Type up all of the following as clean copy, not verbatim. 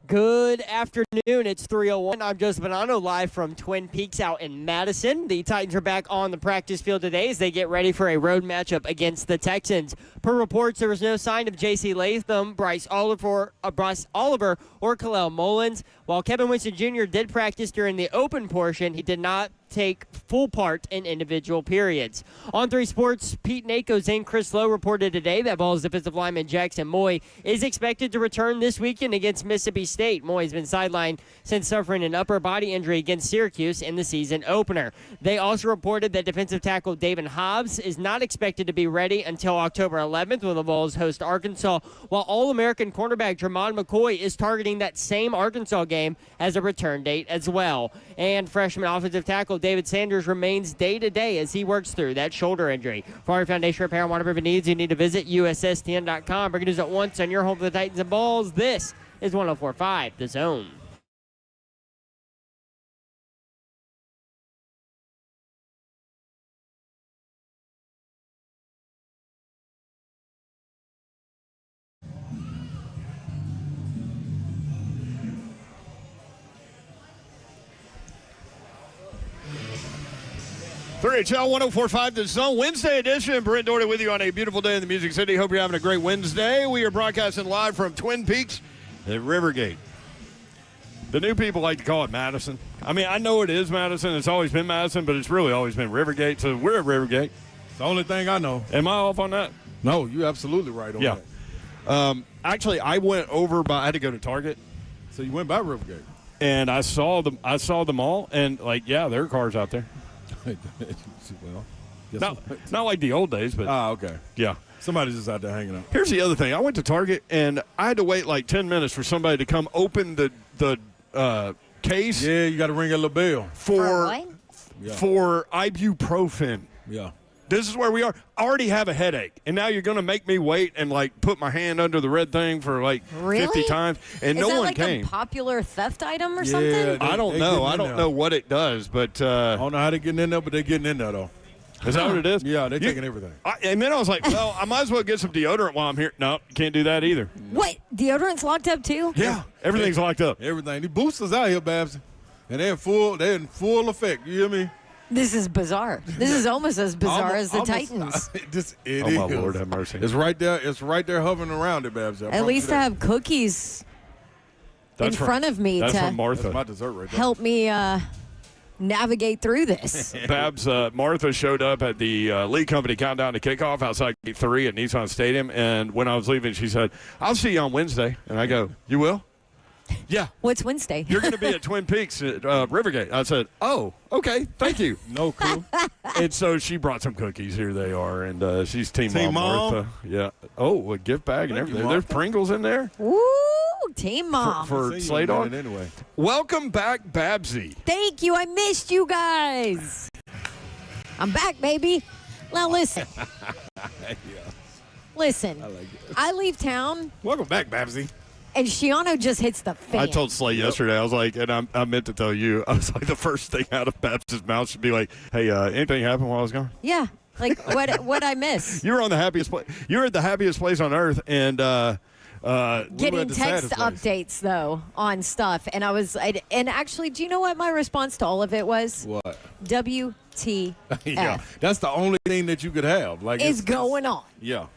Good afternoon. It's 3:01. I'm Joseph Bonanno, live from Twin Peaks out in Madison. The Titans are back on the practice field today as they get ready for a road matchup against the Texans. Per reports, there was no sign of J.C. Latham, Bryce Oliver, or Khalil Mullins. While Kevin Winston Jr. did practice during the open portion, he did not take full part in individual periods. On 3 Sports, Pete Nako's and Chris Lowe reported today that Vols defensive lineman Jackson Moy is expected to return this weekend against Mississippi State. Moy has been sidelined since suffering an upper body injury against Syracuse in the season opener. They also reported that defensive tackle David Hobbs is not expected to be ready until October 11th when the Vols host Arkansas, while All-American cornerback Jermon McCoy is targeting that same Arkansas game as a return date as well. And freshman offensive tackle David Sanders remains day-to-day as he works through that shoulder injury. For our foundation repair and waterproofing needs, you need to visit USSTN.com. Bringing news at once on your home for the Titans and Balls. This is 104.5 The Zone. HL 104.5 The Zone, Wednesday edition. Brent Doherty with you on a beautiful day in the Music City. Hope you're having a great Wednesday. We are broadcasting live from Twin Peaks at Rivergate. The new people like to call it Madison. I mean, I know it is Madison. It's always been Madison, but it's really always been Rivergate. So we're at Rivergate. It's the only thing I know. Am I off on that? No, you're absolutely right on that. Actually, I went over I had to go to Target. So you went by Rivergate. And I saw them all, and, there are cars out there. Well, not like the old days, but okay. Yeah. Somebody's just out there hanging out. Here's the other thing. I went to Target, and I had to wait like 10 minutes for somebody to come open the case. Yeah, you got to ring a little bell. For ibuprofen. Yeah. This is where we are. I already have a headache, and now you're going to make me wait and, put my hand under the red thing for, 50 times, and no one came. Is that a popular theft item or something? I don't know. I don't know what it does, but I don't know how they're getting in there, but they're getting in there, though. Is that what it is? Yeah, they're taking everything. And then I was like, well, I might as well get some deodorant while I'm here. No, you can't do that either. What? Deodorant's locked up, too? Yeah, everything's locked up. Everything. The boosters out here, Babs, and they're in full effect. You hear me? This is bizarre. This is almost as bizarre as the Titans. Oh, my Lord, have mercy. It's right there. It's right there hovering around it, Babs. At least I have cookies in front of me to Martha. That's my dessert right there. Help me navigate through this. Babs, Martha showed up at the Lee Company countdown to kickoff outside Gate 3 at Nissan Stadium, and when I was leaving, she said, "I'll see you on Wednesday." And I go, "You will?" Yeah. What's Wednesday? You're going to be at Twin Peaks at Rivergate. I said, "Oh, okay, thank you." No clue. And so she brought some cookies. Here they are, and she's Team Mom. Mom. Martha. Yeah. Oh, a gift bag and everything. There's Pringles in there. Woo, Team Mom. For Slate on. Anyway. Welcome back, Babsy. Thank you. I missed you guys. I'm back, baby. Now listen. Listen. I leave town. Welcome back, Babsy. And Shiano just hits the fan. I told Slay yesterday, I was like, and I meant to tell you, I was like, the first thing out of Babs' mouth should be like, "Hey, anything happened while I was gone?" Yeah, like what I miss. You were on the happiest place. You're at the happiest place on earth, and getting text updates though on stuff, and and actually, do you know what my response to all of it was? What? WTF. Yeah, that's the only thing that you could have. It's going on. Yeah.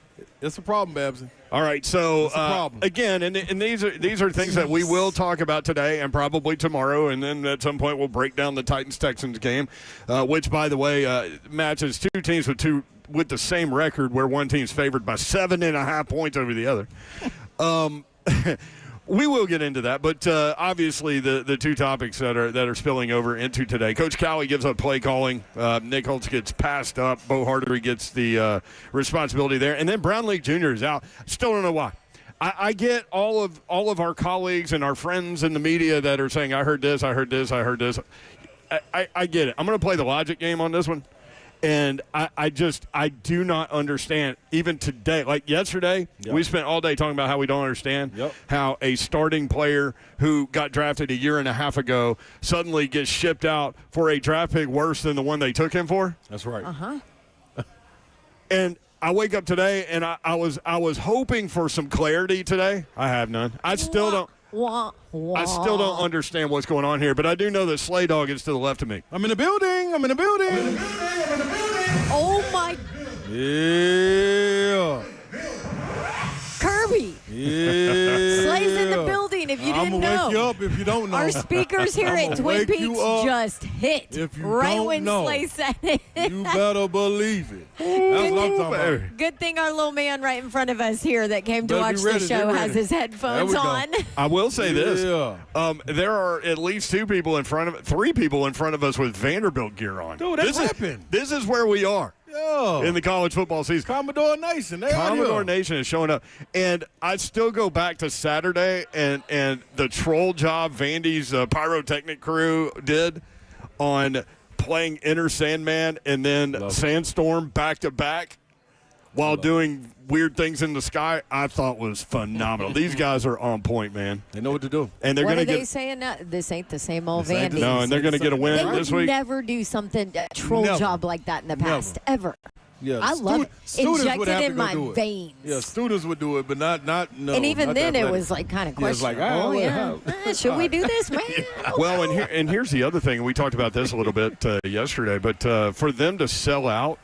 It's a problem, Babsy. All right, so again, and these are things that we will talk about today and probably tomorrow, and then at some point we'll break down the Titans-Texans game, which, by the way, matches two teams with the same record, where one team's favored by 7.5 points over the other. We will get into that, but obviously the two topics that are spilling over into today. Coach Cowie gives up play calling. Nick Holtz gets passed up. Bo Hardery gets the responsibility there, and then Brownlee Jr. is out. Still don't know why. I get all of our colleagues and our friends in the media that are saying, "I heard this, I heard this, I heard this." I get it. I'm going to play the logic game on this one. And I do not understand. Even today, like yesterday, we spent all day talking about how we don't understand how a starting player who got drafted 1.5 years ago suddenly gets shipped out for a draft pick worse than the one they took him for. That's right. And I wake up today, and I was hoping for some clarity today. I have none. I still don't. wah, wah. I still don't understand what's going on here, but I do know that Slay Dog is to the left of me. I'm in the building. Oh, my. Yeah. Kirby. Yeah. Slay's in the building if you didn't know. I'm going to wake you up if you don't know. Our speakers here I'ma at Twin wake Peaks you up just hit if you right don't when know. Slay said it. You better believe it. That's what I'm talking about. Good thing our little man right in front of us here that came to Better watch be ready, the show get has ready. his headphones There we go. on. I will say this. Yeah. There are at least three people in front of us with Vanderbilt gear on. Dude, that's rapping. This is where we are Yeah. in the college football season. Commodore Nation. They out Commodore here. Nation is showing up. And I still go back to Saturday and the troll job Vandy's pyrotechnic crew did on playing Inner Sandman and then Sandstorm back-to-back while doing weird things in the sky. I thought was phenomenal. These guys are on point, man. They know what to do. And they're What going are to they get saying now? This ain't the same old This ain't the Vandy. no, and they're going to get a They win would this week. never do something a troll Never. job like that in the past, ever. Yeah, I love it. Students would Injected have to in go my do it. veins. Yeah, students would do it, but not no. And even not then, the it athletic. was like kind of Yeah, it's like, questionable. Should we do this, man? Well, and here's the other thing. We talked about this a little bit yesterday, but for them to sell out,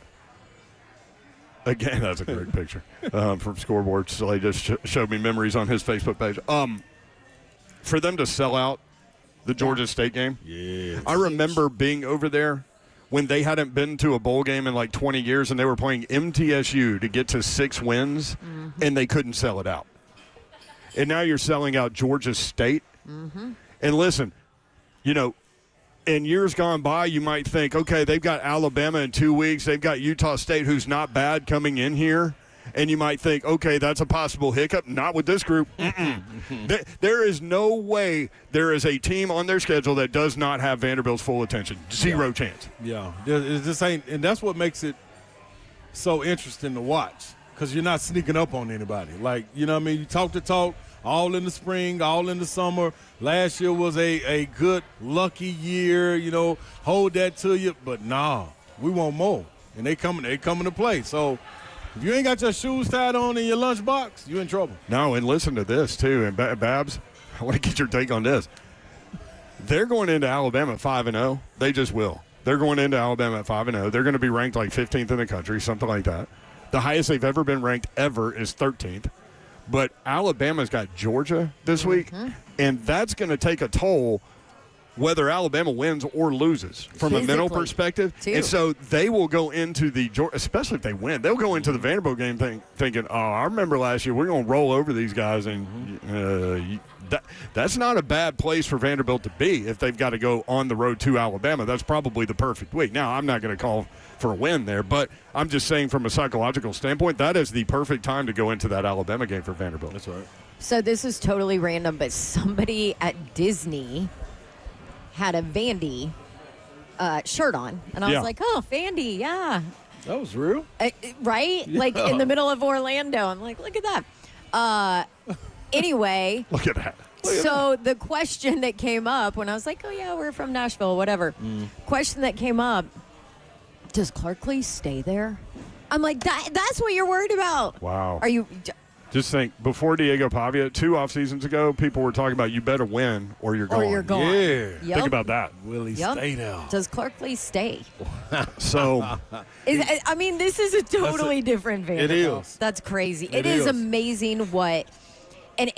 again, that's a great picture from Scoreboard. So they just showed me memories on his Facebook page. For them to sell out the Georgia State game, I remember being over there when they hadn't been to a bowl game in like 20 years, and they were playing MTSU to get to 6 wins, and they couldn't sell it out. And now you're selling out Georgia State. And listen, you know, in years gone by, you might think, okay, they've got Alabama in 2 weeks. They've got Utah State, who's not bad, coming in here. And you might think, okay, that's a possible hiccup. Not with this group. There is no way there is a team on their schedule that does not have Vanderbilt's full attention. Zero chance. Yeah, it just ain't, and that's what makes it so interesting to watch, because you're not sneaking up on anybody. Like, you know what I mean? You talk the talk all in the spring, all in the summer. Last year was a good, lucky year, you know, hold that to you. But nah, we want more, and they coming to play. So if you ain't got your shoes tied on in your lunchbox, you in trouble. No, and listen to this, too. And Babs, I want to get your take on this. They're going into Alabama at 5-0. They just will. They're going into Alabama at 5-0. They're going to be ranked like 15th in the country, something like that. The highest they've ever been ranked ever is 13th. But Alabama's got Georgia this week, and that's going to take a toll whether Alabama wins or loses from a mental perspective. too. And so they will go into the – especially if they win. They'll go into the Vanderbilt game thinking, oh, I remember last year we're going to roll over these guys. And that's not a bad place for Vanderbilt to be if they've got to go on the road to Alabama. That's probably the perfect week. Now, I'm not going to call for a win there, but I'm just saying from a psychological standpoint, that is the perfect time to go into that Alabama game for Vanderbilt. That's right. So this is totally random, but somebody at Disney had a Vandy shirt on, and I was like, "Oh, Vandy, yeah, That was real. right?" Like in the middle of Orlando. I'm like, "Look at that." Anyway, Look at that. so the question that came up when I was like, "Oh yeah, we're from Nashville, whatever." Question that came up: does Clarkley stay there? I'm like, that's what you're worried about. Wow. Are you? Just think, before Diego Pavia, 2 off seasons ago, people were talking about you better win or you're gone. Or you're gone. Yeah. Yep. Think about that. Will he Yep. stay there? Does Clarkley stay? So, I mean, this is a totally different Vanderbilt. is. That's crazy. It It is is. amazing what, and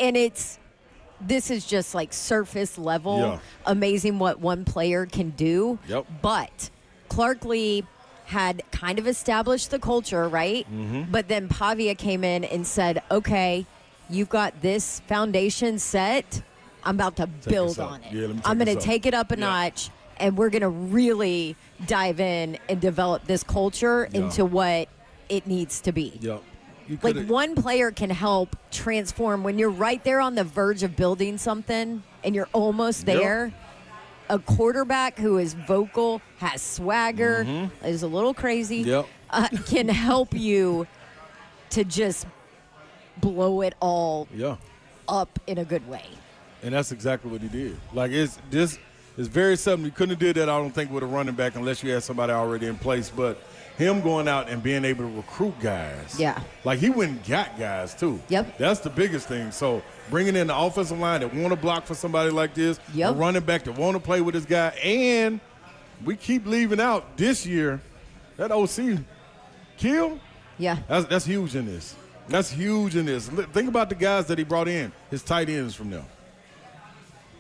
this is just like surface level, Yeah. amazing what one player can do. Yep. But Clarkley had kind of established the culture, right? But then Pavia came in and said, okay, you've got this foundation set. I'm about to build us up. on it. Yeah, let me take I'm going us to up. take it up a notch, and we're going to really dive in and develop this culture into what it needs to be. Yep. You Like coulda- one player can help transform when you're right there on the verge of building something and you're almost Yep. there. A quarterback who is vocal, has swagger, is a little crazy, Yep. can help you to just blow it all Yeah. up in a good way. And that's exactly what he did. Like, it's this It's very seldom. You couldn't have did that, I don't think, with a running back unless you had somebody already in place. But him going out and being able to recruit guys. Yeah. Like, he went and got guys, too. Yep. That's the biggest thing. So bringing in the offensive line that want to block for somebody like this, a running back that want to play with this guy, and we keep leaving out this year that OC Kill. Yeah. That's huge in this. That's huge in this. Think about the guys that he brought in. His tight ends from them.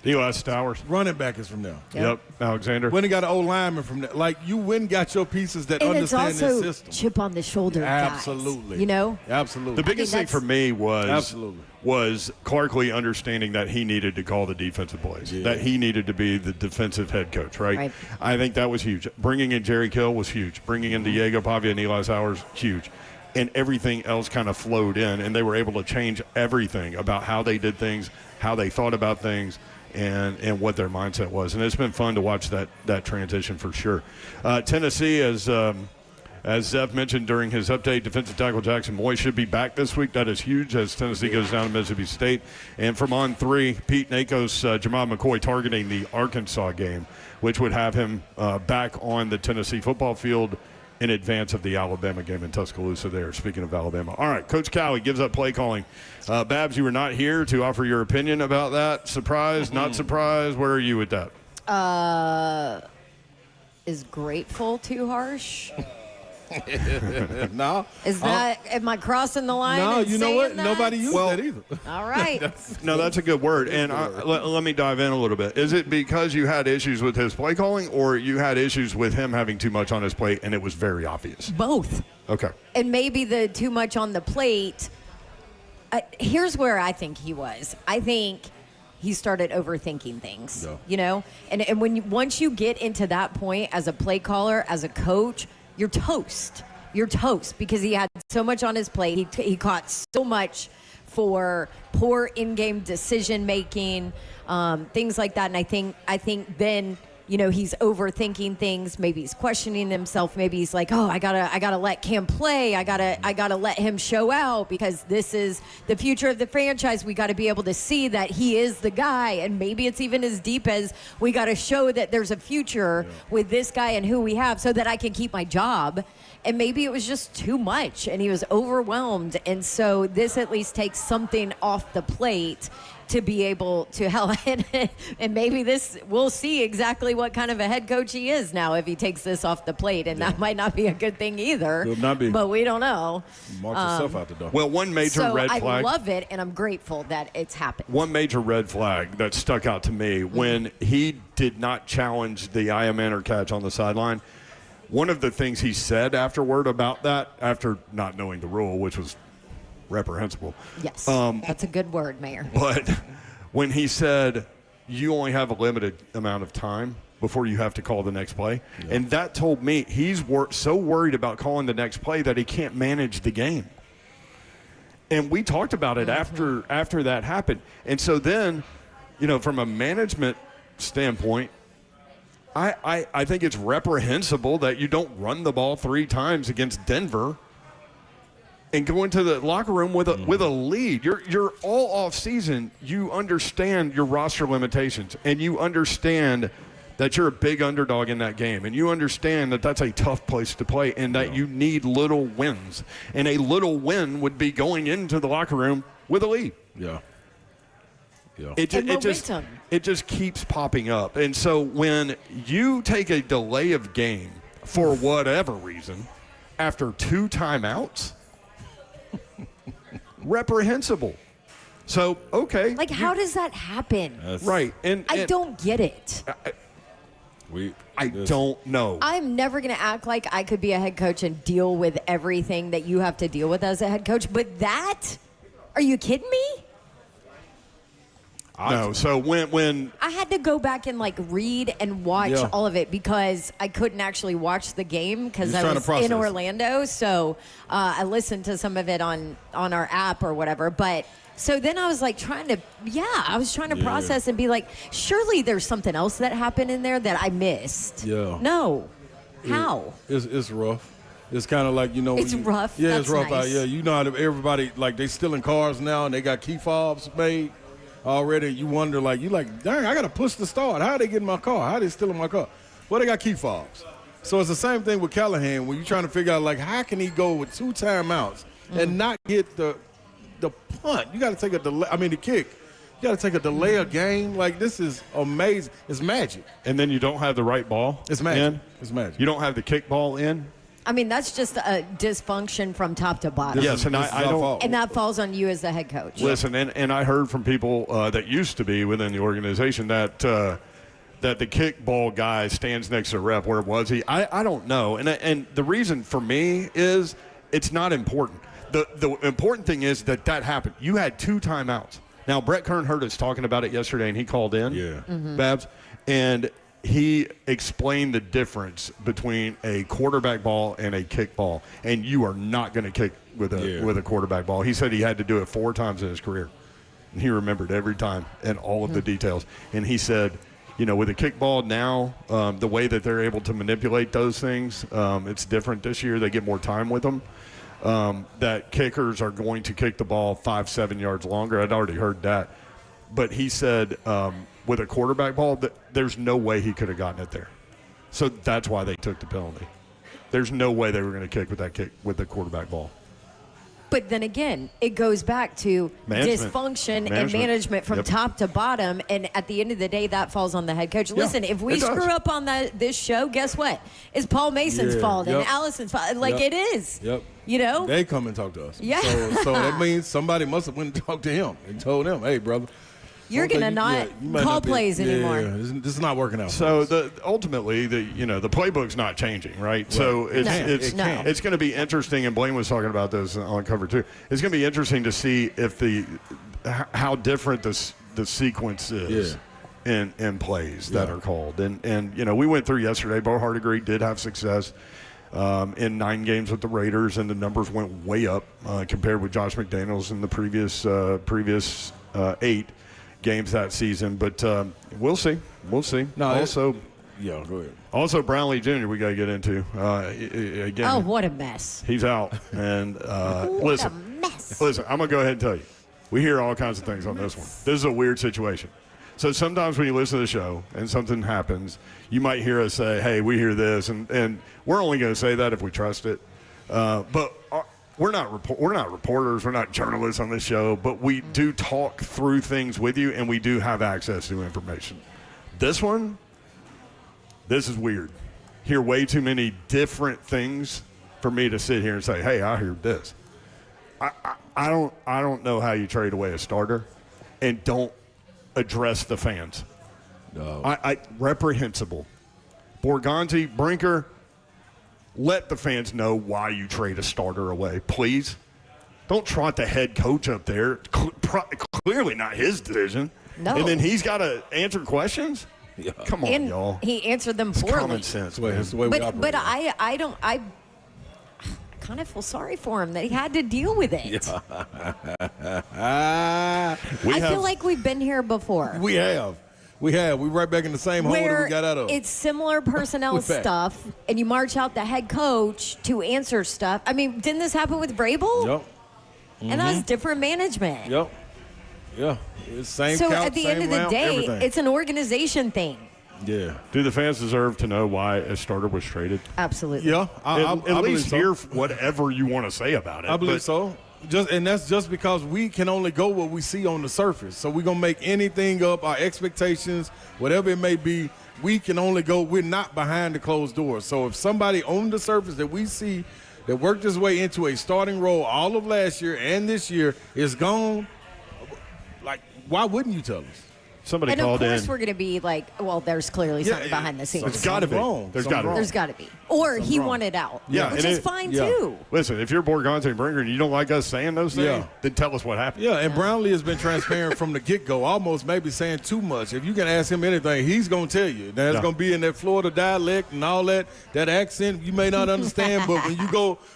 Eli Stowers. Running back is from them. Yep. Alexander. When he got an old lineman from there. Like, you went and got your pieces that understand this system. And it's also chip on the shoulder guys. Absolutely. You know? Absolutely. The biggest thing for me was Clark Lee understanding that he needed to call the defensive plays, that he needed to be the defensive head coach, right? I think that was huge. Bringing in Jerry Kill was huge. Bringing in Diego Pavia and Eli Sowers, huge. And everything else kind of flowed in, and they were able to change everything about how they did things, how they thought about things, and what their mindset was. And it's been fun to watch that transition for sure. Tennessee, as Zeph mentioned during his update, defensive tackle Jackson Moy should be back this week. That is huge as Tennessee goes down to Mississippi State. And from on 3, Pete Nakos, Jamad McCoy targeting the Arkansas game, which would have him back on the Tennessee football field in advance of the Alabama game in Tuscaloosa there, speaking of Alabama. All right, Coach Cowie gives up play calling. Babs, you were not here to offer your opinion about that. Surprised, not surprised? Where are you with that? Is grateful too harsh? No. Is that, am I crossing the line? No, and you know saying what? that? Nobody used that either. All right. No, that's a good word. And let me dive in a little bit. Is it because you had issues with his play calling, or you had issues with him having too much on his plate and it was very obvious? Both. Okay. And maybe the too much on the plate. Here's where I think he was. I think he started overthinking things, you know? And when once you get into that point as a play caller, as a coach, you're toast. You're toast because he had so much on his plate. He caught so much for poor in-game decision-making, things like that. And I think then, you know, he's overthinking things. Maybe he's questioning himself. Maybe he's like, oh, I gotta let Cam play. I gotta let him show out because this is the future of the franchise. We got to be able to see that he is the guy. And maybe it's even as deep as we got to show that there's a future with this guy and who we have so that I can keep my job. And maybe it was just too much and he was overwhelmed. And so this at least takes something off the plate to be able to help. And maybe this, we'll see exactly what kind of a head coach he is now if he takes this off the plate. And that might not be a good thing either. Will not be. But we don't know. Mark yourself out the door. Well, one major red flag. I love it, and I'm grateful that it's happened. One major red flag that stuck out to me when he did not challenge the I am in or catch on the sideline. One of the things he said afterward about that, after not knowing the rule, which was reprehensible. Yes, that's a good word, Mayor. But when he said, you only have a limited amount of time before you have to call the next play, and that told me he's so worried about calling the next play that he can't manage the game. And we talked about it after that happened. And so then, you know, from a management standpoint, I think it's reprehensible that you don't run the ball 3 times against Denver and go into the locker room with a lead. You're all off season. You understand your roster limitations, and you understand that you're a big underdog in that game, and you understand that that's a tough place to play, and that you need little wins. And a little win would be going into the locker room with a lead. Yeah. It just keeps popping up. And so when you take a delay of game for whatever reason after 2 timeouts, reprehensible. So, okay. Like, how does that happen? Right. And I don't get it. I don't know. I'm never going to act like I could be a head coach and deal with everything that you have to deal with as a head coach. But that, are you kidding me? No. So when I had to go back and like read and watch all of it because I couldn't actually watch the game because I was in Orlando. So I listened to some of it on our app or whatever. But so then I was like trying to process and be like, surely there's something else that happened in there that I missed. Yeah. No. How? It's rough. It's kind of like, you know. It's rough. Yeah, That's it's rough nice. out. Yeah, you know how everybody, like, they stealing cars now and they got key fobs made. already. You wonder, dang, I got to push the start. How they get in my car? How they still in my car? Well, they got key fobs. So it's the same thing with Callahan when you're trying to figure out, how can he go with 2 timeouts and not get the punt? You got to take the kick. You got to take a delay of game. This is amazing. It's magic. And then you don't have the right ball. It's magic. In. It's magic. You don't have the kick ball in. I mean, that's just a dysfunction from top to bottom. Yes, and I don't. And that falls on you as the head coach. Listen, and I heard from people that used to be within the organization that the kickball guy stands next to the ref. Where was he? I don't know. And the reason for me is it's not important. The important thing is that happened. You had 2 timeouts. Now, Brett Kern heard us talking about it yesterday, and he called in, Babs, and he explained the difference between a quarterback ball and a kick ball, and you are not going to kick with a quarterback ball. He said he had to do it 4 times in his career, and he remembered every time and all of the details. And he said, with a kick ball now, the way that they're able to manipulate those things, it's different this year. They get more time with them. That kickers are going to kick the ball 5-7 yards longer. I'd already heard that. But he said with a quarterback ball, there's no way he could have gotten it there. So that's why they took the penalty. There's no way they were going to kick with the quarterback ball. But then again, it goes back to dysfunction and management from top to bottom. And at the end of the day, that falls on the head coach. Listen, if we screw up on this show, guess what? It's Paul Mason's fault and Allison's fault. It is. Yep. They come and talk to us. Yeah. So that means somebody must have went and talked to him and told him, hey, brother. You're going to not call plays anymore. This is not working out. So ultimately, the playbook's not changing, right? So it's going to be interesting, and Blaine was talking about this on cover 2. It's going to be interesting to see if how different the sequence is in plays that are called. And we went through yesterday. Bo Hardigree did have success in 9 games with the Raiders, and the numbers went way up compared with Josh McDaniels in the previous 8 games that season, but we'll see. No, go ahead. Also, Brownlee Jr. we got to get into again. Oh, what a mess! He's out, and listen, I'm gonna go ahead and tell you, we hear all kinds of things on this one. This is a weird situation. So sometimes when you listen to the show and something happens, you might hear us say, "Hey, we hear this," and we're only going to say that if we trust it. But we're not reporters, we're not journalists on this show, but we do talk through things with you, and we do have access to information. This is weird. Hear way too many different things for me to sit here and say, hey, I heard this. I don't know how you trade away a starter and don't address the fans. No. Reprehensible. Borgonzi, Brinker, let the fans know why you trade a starter away, please. Don't trot the head coach up there. Clearly not his decision. No. And then he's got to answer questions? Yeah. Come on, y'all. He answered them It's poorly. common sense, man. That's the way we operate. But I kind of feel sorry for him that he had to deal with it. I feel like we've been here before. We have. We're right back in the same hole that we got out of. It's similar personnel stuff, and you march out the head coach to answer stuff. I mean, didn't this happen with Vrabel? Yep. And that was different management. Yep. Yeah. It's same So count, at the same end of the round, day, everything. it's an organization thing. Yeah. Do the fans deserve to know why a starter was traded? Absolutely. Yeah. I At least so. hear whatever you want to say about it. I believe but so. And that's just because we can only go what we see on the surface. So we're going to make anything up, our expectations, whatever it may be, we can only go. We're not behind the closed doors. So if somebody on the surface that we see that worked his way into a starting role all of last year and this year is gone, why wouldn't you tell us? Somebody And called of course in. we're going to be like, well, there's clearly something behind the scenes. It's got to be. There's got to be. There's got to be. Or he wrong. wanted out. Yeah, which and is fine, yeah. too. Listen, if you're Borgonzi and Brinker and you don't like us saying those things, Yeah. then tell us what happened. Yeah, and Brownlee has been transparent from the get-go, almost maybe saying too much. If you can ask him anything, he's going to tell you. Now, it's going to be in that Florida dialect and all that accent you may not understand, but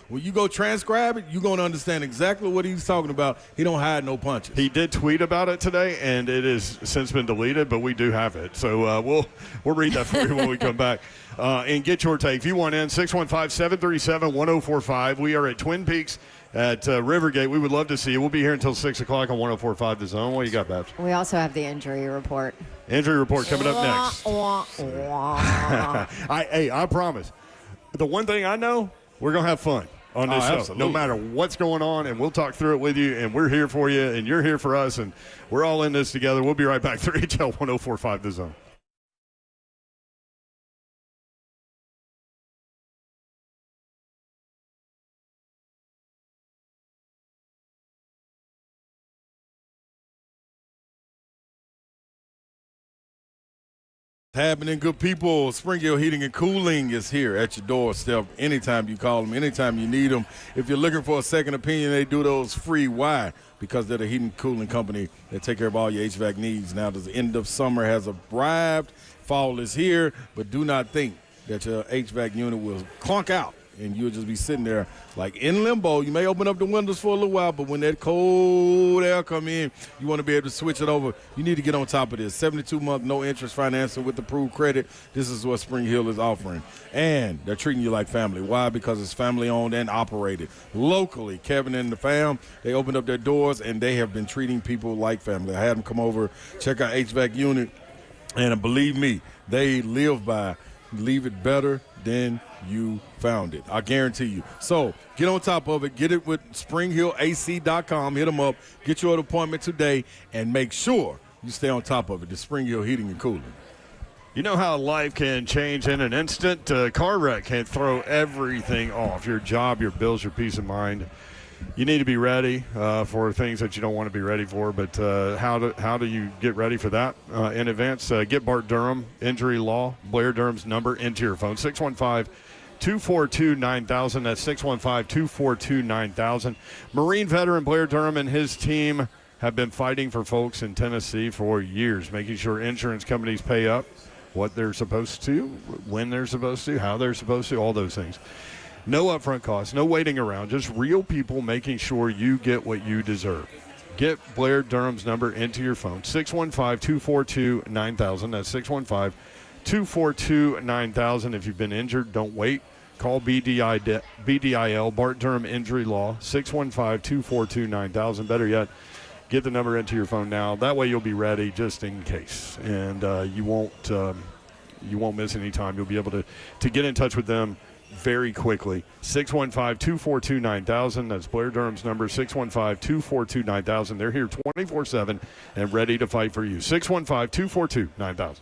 when you go transcribe it, you're going to understand exactly what he's talking about. He don't hide no punches. He did tweet about it today, and it has since been deleted, but we do have it. So we'll read that for you when we come back and get your take. If you want in, 615-737-1045. We are at Twin Peaks at Rivergate. We would love to see you. We'll be here until 6 o'clock on 104.5 The Zone. What you got, Babs? We also have the injury report. Injury report coming up next. I promise. The one thing I know, we're going to have fun on this show. Absolutely. No matter what's going on, and we'll talk through it with you, and we're here for you, and you're here for us, and we're all in this together. We'll be right back. 3HL 104.5 The Zone. Happening, good people. Spring Hill Heating and Cooling is here at your doorstep anytime you call them, anytime you need them. If you're looking for a second opinion, they do those free. Why? Because they're the heating and cooling company that take care of all your HVAC needs. Now, the end of summer has arrived. Fall is here, but do not think that your HVAC unit will clunk out and you'll just be sitting there like in limbo. You may open up the windows for a little while, but when that cold air come in, you want to be able to switch it over. You need to get on top of this. 72-month no-interest financing with approved credit. This is what Spring Hill is offering. And they're treating you like family. Why? Because it's family-owned and operated. Locally, Kevin and the fam, they opened up their doors, and they have been treating people like family. I had them come over, check out HVAC unit, and believe me, they live by leave it better than you found it. I guarantee you. So get on top of it. Get it with springhillac.com. Hit them up. Get your appointment today and make sure you stay on top of it. The Spring Hill Heating and Cooling. You know how life can change in an instant? Car wreck can throw everything off. Your job, your bills, your peace of mind. You need to be ready for things that you don't want to be ready for, but how do you get ready for that in advance? Get Bart Durham, Injury Law, Blair Durham's number into your phone, 615-242-9000. That's 615-242-9000. Marine veteran Blair Durham and his team have been fighting for folks in Tennessee for years, making sure insurance companies pay up what they're supposed to, when they're supposed to, how they're supposed to, all those things. No upfront costs, no waiting around, just real people making sure you get what you deserve. Get Blair Durham's number into your phone, 615-242-9000. That's 615-242-9000. If you've been injured, don't wait. Call BDIL, Bart Durham Injury Law, 615-242-9000. Better yet, get the number into your phone now. That way you'll be ready just in case, and you won't miss any time. You'll be able to get in touch with them very quickly. 615-242-9000. That's Blair Durham's number, 615-242-9000. They're here 24/7 and ready to fight for you. 615-242-9000.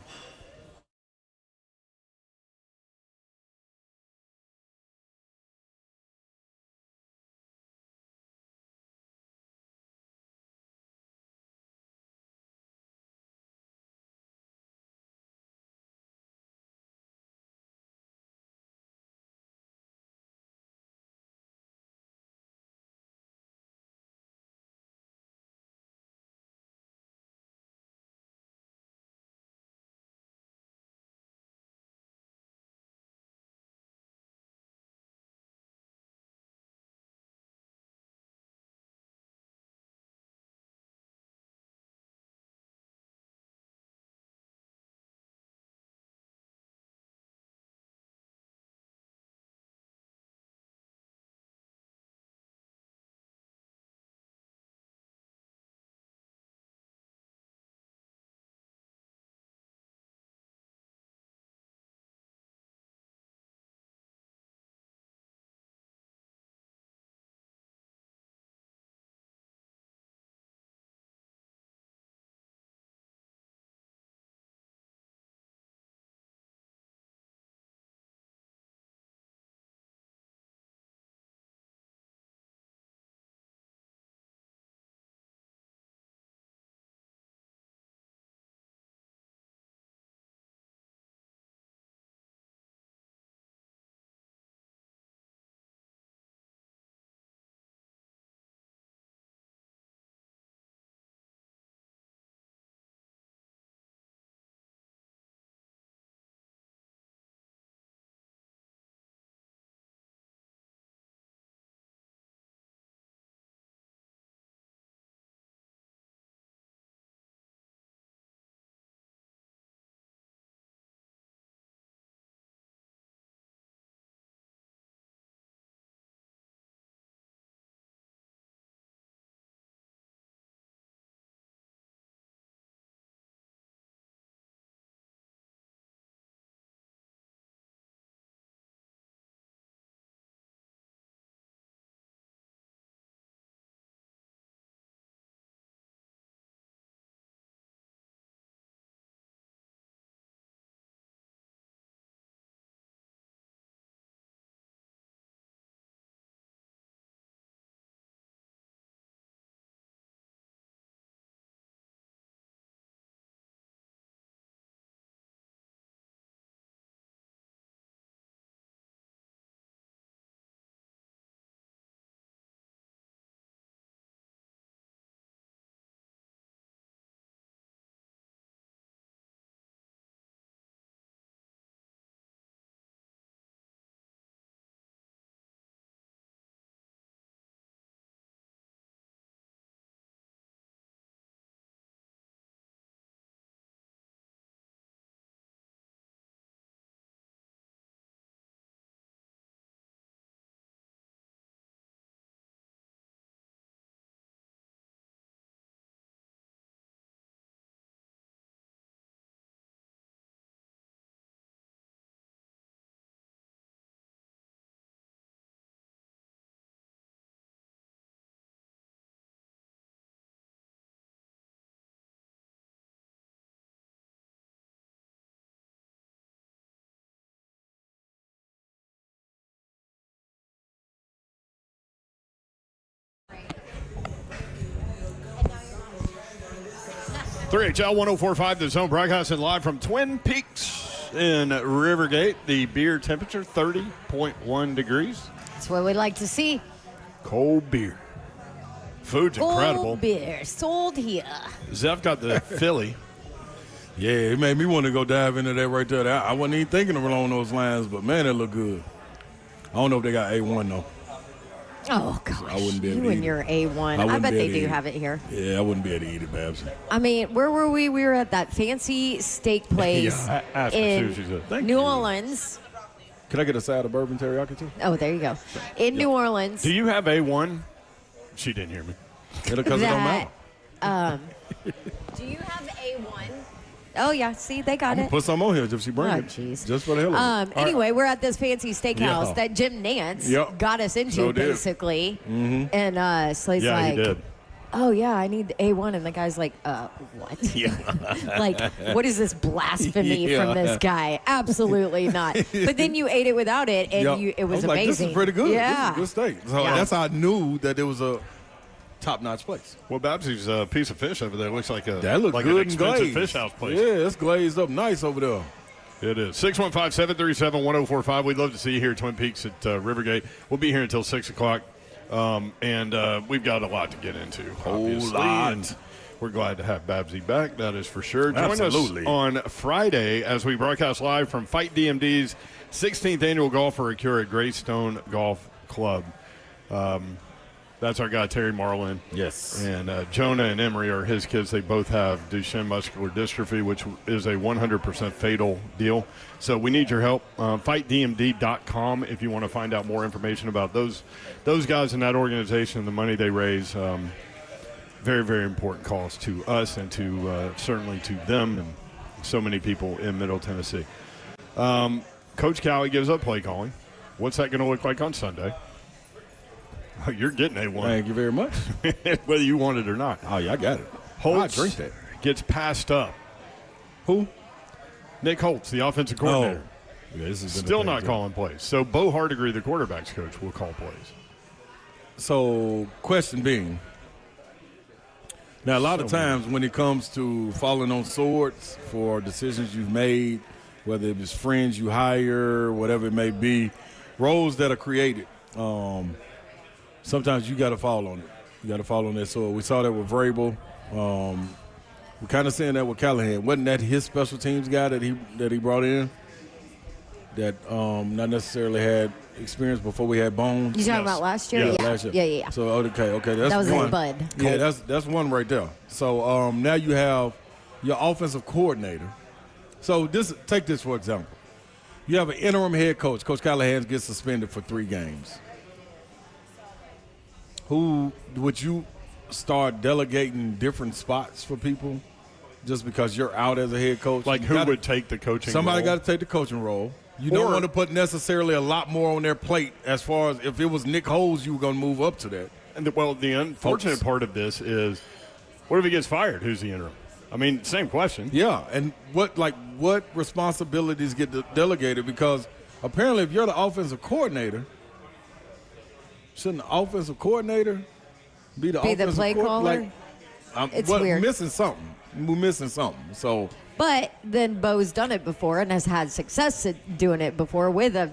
3HL 104.5, the Zone broadcasting live from Twin Peaks in Rivergate. The beer temperature, 30.1 degrees. That's what we like to see. Cold beer. Food's incredible. Cold beer sold here. Zeph got the Philly. Yeah, it made me want to go dive into that right there. I wasn't even thinking along those lines, but, man, it looked good. I don't know if they got A1, though. Oh, gosh. I wouldn't be able you to and eat your A1. I I bet they be able to do eat have it here. Yeah, I wouldn't be able to eat it, Babs. I mean, where were we? We were at that fancy steak place Yeah, ask her, in see what she said. Thank New you. Orleans. Could I get a side of bourbon teriyaki, too? Oh, there you go. In New Orleans. Do you have A1? She didn't hear me. Because it don't matter. Do you have A1? Oh, yeah. See, they got it. Put some on here if she brings Oh, it. jeez. Just for the hell of it. Anyway, we're at this fancy steakhouse Yeah. that Jim Nance Yep. got us into, Sure did. basically. And Slay's Yeah, like, he did. oh, yeah, I need A1. And the guy's like, what? Yeah. Like, what is this blasphemy Yeah. from this guy? Absolutely not. But then you ate it without it, and Yep. it was I like, amazing. this is pretty good. Yeah. This is a good steak. So Yeah. that's how I knew that it was a top-notch place. Well, Babsy's piece of fish over there looks like That looked like good an and expensive glazed. fish house place. Yeah, it's glazed up nice over there. It is. 615-737-1045. We'd love to see you here at Twin Peaks at Rivergate. We'll be here until 6 o'clock, and we've got a lot to get into, obviously. lot. And we're glad to have Babsy back, that is for sure. Absolutely. Join us on Friday as we broadcast live from Fight DMD's 16th Annual Golf for a Cure at Greystone Golf Club. That's our guy, Terry Marlin. Yes. And Jonah and Emery are his kids. They both have Duchenne muscular dystrophy, which is a 100% fatal deal. So we need your help. FightDMD.com if you want to find out more information about those guys in that organization, the money they raise. Very, very important cause to us and to certainly to them and so many people in Middle Tennessee. Coach Cowie gives up play calling. What's that going to look like on Sunday? Oh, you're getting A1. Thank you very much. Whether you want it or not. Oh, yeah, I got it. Holtz I drink that. gets passed up. Who? Nick Holtz, the offensive coordinator. Yeah, this has been Still a not thing, calling plays. So Bo Hardigree, the quarterback's coach, will call plays. So, question being, now a lot of times when it comes to falling on swords for decisions you've made, whether it was friends you hire, whatever it may be, roles that are created, sometimes you got to fall on it. You got to fall on that sword. We saw that with Vrabel. We're kind of seeing that with Callahan. Wasn't that his special teams guy that he brought in? That not necessarily had experience before we had Bones. You talking about last year? Yeah, last year. Yeah. So okay, that's That was one. his bud. Yeah, that's one right there. So now you have your offensive coordinator. So take this for example. You have an interim head coach. Coach Callahan gets suspended for 3 games. Who would you start delegating different spots for people just because you're out as a head coach? Like who would take the coaching Somebody role? got to take the coaching role. You don't want to put necessarily a lot more on their plate as far as if it was Nick Holes, you were going to move up to that. And the unfortunate part of this is, what if he gets fired? Who's the interim? I mean, same question. Yeah, and what responsibilities get delegated? Because apparently if you're the offensive coordinator, shouldn't the offensive coordinator be the play caller? It's weird. We're missing something. So, But then Bo's done it before and has had success at doing it before with a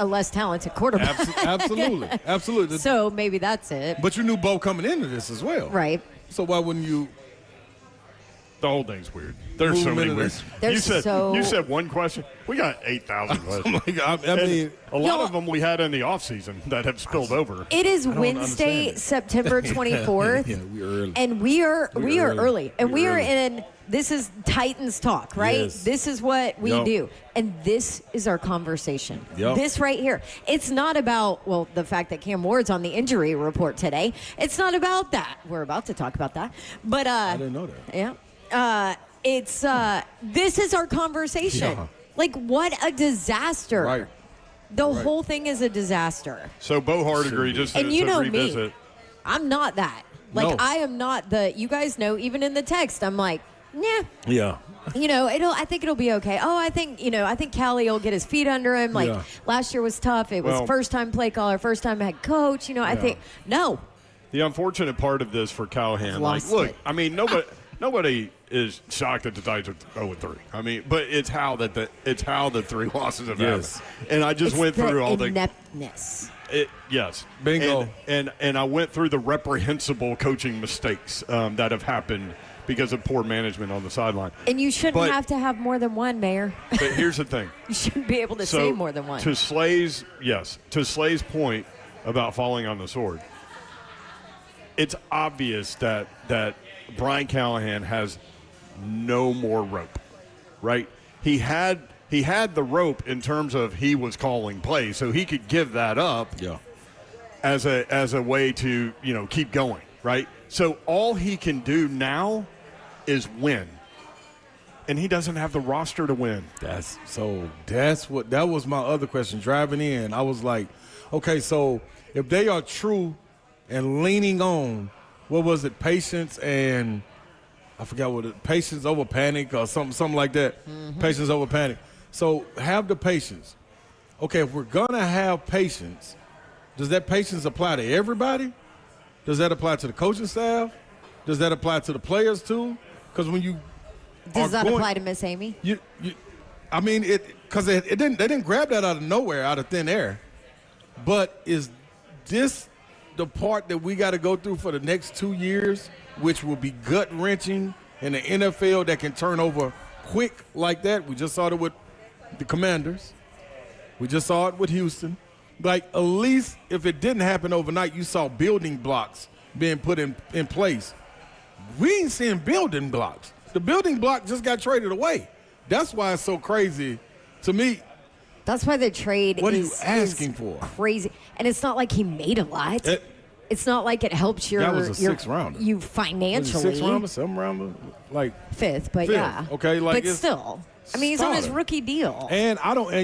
less talented quarterback. Absolutely. So maybe that's it. But you knew Bo coming into this as well. Right. So why wouldn't you? The whole thing's weird. There's so many weird. You said one question. We got 8,000 questions. I mean, a lot of them we had in the offseason that have spilled over. It is Wednesday, September 24th. Yeah, we're early. And we are early. And we are early. in, this is Titans talk, right? Yes. This is what we do. And this is our conversation. Yep. This right here. It's not about, the fact that Cam Ward's on the injury report today. It's not about that. We're about to talk about that. But I didn't know that. Yeah. This is our conversation. Yeah. Like, what a disaster. Right. The whole thing is a disaster. So Bo Hardigree, just And to you know revisit. me. I'm not that. Like, No. I am not you guys know, even in the text, I'm like, yeah. Yeah. I think it'll be okay. Oh, I think Callie will get his feet under him. Like, last year was tough. It was first-time play caller, first-time head coach. I think, no. The unfortunate part of this for Callahan, Lost look, it. I mean, nobody is shocked that the Titans are 0-3. I mean, but it's how the 3 losses have happened. And I just went through all the ineptness. Yes. Bingo. And I went through the reprehensible coaching mistakes that have happened because of poor management on the sideline. And you shouldn't have to have more than one, Mayor. But here's the thing. You shouldn't be able to say more than one. To Slay's point about falling on the sword, it's obvious that Brian Callahan has no more rope, right? He had the rope in terms of he was calling plays, so he could give that up as a way to, keep going, right? So all he can do now is win. And he doesn't have the roster to win. That was my other question. Driving in, I was like, okay, so if they are true and leaning on, what was it, patience and I forgot what it, patience over panic or something like that. Mm-hmm. Patience over panic. So have the patience. Okay, if we're gonna have patience, does that patience apply to everybody? Does that apply to the coaching staff? Does that apply to the players too? Because when you does that apply to Miss Amy? I mean, because they didn't grab that out of nowhere, out of thin air. But is this the part that we got to go through for the next 2 years, which will be gut-wrenching in the NFL that can turn over quick like that? We just saw it with the Commanders. We just saw it with Houston. Like, at least if it didn't happen overnight, you saw building blocks being put in place. We ain't seeing building blocks. The building block just got traded away. That's why it's so crazy to me. That's why the trade what are you asking for? Crazy. And it's not like he made a lot. It's not like it helps that was a sixth rounder. You financially. Was it 6th rounder, 7th rounder? Like fifth, but yeah. Okay, like but still. I mean, he's on his rookie deal. And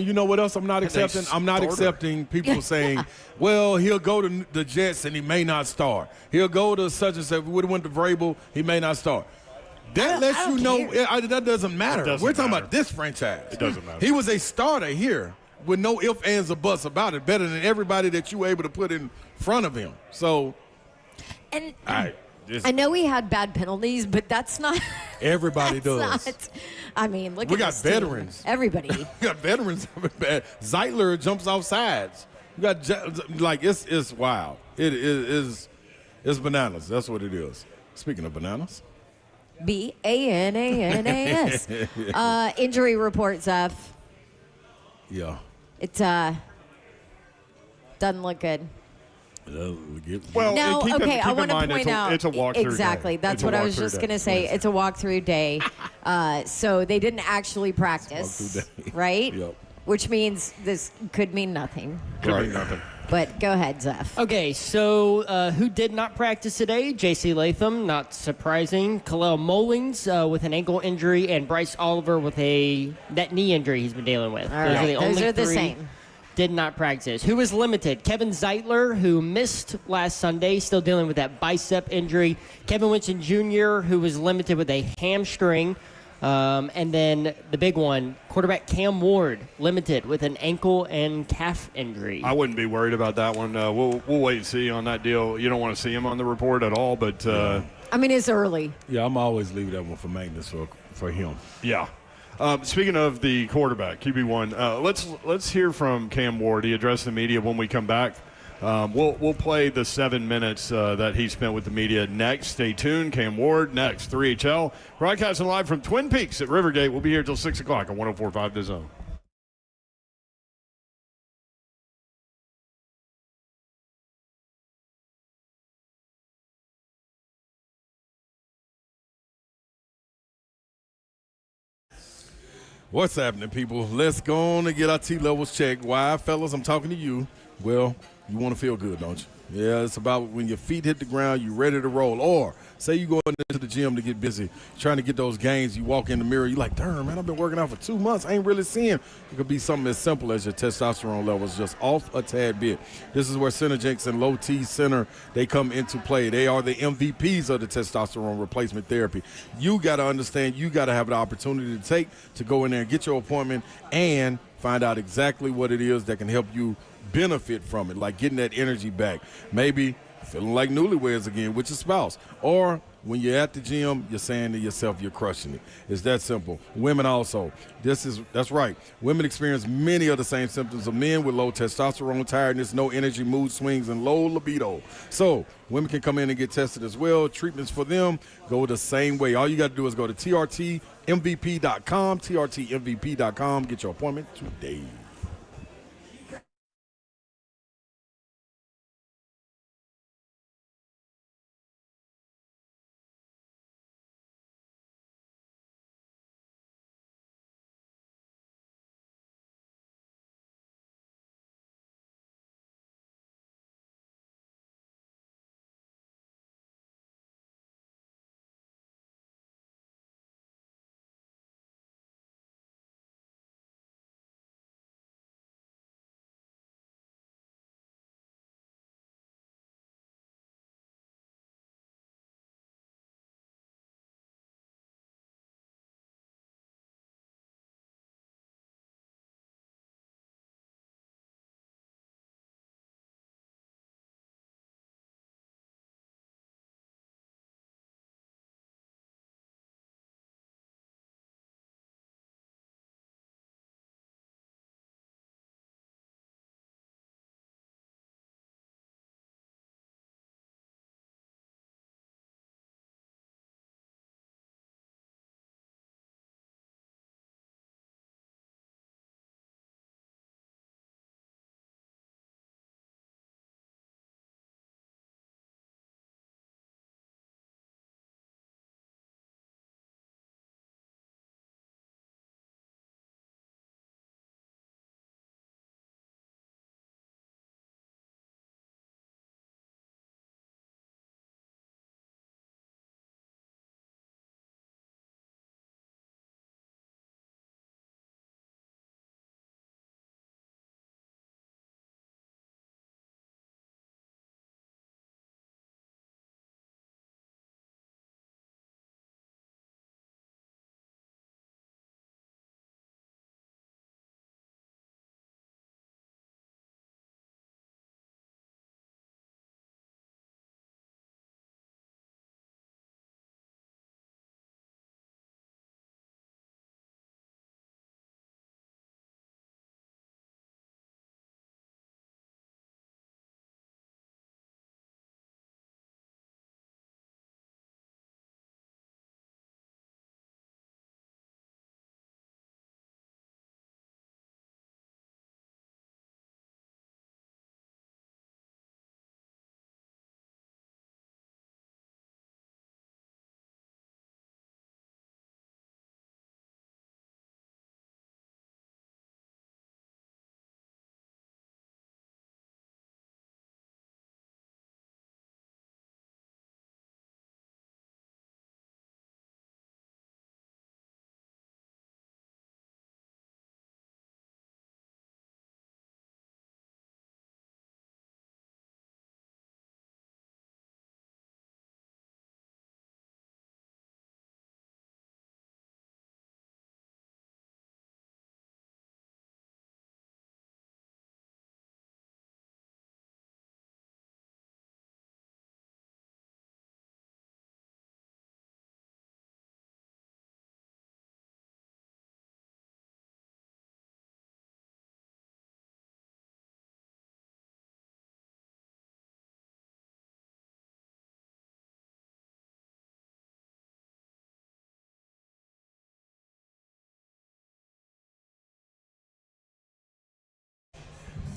you know what else I'm not accepting? I'm not accepting people saying, well, he'll go to the Jets and he may not start. He'll go to such and such. If we would have went to Vrabel, he may not start. That lets you know that doesn't matter. We're talking about this franchise. It doesn't matter. He was a starter here with no ifs, ands, or buts about it, better than everybody that you were able to put in front of him. So, and I know he had bad penalties, but that's not. Everybody does. I mean, look at we got this veterans. Team. Everybody. We got veterans having bad. Zeitler jumps off sides. We got it's wild. It's bananas. That's what it is. Speaking of bananas. BANANAS. Injury report, Zeph. Yeah. It doesn't look good. Well, no, okay, I want to point out. It's a walkthrough exactly. day. That's what I was just going to say. It's a walkthrough day. So they didn't actually practice, right? Yep. Which means this could mean nothing. Could mean nothing. But go ahead, Zeph. Okay, so who did not practice today? J.C. Latham, not surprising. Khalil Mullings with an ankle injury, and Bryce Oliver with that knee injury he's been dealing with. Those are the same. Did not practice. Who was limited? Kevin Zeitler, who missed last Sunday, still dealing with that bicep injury. Kevin Winston Jr., who was limited with a hamstring. And then the big one, quarterback Cam Ward, limited with an ankle and calf injury. I wouldn't be worried about that one. We'll wait and see on that deal. You don't want to see him on the report at all, but I mean, it's early. Yeah, I'm always leaving that one for maintenance for him. Yeah. Speaking of the quarterback, QB1, let's hear from Cam Ward. He addressed the media when we come back. We'll play the 7 minutes that he spent with the media next. Stay tuned. Cam Ward next. 3HL broadcasting live from Twin Peaks at Rivergate. We'll be here till 6 o'clock on 104.5 The Zone. What's happening, people? Let's go on and get our T-levels checked. Why, fellas, I'm talking to you. Well, you want to feel good, don't you? Yeah, it's about when your feet hit the ground, you're ready to roll. Or say you go into the gym to get busy, trying to get those gains. You walk in the mirror, you're like, darn, man, I've been working out for 2 months. I ain't really seeing. It could be something as simple as your testosterone levels just off a tad bit. This is where Synerginx and Low T Center, they come into play. They are the MVPs of the testosterone replacement therapy. You got to understand, you got to have the opportunity to go in there and get your appointment and find out exactly what it is that can help you benefit from it, like getting that energy back. Maybe feeling like newlyweds again with your spouse, or When you're at the gym, you're saying to yourself, you're crushing it. It's that simple. Women also. That's right. Women experience many of the same symptoms of men with low testosterone, tiredness, no energy, mood swings, and low libido. So women can come in and get tested as well. Treatments for them go the same way. All you got to do is go to trtmvp.com, trtmvp.com. Get your appointment today.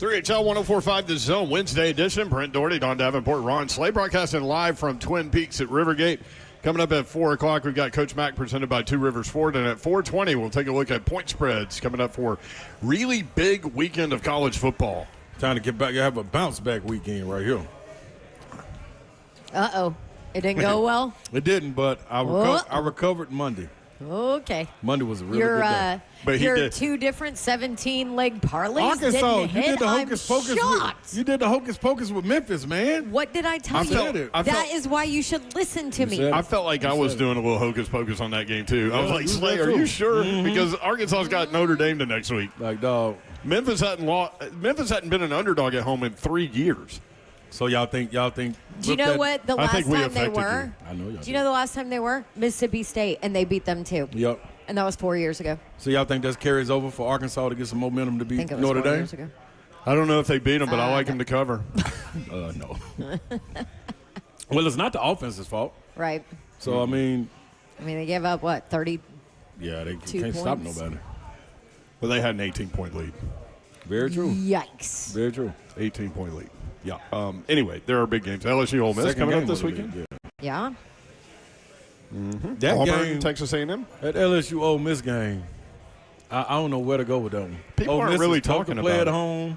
HL 104.5 The Zone, Wednesday edition. Brent Doherty, Don Davenport, Ron Slay, broadcasting live from Twin Peaks at Rivergate. Coming up at 4 o'clock, we've got Coach Mack presented by Two Rivers Ford. And at 4:20, we'll take a look at point spreads coming up for really big weekend of college football. Time to get back. You have a bounce-back weekend right here. Uh-oh. It didn't go well? It didn't, but I recovered Monday. Okay. Monday was a really good day. But he your did. two different 17-leg parlays Arkansas, didn't hit. I'm shocked. You did the hocus pocus with Memphis, man. What did I tell you? That is why you should listen to me. I felt like I was doing a little hocus pocus on that game, too. I was like, Slay, are you sure? Mm-hmm. Because Arkansas's got Notre Dame the next week. Like, dog. Memphis hadn't been an underdog at home in 3 years. So y'all think? Do you know what the I last think we time they affected were? you. I know y'all Do you know the last time they were? Mississippi State, and they beat them too. Yep. And that was 4 years ago. So y'all think that carries over for Arkansas to get some momentum to I beat think it was Notre 4 Dame? years ago. I don't know if they beat them, but I like them to cover. No. Well, it's not the offense's fault. Right. So I mean, they gave up what 30. yeah, they 2 can't stop points. nobody. But they had an 18-point lead. Very true. Yikes. Very true. 18-point lead. Yeah. Anyway, there are big games. LSU Ole Miss Second coming up game this of the weekend. league, Yeah. yeah. That Auburn, game, Texas A&M. that LSU Ole Miss game, I don't know where to go with that one. People Ole aren't Miss really is tough talking to play about at it. home.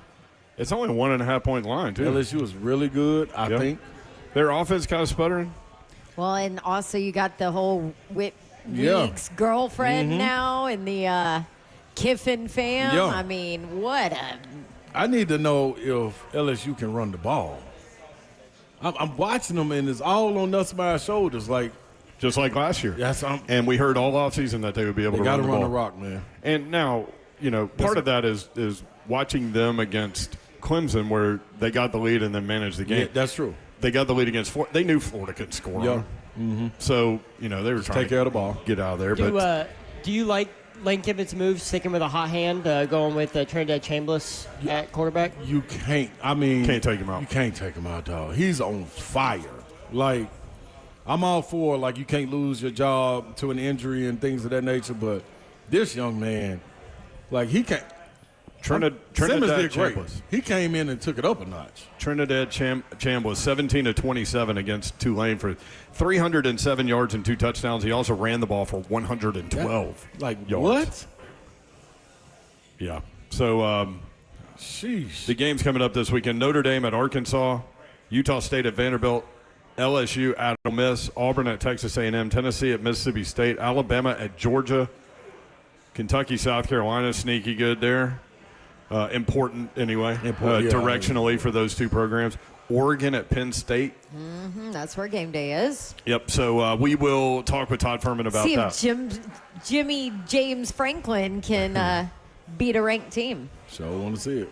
It's only a 1.5-point line, too. LSU is really good, I Yep. think. Their offense kind of sputtering. Well, and also you got the whole Whit Yeah. Weeks girlfriend now, and the Kiffin fam. Yeah. I mean, what a I need to know if LSU can run the ball. I'm watching them, and it's all on Nussmeier's shoulders. Like, Just like last year. yes, And we heard all offseason that they would be able they to got run to the run ball. the rock, man. And now, part of that is watching them against Clemson, where they got the lead and then managed the game. Yeah, that's true. They got the lead against Florida. They knew Florida couldn't score Yeah. on them. So, they were trying Take care of the ball. get out of there. But Do you like Lane Kiffin's move, sticking with a hot hand, going with Trinidad Chambliss at quarterback? You can't. I mean, Can't take him out. You can't take him out, dog. He's on fire. Like, I'm all for, like, you can't lose your job to an injury and things of that nature, but this young man, like, he can't. Simmons Trinidad did great. Chambliss. He came in and took it up a notch. Trinidad Chambliss, 17-27 against Tulane for 307 yards and 2 touchdowns. He also ran the ball for 112 Like, yards. what? Yeah. So Sheesh. the game's coming up this weekend. Notre Dame at Arkansas, Utah State at Vanderbilt, LSU at Ole Miss, Auburn at Texas A&M, Tennessee at Mississippi State, Alabama at Georgia, Kentucky, South Carolina, sneaky good there. Important anyway, directionally for those two programs. Oregon at Penn State. that's where game day is. Yep. So we will talk with Todd Ferman about See that. if Jimmy James Franklin can beat a ranked team. Sure want to see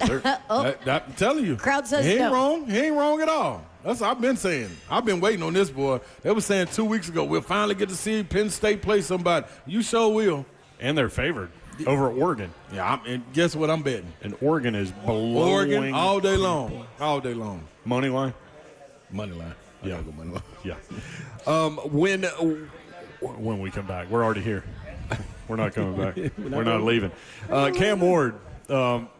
it. I'm telling you. Crowd says he ain't no. wrong. He ain't wrong at all. That's what I've been saying. I've been waiting on this, boy. They were saying 2 weeks ago, we'll finally get to see Penn State play somebody. You sure will. And they're favored over Oregon. Yeah, and guess what I'm betting? And Oregon is blowing. Oregon all day long. All day long. Money line. Money line. I Yeah. gotta go money line. Yeah. When we come back, we're already here. We're not coming back. We're not leaving. Cam Ward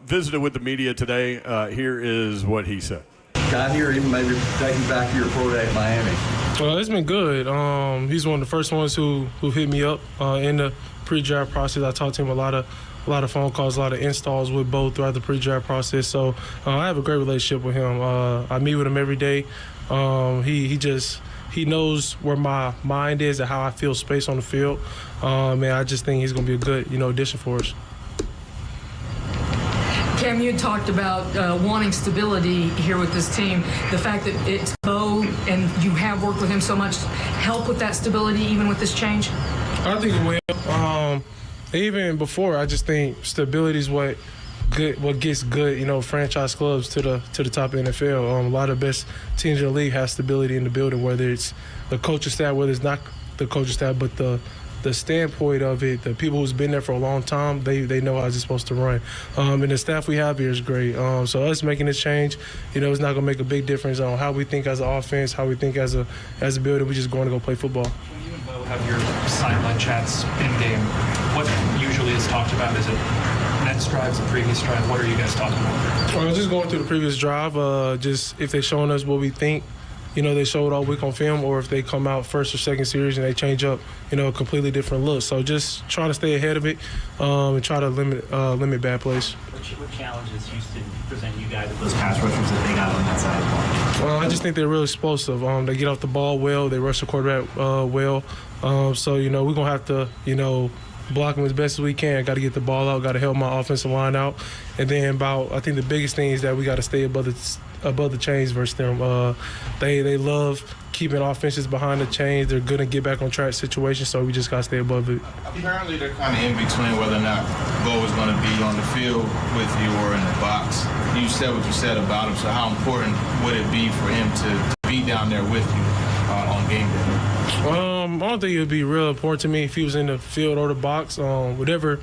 visited with the media today. Here is what he said. Got here, even maybe taking back to your pro day at Miami. Well, it's been good. He's one of the first ones who hit me up in the pre-draft process. I talked to him a lot of phone calls, a lot of installs with Bo throughout the pre-draft process. So I have a great relationship with him. I meet with him every day. He knows where my mind is and how I feel space on the field. And I just think he's going to be a good, addition for us. Cam, you talked about wanting stability here with this team. The fact that it's Bo and you have worked with him so much help with that stability even with this change? I think it will. Even before, I just think stability is what gets good, franchise clubs to the top of the NFL. A lot of the best teams in the league have stability in the building, whether it's the coaching staff, whether it's not the coaching staff, but the standpoint of it, the people who's been there for a long time, they know how it's supposed to run. And the staff we have here is great. So us making this change, it's not going to make a big difference on how we think as an offense, how we think as a building. We're just going to go play football. When you and Bo have your sideline chats in-game, what usually is talked about? Is it next drives, the previous drive? What are you guys talking about? Well, just going through the previous drive, just if they're showing us what we think, they show it all week on film, or if they come out first or second series and they change up, a completely different look. So just trying to stay ahead of it and try to limit bad plays. What challenges Houston present you guys with those pass rushers that they got on that side of the ball? I just think they're real explosive. They get off the ball well. They rush the quarterback well. So, we're going to have to, block them as best as we can. Got to get the ball out. Got to help my offensive line out. And then I think the biggest thing is that we got to stay above above the chains versus them. They love keeping offenses behind the chains. They're going to get back on track situations, so we just got to stay above it. Apparently they're kind of in between whether or not Bo is going to be on the field with you or in the box. You said what you said about him, so how important would it be for him to be down there with you on game day? I don't think it would be real important to me if he was in the field or the box. Whatever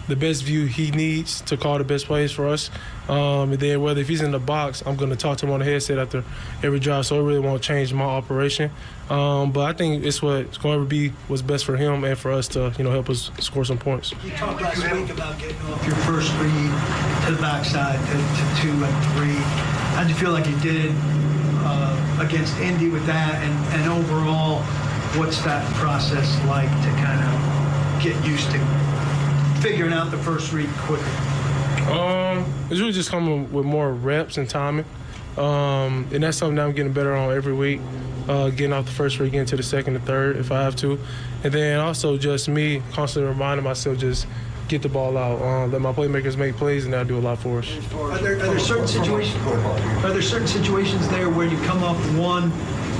the best view he needs to call the best plays for us. And then whether if he's in the box, I'm going to talk to him on the headset after every drive, so it really won't change my operation. But I think it's going to be what's best for him and for us to, help us score some points. You talked last week about getting off your first read to the backside to 2 and 3. How'd you feel like you did against Indy with that? And overall, what's that process like to kind of get used to figuring out the first read quicker? It's really just coming with more reps and timing. And that's something that I'm getting better on every week, getting off the first read, getting to the second and third if I have to. And then also just me constantly reminding myself just get the ball out, let my playmakers make plays, and that'll do a lot for us. Are there certain situations there where you come up one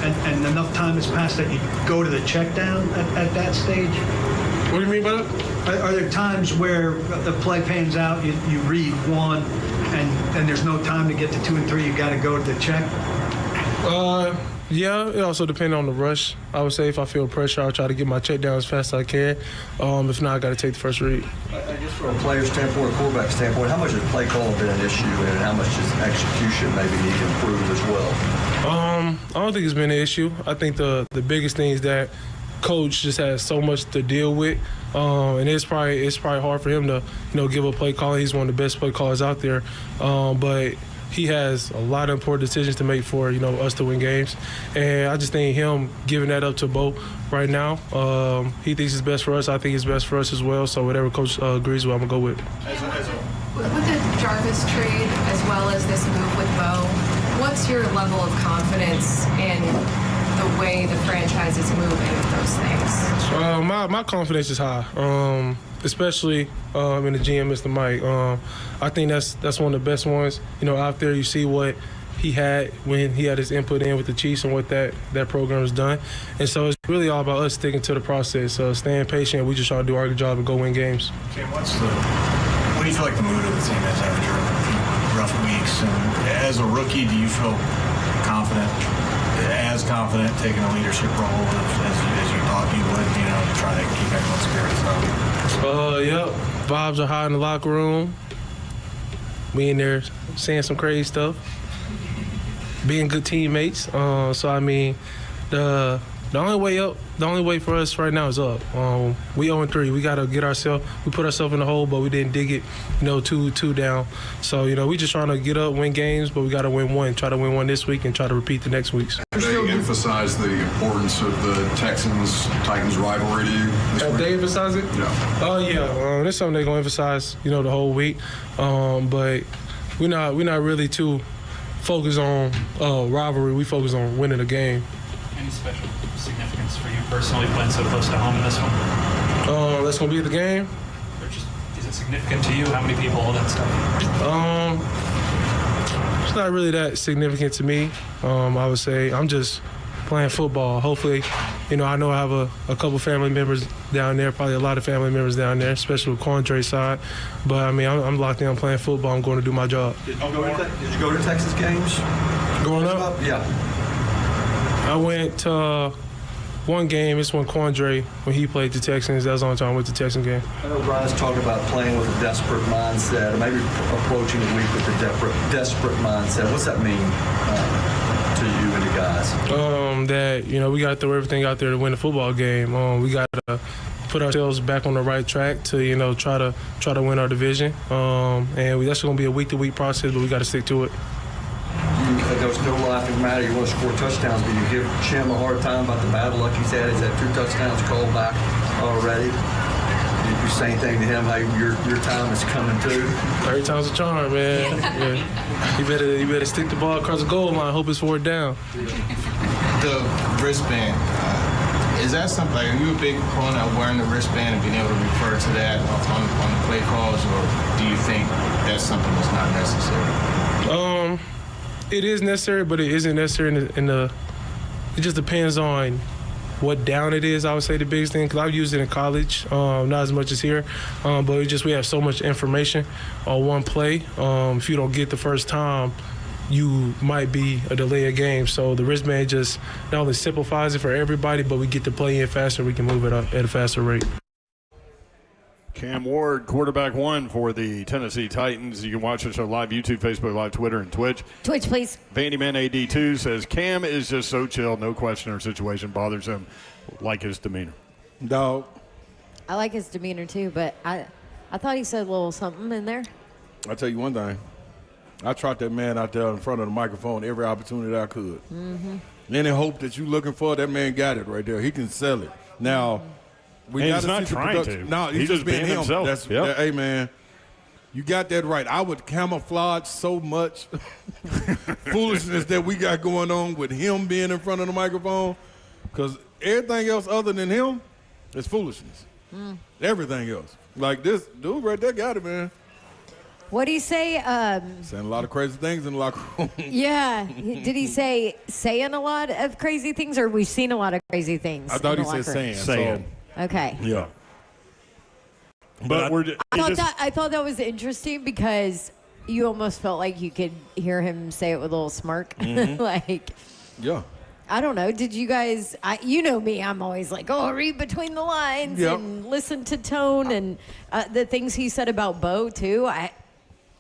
and enough time has passed that you go to the check down at that stage? What do you mean by that? Are there times where the play pans out, you read one, and there's no time to get to 2 and 3, you got to go to the check? Yeah, it also depends on the rush. I would say if I feel pressure, I'll try to get my check down as fast as I can. If not, I got to take the first read. I guess from a player's standpoint, a quarterback standpoint, how much has play call been an issue, and how much does execution maybe need to improve as well? I don't think it's been an issue. I think the biggest thing is that Coach just has so much to deal with, and it's probably hard for him to give a play call. He's one of the best play callers out there, but he has a lot of important decisions to make for us to win games, and I just think him giving that up to Bo right now, he thinks it's best for us. I think it's best for us as well. So whatever Coach agrees with, I'm gonna go with. With the Jarvis trade as well as this move with Bo, what's your level of confidence in the way the franchise is moving with those things? My confidence is high, especially in the GM, Mr. Mike. I think that's one of the best ones. Out there you see what he had when he had his input in with the Chiefs and what that program has done. And so it's really all about us sticking to the process, staying patient. We just try to do our job and go win games. Okay, what do you feel like the mood of the team is after a few rough weeks? And as a rookie, do you feel confident taking a leadership role as you thought you would, to try to keep everyone's spirits up? Yep. Vibes are high in the locker room. We in there saying some crazy stuff, being good teammates. So I mean, the only way for us right now is up. We 0-3. We got to get ourselves. We put ourselves in the hole, but we didn't dig it. 2 down. So we just trying to get up, win games, but we got to win one. Try to win one this week and try to repeat the next weeks. They emphasize the importance of the Titans rivalry to you this week? They emphasize it? Yeah. Oh yeah. That's something they're gonna emphasize. The whole week. But we're not really too focused on rivalry. We focus on winning the game. Any special significance for you personally playing so close to home in this one? That's gonna be at the game. Or just, is it significant to you? How many people? All that stuff. It's not really that significant to me. I would say I'm just playing football. Hopefully, I know I have a couple family members down there, probably a lot of family members down there, especially with Quandre's side. But I mean, I'm locked in. I'm playing football. I'm going to do my job. Did you go to Texas games? Growing up? Yeah. I went to one game. It's when Quandre, when he played the Texans. That was the only time I went to the Texans game. I know Brian's talking about playing with a desperate mindset, or maybe approaching the week with a desperate mindset. What's that mean to you and the guys? That we got to throw everything out there to win the football game. We got to put ourselves back on the right track to try to win our division. And that's going to be a week-to-week process, but we got to stick to it. There was no laughing matter. You want to score touchdowns, but you give Chim a hard time about the bad luck he's had. He's had 2 touchdowns called back already. You say anything to him, how your time is coming too? Every time's a charm, man. Yeah. You better stick the ball across the goal line. Hope it's 4th down. The wristband. Is that something? Like, are you a big proponent of wearing the wristband and being able to refer to that on the play calls, or do you think that's something that's not necessary? It is necessary, but it isn't necessary it just depends on what down it is. I would say the biggest thing, because I've used it in college, not as much as here, but we have so much information on one play. If you don't get the first time, you might be a delay of game. So the wristband just not only simplifies it for everybody, but we get to play in faster. We can move it up at a faster rate. Cam Ward, quarterback 1 for the Tennessee Titans. You can watch us on live YouTube, Facebook Live, Twitter, and Twitch. Twitch, please. Vandyman AD2 says Cam is just so chill, no question or situation bothers him like his demeanor. Dog. I like his demeanor too, but I thought he said a little something in there. I'll tell you one thing. I trot that man out there in front of the microphone every opportunity I could. Mm-hmm. Any hope that you're looking for, that man got it right there. He can sell it. Now, he's not trying to. No, he's just being him. Himself. Hey, man, you got that right. I would camouflage so much foolishness that we got going on with him being in front of the microphone, because everything else other than him is foolishness. Everything else. Like this dude right there got it, man. What did he say? Saying a lot of crazy things in the locker room. Yeah. Did he say saying a lot of crazy things, or we've seen a lot of crazy things? I thought he said saying. Saying. Okay. Yeah. But I thought that was interesting because you almost felt like you could hear him say it with a little smirk. Like, yeah. I don't know. Did you guys, you know me, I'm always like, read between the lines and listen to tone and the things he said about Bo, too.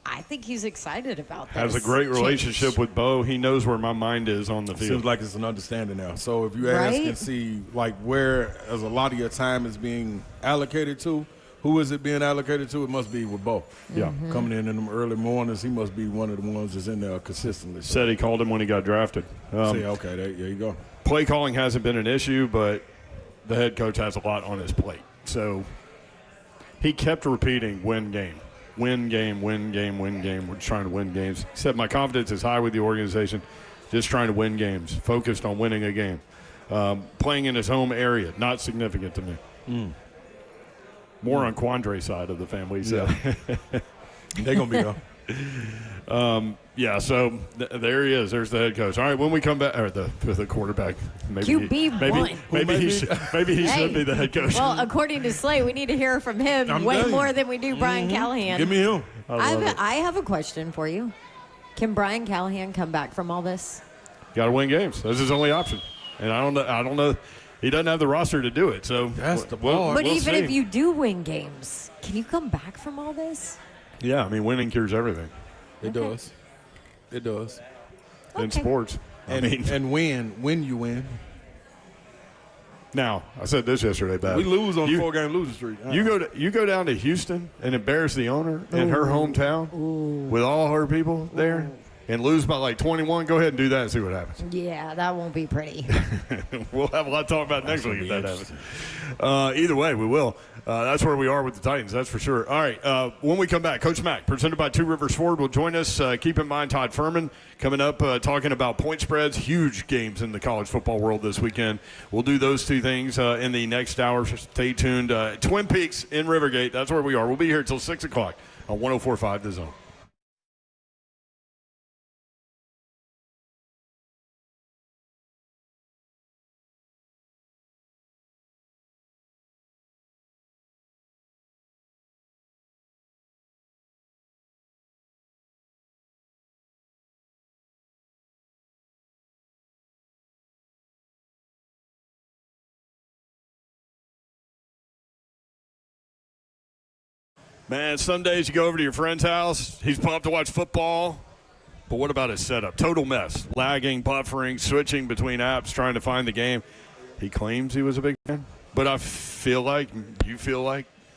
I think he's excited about this. Has a great relationship with Bo. He knows where my mind is on the field. Seems like it's an understanding now. So if you ask and see, like, where as a lot of your time is being allocated to, who is it being allocated to? It must be with Bo. Yeah. Coming in them early mornings, he must be one of the ones that's in there consistently. So. Said he called him when he got drafted. Okay, there you go. Play calling hasn't been an issue, but the head coach has a lot on his plate. So he kept repeating, win game. Win game, win game, win game. We're trying to win games. He said, my confidence is high with the organization, just trying to win games, focused on winning a game. Playing in his home area, not significant to me. More on Quandre's side of the family. So. They're going to be there. So there he is. There's the head coach. All right, when we come back, or the quarterback. Maybe he should be the head coach. Well, according to Slay, we need to hear from him way more than we do Brian Callahan. Give me him. I have a question for you. Can Brian Callahan come back from all this? Got to win games. That's his only option. And I don't know. He doesn't have the roster to do it. So that's the ball. But even if you do win games, can you come back from all this? Yeah, I mean, winning cures everything. It does. It does. In sports. And when you win. Now, I said this yesterday, Bab. We lose on 4-game losing streak. You go down to Houston and embarrass the owner in her hometown with all her people there and lose by like 21. Go ahead and do that and see what happens. Yeah, that won't be pretty. We'll have a lot to talk about next week if that happens. Either way, we will. That's where we are with the Titans, that's for sure. All right, when we come back, Coach Mack, presented by Two Rivers Ford, will join us. Keep in mind Todd Ferman coming up talking about point spreads, huge games in the college football world this weekend. We'll do those two things in the next hour. Stay tuned. Twin Peaks in Rivergate, that's where we are. We'll be here until 6 o'clock on 104.5 The Zone. Man, some days you go over to your friend's house, he's pumped to watch football, but what about his setup? Total mess. Lagging, buffering, switching between apps, trying to find the game. He claims he was a big fan, but I feel like,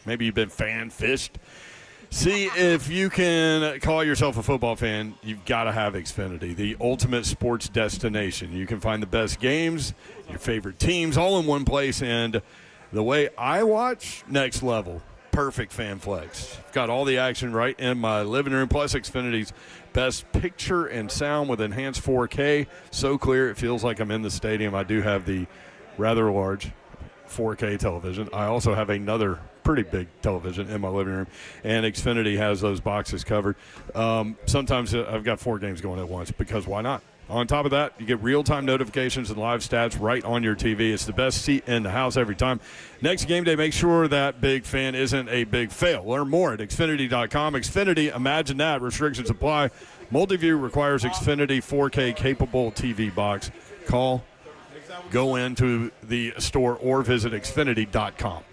maybe you've been fan-fished. See, if you can call yourself a football fan, you've got to have Xfinity, the ultimate sports destination. You can find the best games, your favorite teams, all in one place, and the way I watch, next level. Perfect fan flex. Got all the action right in my living room, plus Xfinity's best picture and sound with enhanced 4K. So clear it feels like I'm in the stadium. I do have the rather large 4K television. I also have another pretty big television in my living room, and Xfinity has those boxes covered. Sometimes I've got 4 games going at once because why not? On top of that, you get real-time notifications and live stats right on your TV. It's the best seat in the house every time. Next game day, make sure that big fan isn't a big fail. Learn more at Xfinity.com. Xfinity, imagine that. Restrictions apply. Multiview requires Xfinity 4K capable TV box. Call, go into the store, or visit Xfinity.com.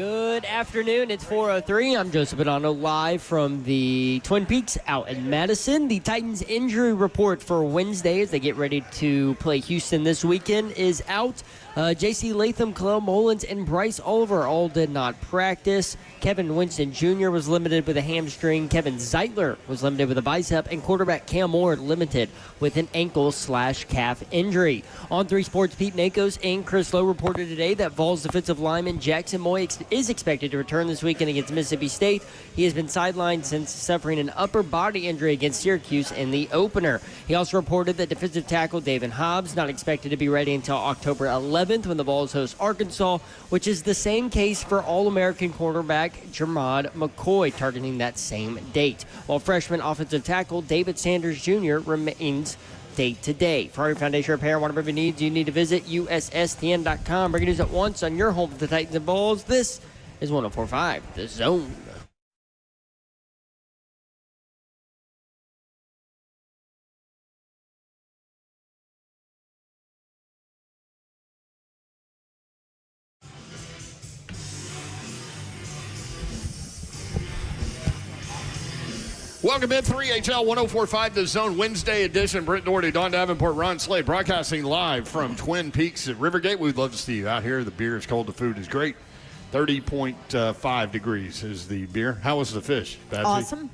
Good afternoon. It's 4:03. I'm Joseph Bonanno live from the Twin Peaks out in Madison. The Titans injury report for Wednesday as they get ready to play Houston this weekend is out. J.C. Latham, Khalil Mullins, and Bryce Oliver all did not practice. Kevin Winston Jr. was limited with a hamstring. Kevin Zeitler was limited with a bicep. And quarterback Cam Moore limited with an ankle/calf injury. On 3 Sports, Pete Nakos and Chris Lowe reported today that Vols defensive lineman Jackson Moy is expected to return this weekend against Mississippi State. He has been sidelined since suffering an upper body injury against Syracuse in the opener. He also reported that defensive tackle David Hobbs not expected to be ready until October 11th when the Vols host Arkansas, which is the same case for All-American quarterback Jermod McCoy, targeting that same date, while freshman offensive tackle David Sanders Jr. remains day-to-day. For your foundation repair, whatever you need, you need to visit USSTN.com. Breaking news at once on your home for the Titans and Vols. This is 104.5 The Zone. Welcome in 3HL 104.5 The Zone Wednesday edition. Brent Doherty, Don Davenport, Ron Slade, broadcasting live from Twin Peaks at Rivergate. We'd love to see you out here. The beer is cold, the food is great. 30.5 degrees is the beer. How was the fish, Patsy? Awesome.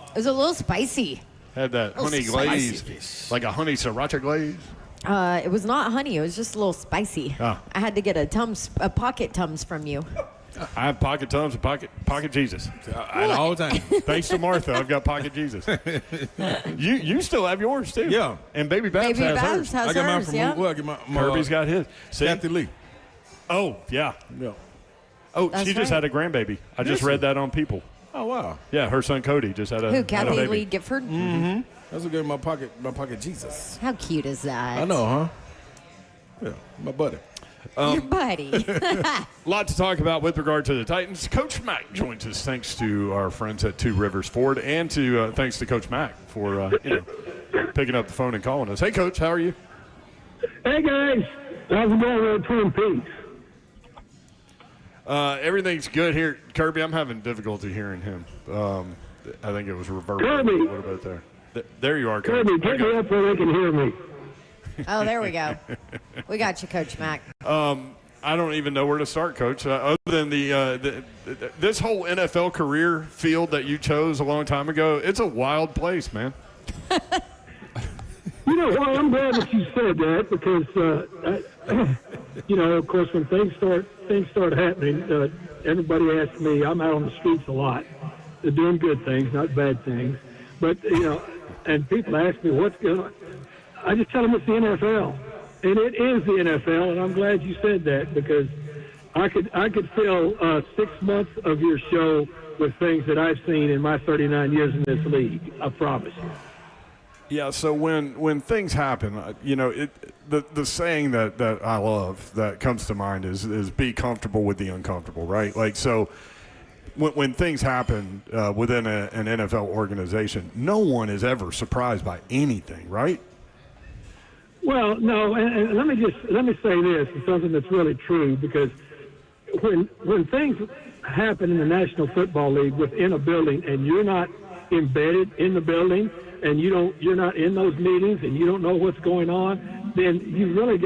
It was a little spicy. Had that honey glaze, like a honey sriracha glaze. It was not honey. It was just a little spicy. Oh. I had to get a pocket Tums from you. I have pocket Tums and pocket Jesus. All the time. Thanks to Martha, I've got pocket Jesus. You still have yours too. Yeah. And Baby Babs has hers. I got mine from I get my Kirby's got his. See? Kathy Lee. Oh, yeah. Yeah. Oh, That's she just right. had a grandbaby. I just read that on People. Oh, wow. Yeah, her son Cody just had a Who, had a Kathy baby. Lee Gifford? Mm-hmm. That's what gave my pocket Jesus. How cute is that? I know, huh? Yeah, my buddy. Your buddy. Lot to talk about with regard to the Titans. Coach Mack joins us thanks to our friends at Two Rivers Ford and to thanks to Coach Mack for picking up the phone and calling us. Hey, Coach, how are you? Hey, guys. How's it going with Twin Peaks? Everything's good here. Kirby, I'm having difficulty hearing him. I think it was reverberating Kirby. a little bit there. There you are, Coach. Kirby, get me up where they can hear me. Oh, there we go. We got you, Coach Mack. I don't even know where to start, Coach. Other than this whole NFL career field that you chose a long time ago, it's a wild place, man. Well, I'm glad that you said that because, of course, when things start happening, everybody asks me. I'm out on the streets a lot. They're doing good things, not bad things. But and people ask me what's going on. I just tell them it's the NFL, and it is the NFL. And I'm glad you said that because I could fill 6 months of your show with things that I've seen in my 39 years in this league. I promise you. Yeah, so when things happen, the saying that I love that comes to mind is be comfortable with the uncomfortable, right? Like, so when things happen within an NFL organization, no one is ever surprised by anything, right? Well, no, and let me say this, it's something that's really true, because when things happen in the National Football League within a building and you're not embedded in the building and you're not in those meetings and you don't know what's going on, then you really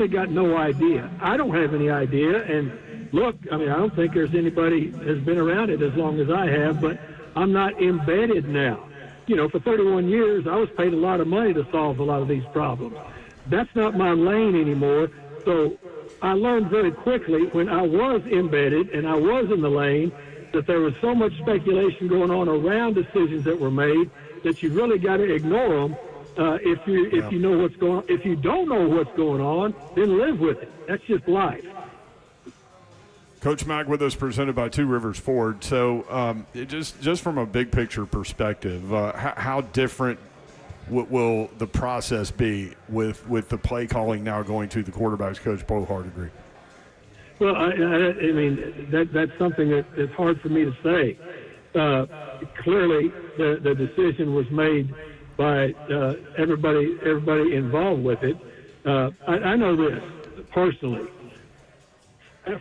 got no idea. I don't have any idea, and look, I mean, I don't think there's anybody has been around it as long as I have, but I'm not embedded now. For 31 years, I was paid a lot of money to solve a lot of these problems. That's not my lane anymore. So I learned very quickly when I was embedded and I was in the lane that there was so much speculation going on around decisions that were made that you really got to ignore them if you know what's going on. If you don't know what's going on, then live with it. That's just life. Coach Mack with us, presented by Two Rivers Ford. So just from a big picture perspective, how different will the process be with the play calling now going to the quarterback's coach, Bo Hardigree? Well, I mean, that's something that's hard for me to say. Clearly, the decision was made by everybody involved with it. I know this personally.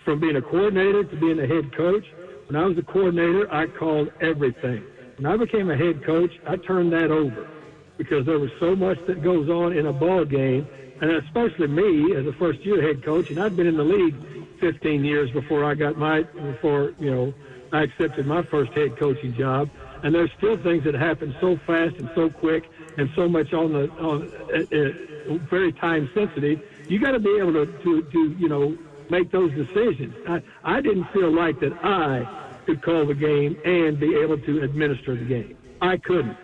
from being a coordinator to being a head coach. When I was a coordinator, I called everything. When I became a head coach, I turned that over because there was so much that goes on in a ball game, and especially me as a first-year head coach, and I'd been in the league 15 years before I accepted my first head coaching job, and there's still things that happen so fast and so quick and so much very time sensitive. You got to be able to make those decisions. I didn't feel like that I could call the game and be able to administer the game. I couldn't.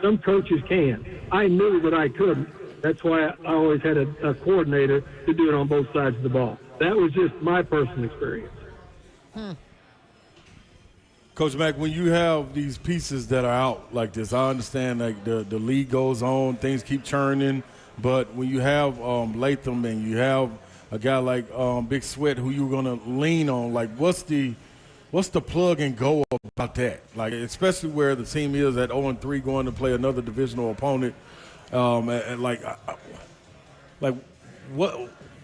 Some coaches can. I knew that I couldn't. That's why I always had a coordinator to do it on both sides of the ball. That was just my personal experience. Coach Mack, when you have these pieces that are out like this, I understand like the league goes on, things keep churning, but when you have Latham and you have a guy like Big Sweat who you're going to lean on, like what's the plug and go about that? Like especially where the team is at 0-3 going to play another divisional opponent, and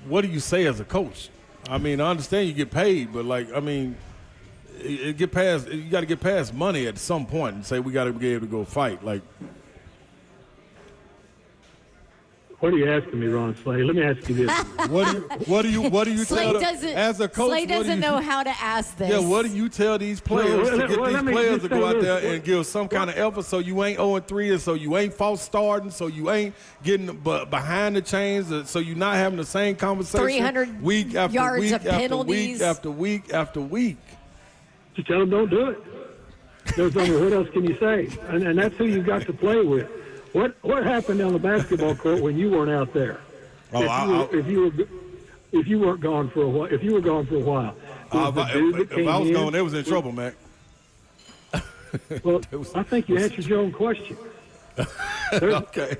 what do you say as a coach? I mean, I understand you get paid, but you got to get past money at some point and say we got to be able to go fight. Like, what are you asking me, Ron Slay? Let me ask you this. What do you Slay tell as a coach? Slay doesn't know how to ask this. Yeah, what do you tell these players to get these players to go out there and give some kind of effort so you ain't 0-3 and so you ain't false starting, so you ain't getting behind the chains, so you're not having the same conversation 300 week after yards week of after penalties. week after week after week. Just tell them don't do it. What else can you say? And that's who you've got to play with. What happened on the basketball court when you weren't out there? If you weren't gone for a while, if I was gone, they was in trouble, Mac. Well, I think you answered your own question. Okay.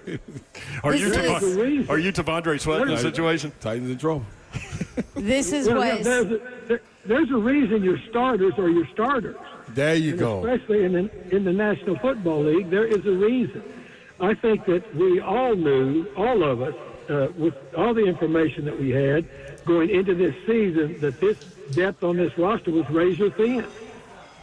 Are you Tavondre Sweat in the situation? Titans in trouble. This is there's a reason your starters are your starters. There you go. Especially in the National Football League, there is a reason. I think that we all knew, all of us, with all the information that we had going into this season, that this depth on this roster was razor thin.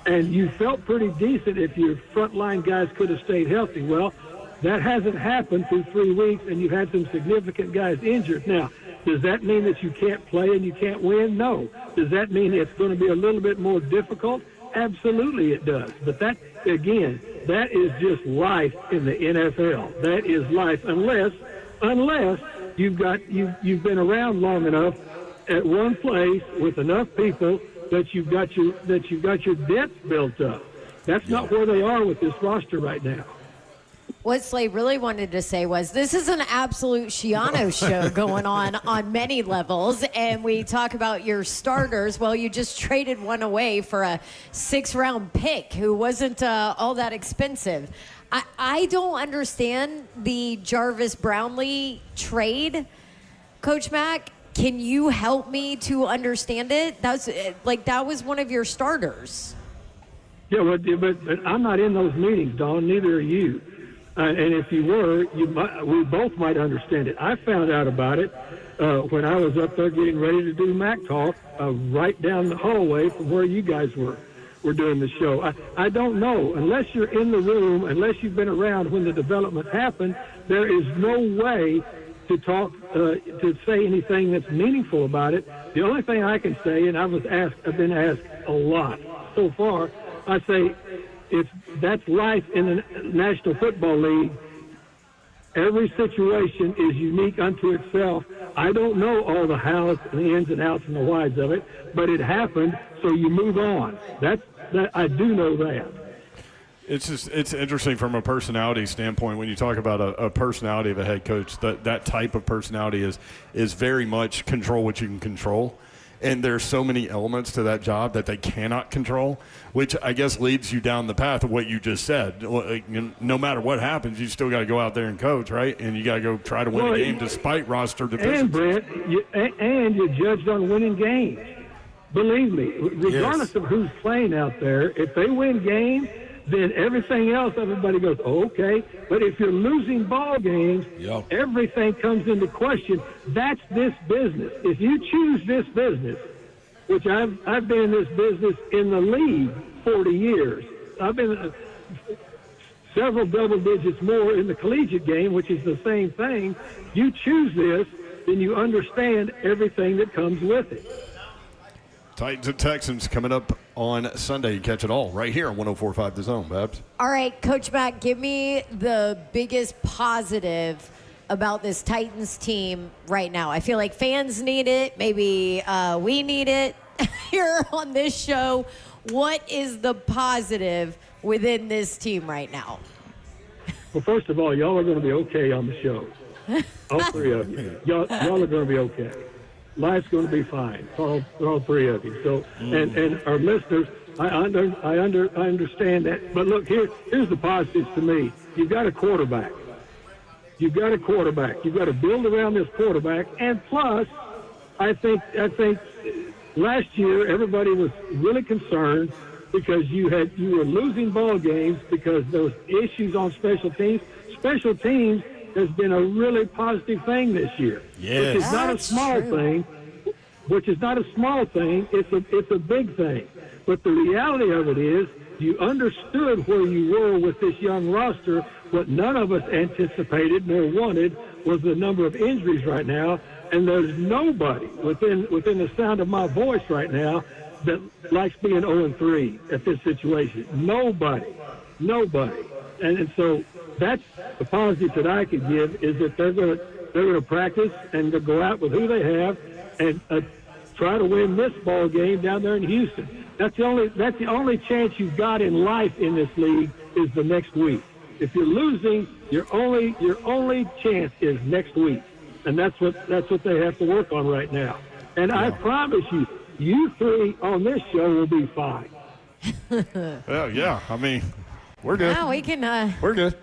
And you felt pretty decent if your frontline guys could have stayed healthy. Well, that hasn't happened through 3 weeks, and you've had some significant guys injured. Now, does that mean that you can't play and you can't win? No. Does that mean it's going to be a little bit more difficult? Absolutely it does. But that, again, that is just life in the NFL. That is life unless you've been around long enough at one place with enough people that you've got your depth built up. That's not where they are with this roster right now. What Slay really wanted to say was this is an absolute Shiano show going on many levels, and we talk about your starters. Well, you just traded one away for a 6th-round pick who wasn't all that expensive. I don't understand the Jarvis Brownlee trade, Coach Mack. Can you help me to understand it? That was one of your starters. Yeah, but I'm not in those meetings, Dawn. Neither are you. And if you were, we both might understand it. I found out about it when I was up there getting ready to do Mac Talk, right down the hallway from where you guys were doing the show. I don't know. Unless you're in the room, unless you've been around when the development happened, there is no way to talk, to say anything that's meaningful about it. The only thing I can say, and I've been asked a lot so far, I say, that's life in the National Football League. Every situation is unique unto itself. I don't know all the hows and the ins and outs and the whys of it, but it happened, so you move on. I do know that. It's interesting from a personality standpoint when you talk about a personality of a head coach. That type of personality is very much control what you can control. And there's so many elements to that job that they cannot control, which I guess leads you down the path of what you just said. No matter what happens, you still got to go out there and coach, right? And you got to go try to win a game despite roster deficiencies. And, Brent, you're judged on winning games. Believe me, regardless of who's playing out there, if they win games, then everything else, everybody goes, oh, okay. But if you're losing ball games, everything comes into question. That's this business. If you choose this business, which I've been in this business in the league 40 years. I've been several double digits more in the collegiate game, which is the same thing. You choose this, then you understand everything that comes with it. Titans and Texans coming up on Sunday. You catch it all right here on 104.5 The Zone, Babs. All right, Coach Mack, give me the biggest positive about this Titans team right now. I feel like fans need it. Maybe we need it here on this show. What is the positive within this team right now? Well, first of all, y'all are going to be okay on the show. All three of you. Y'all are going to be okay. Life's going to be fine for all three of you. So, and our listeners, I understand that. But look, here's the positives to me. You've got a quarterback. You've got to build around this quarterback. And plus, I think last year everybody was really concerned because you were losing ball games because there was issues on special teams. Special teams has been a really positive thing this year. Yes. Which is not a small thing. It's a big thing. But the reality of it is you understood where you were with this young roster. What none of us anticipated nor wanted was the number of injuries right now. And there's nobody within the sound of my voice right now that likes being 0-3 at this situation. Nobody. And so that's the positive that I could give is that they're going to practice and go out with who they have and try to win this ball game down there in Houston. That's the only chance you've got in life in this league is the next week. If you're losing, your only chance is next week, and that's what they have to work on right now. And I promise you three on this show will be fine. Yeah. I mean, we're good. Yeah, we can. We're good.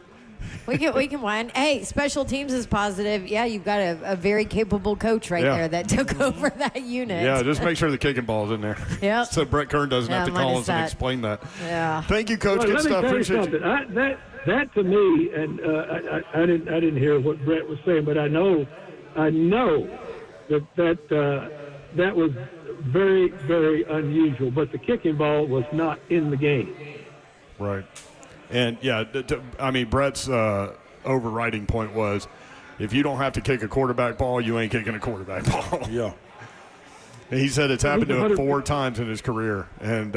We can win. Hey, special teams is positive. Yeah, you've got a very capable coach right there that took over that unit. Yeah, just make sure the kicking ball's in there. Yep. So Brett Kern doesn't have to call us and explain that. Yeah. Thank you, Coach. Well, Good let me stuff. tell you Appreciate you. something. That to me, and I didn't hear what Brett was saying, but I know that was very, very unusual. But the kicking ball was not in the game. Right. And, Brett's overriding point was if you don't have to kick a quarterback ball, you ain't kicking a quarterback ball. Yeah. And he said it's happened to him 4 times in his career. And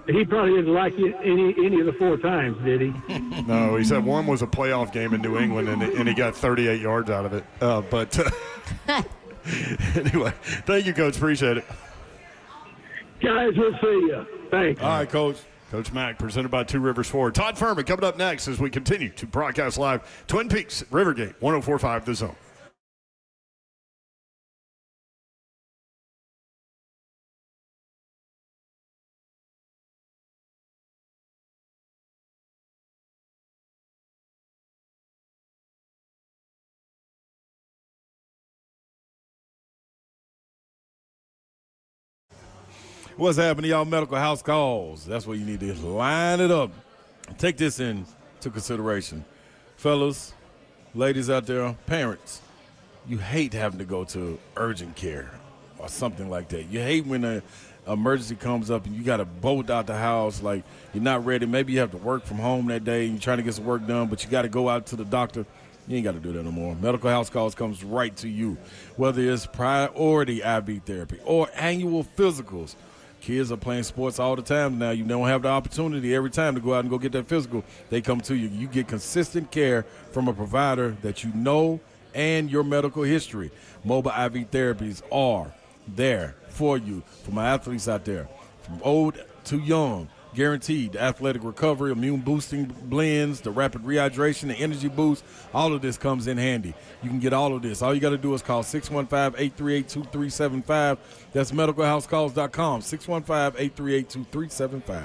he probably didn't like it any of the 4 times, did he? No, he said one was a playoff game in New England, and he got 38 yards out of it. Anyway, thank you, Coach. Appreciate it. Guys, we'll see you. Thanks. All right, Coach. Coach Mack, presented by Two Rivers Ford. Todd Ferman coming up next as we continue to broadcast live Twin Peaks, Rivergate, 104.5 The Zone. What's happening, y'all? Medical house calls. That's what you need to line it up. Take this into consideration. Fellas, ladies out there, parents, you hate having to go to urgent care or something like that. You hate when an emergency comes up and you got to bolt out the house like you're not ready. Maybe you have to work from home that day and you're trying to get some work done, but you got to go out to the doctor. You ain't got to do that no more. Medical house calls comes right to you, whether it's priority IV therapy or annual physicals. Kids are playing sports all the time now. You don't have the opportunity every time to go out and go get that physical. They come to you. You get consistent care from a provider that you know and your medical history. Mobile IV therapies are there for you, for my athletes out there, from old to young. Guaranteed the athletic recovery, immune boosting blends, the rapid rehydration, the energy boost, all of this comes in handy. You can get all of this. All you got to do is call 615-838-2375. That's medicalhousecalls.com, 615-838-2375.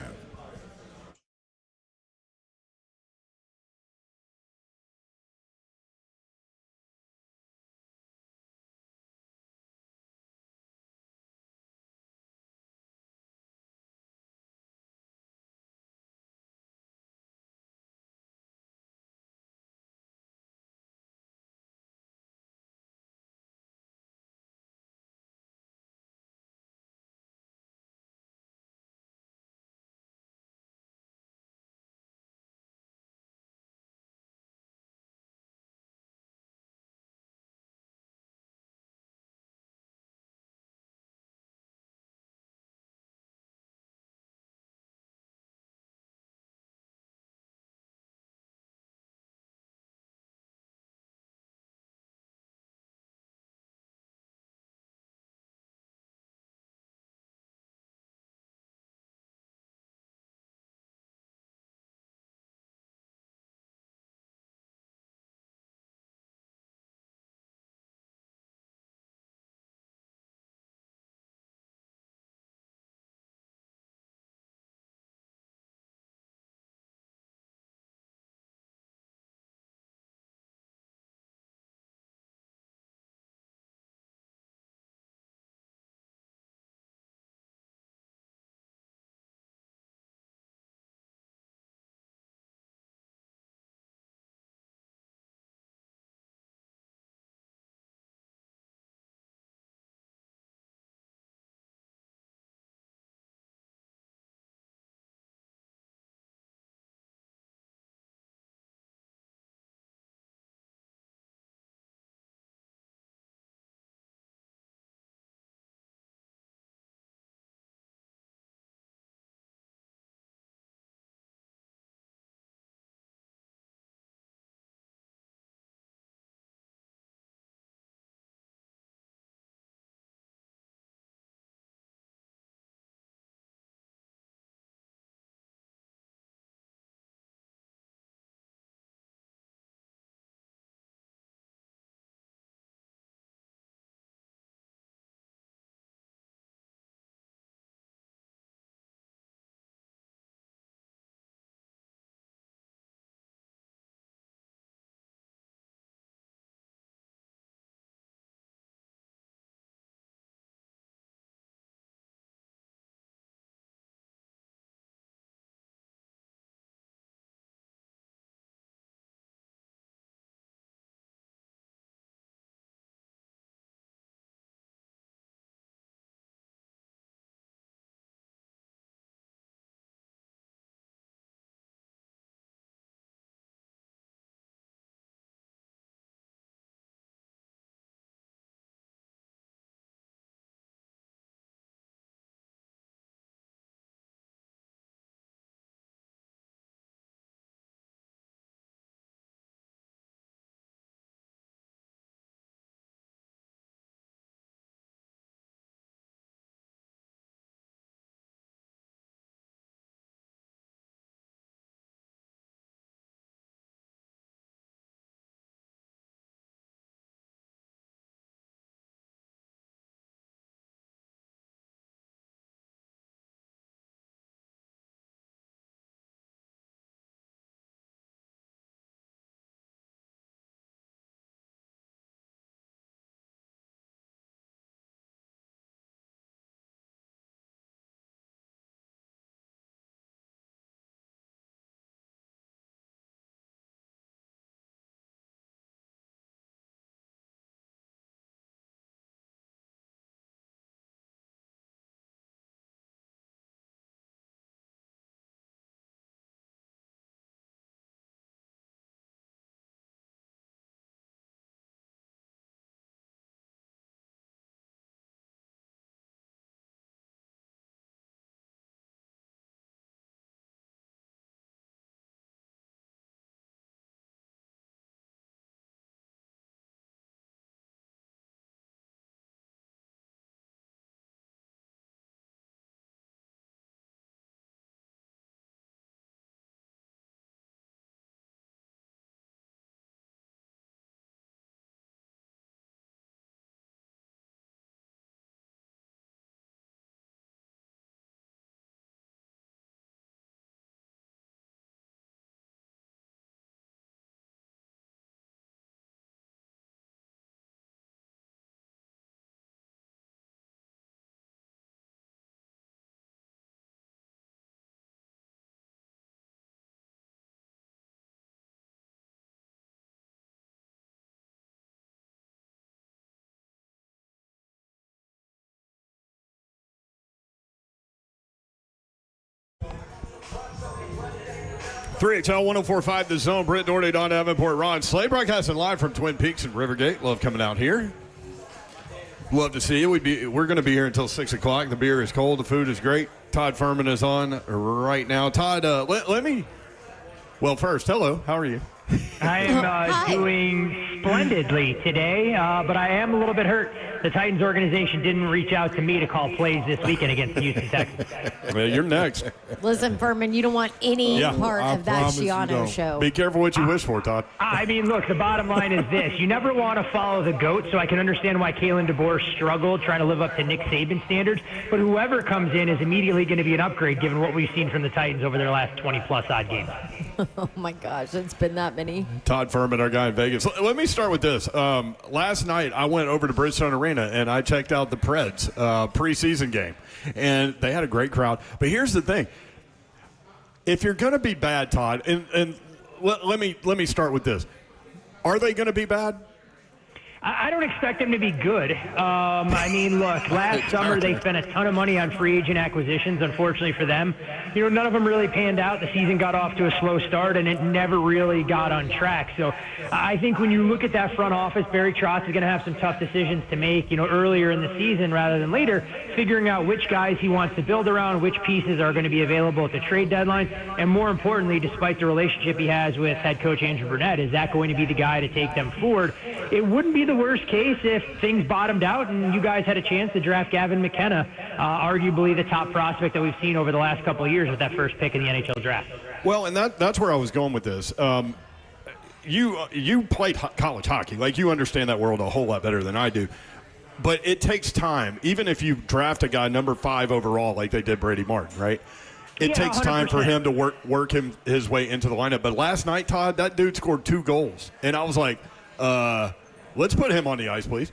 3XL 104.5 The Zone. Britt Doherty, Don Davenport, Ron Slay, broadcasting live from Twin Peaks and Rivergate. Love coming out here. Love to see you. We're going to be here until 6 o'clock. The beer is cold. The food is great. Todd Ferman is on right now. Todd, let me. Well, first, hello. How are you? I am doing splendidly today, but I am a little bit hurt. The Titans organization didn't reach out to me to call plays this weekend against the Houston Texans. Well, you're next. Listen, Ferman, you don't want any part of that Shiano show. Be careful what you wish for, Todd. I mean, look, the bottom line is this. You never want to follow the GOAT, so I can understand why Kalen DeBoer struggled trying to live up to Nick Saban standards. But whoever comes in is immediately going to be an upgrade given what we've seen from the Titans over their last 20-plus odd games. Oh, my gosh. It's been that many. Todd Ferman, our guy in Vegas. Let me start with this. Last night, I went over to Bridgestone Arena, and I checked out the Preds preseason game. And they had a great crowd. But here's the thing. If you're going to be bad, Todd, and let me start with this. Are they going to be bad? I don't expect them to be good. I mean, look, last summer they spent a ton of money on free agent acquisitions, unfortunately for them. You know, none of them really panned out. The season got off to a slow start, and it never really got on track. So I think when you look at that front office, Barry Trotz is going to have some tough decisions to make, you know, earlier in the season rather than later, figuring out which guys he wants to build around, which pieces are going to be available at the trade deadline, and more importantly, despite the relationship he has with head coach Andrew Burnett, is that going to be the guy to take them forward? It wouldn't be the worst case if things bottomed out and you guys had a chance to draft Gavin McKenna, arguably the top prospect that we've seen over the last couple of years with that first pick in the NHL draft. Well, and that's where I was going with this. You played college hockey. Like, you understand that world a whole lot better than I do. But it takes time. Even if you draft a guy number 5 overall like they did Brady Martin, right? It takes time 100%. For him to work his way into the lineup. But last night, Todd, that dude scored 2 goals. And I was like, let's put him on the ice, please.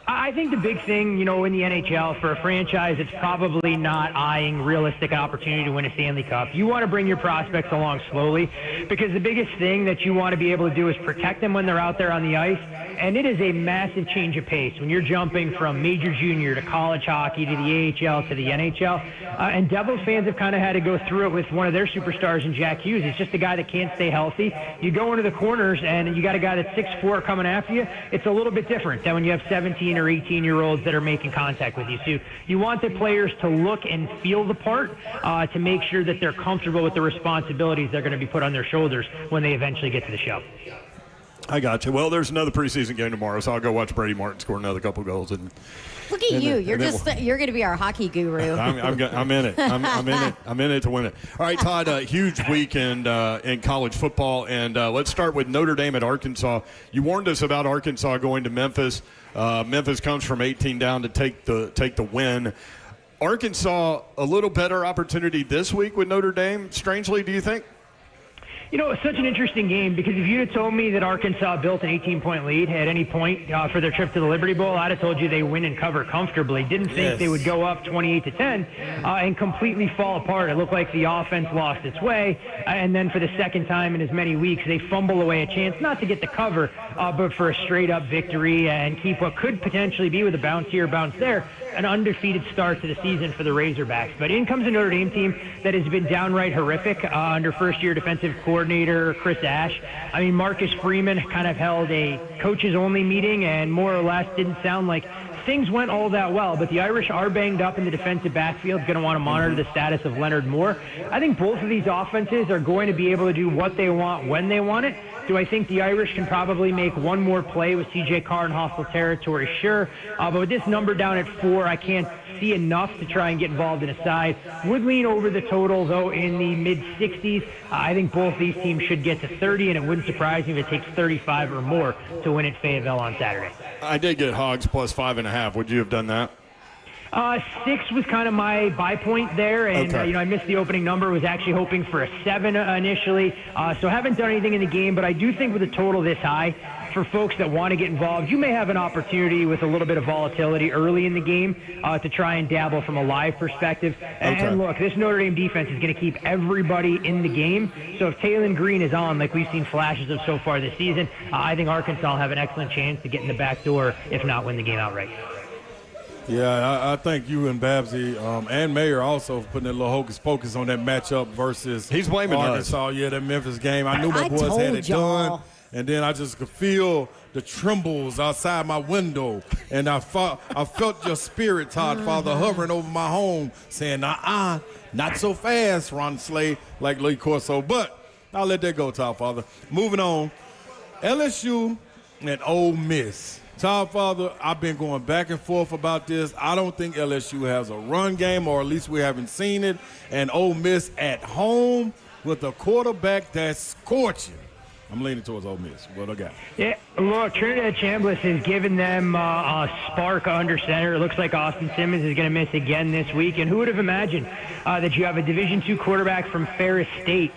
I think the big thing, you know, in the NHL for a franchise, it's probably not eyeing realistic opportunity to win a Stanley Cup. You want to bring your prospects along slowly because the biggest thing that you want to be able to do is protect them when they're out there on the ice. And it is a massive change of pace when you're jumping from major junior to college hockey to the AHL to the NHL. And Devils fans have kind of had to go through it with one of their superstars in Jack Hughes. He's just a guy that can't stay healthy. You go into the corners and you got a guy that's 6'4" coming after you. It's a little bit different than when you have 17 or 18-year-olds that are making contact with you. So you want the players to look and feel the part to make sure that they're comfortable with the responsibilities they're going to be put on their shoulders when they eventually get to the show. I got you. Well, there's another preseason game tomorrow, so I'll go watch Brady Martin score another couple goals. And look at you. You're going to be our hockey guru. I'm in it. I'm in it to win it. All right, Todd, huge weekend in college football. And let's start with Notre Dame at Arkansas. You warned us about Arkansas going to Memphis. Memphis comes from 18 down to take the win. Arkansas, a little better opportunity this week with Notre Dame, strangely, do you think? You know, it's such an interesting game because if you had told me that Arkansas built an 18-point lead at any point for their trip to the Liberty Bowl, I'd have told you they win and cover comfortably. Didn't think they would go up 28-10 and completely fall apart. It looked like the offense lost its way, and then for the second time in as many weeks, they fumble away a chance, not to get the cover, but for a straight-up victory and keep what could potentially be, with a bounce here, bounce there, an undefeated start to the season for the Razorbacks. But in comes a Notre Dame team that has been downright horrific under first-year defensive coordinator Chris Ash. I mean, Marcus Freeman kind of held a coaches-only meeting and more or less didn't sound like things went all that well, but the Irish are banged up in the defensive backfield, going to want to monitor the status of Leonard Moore. I think both of these offenses are going to be able to do what they want when they want it. Do I think the Irish can probably make one more play with C.J. Carr in hostile territory? Sure. But with this number down at 4, I can't see enough to try and get involved in a side. Would lean over the total, though, in the mid-60s. I think both these teams should get to 30, and it wouldn't surprise me if it takes 35 or more to win at Fayetteville on Saturday. I did get Hogs plus 5.5. Would you have done that? 6 was kind of my buy point there, and okay. I missed the opening number. Was actually hoping for a 7 initially, so haven't done anything in the game. But I do think with a total this high, for folks that want to get involved, you may have an opportunity with a little bit of volatility early in the game to try and dabble from a live perspective. And look, this Notre Dame defense is going to keep everybody in the game. So if Taylon Green is on, like we've seen flashes of so far this season, I think Arkansas will have an excellent chance to get in the back door, if not win the game outright. Yeah, I think you and Babsy and Mayer also putting a little hocus pocus on that matchup versus He's blaming Arkansas. Yeah, that Memphis game. I knew my boys had it done, and then I just could feel the trembles outside my window, and I felt your spirit, Todd Father, hovering over my home, saying, not so fast, Ron Slay, like Lee Corso. But I'll let that go, Todd Father. Moving on, LSU and Ole Miss. Todd Father, I've been going back and forth about this. I don't think LSU has a run game, or at least we haven't seen it. And Ole Miss at home with a quarterback that's scorching. I'm leaning towards Ole Miss. What I got? Yeah, look, Trinidad Chambliss has given them a spark under center. It looks like Austin Simmons is going to miss again this week. And who would have imagined that you have a Division II quarterback from Ferris State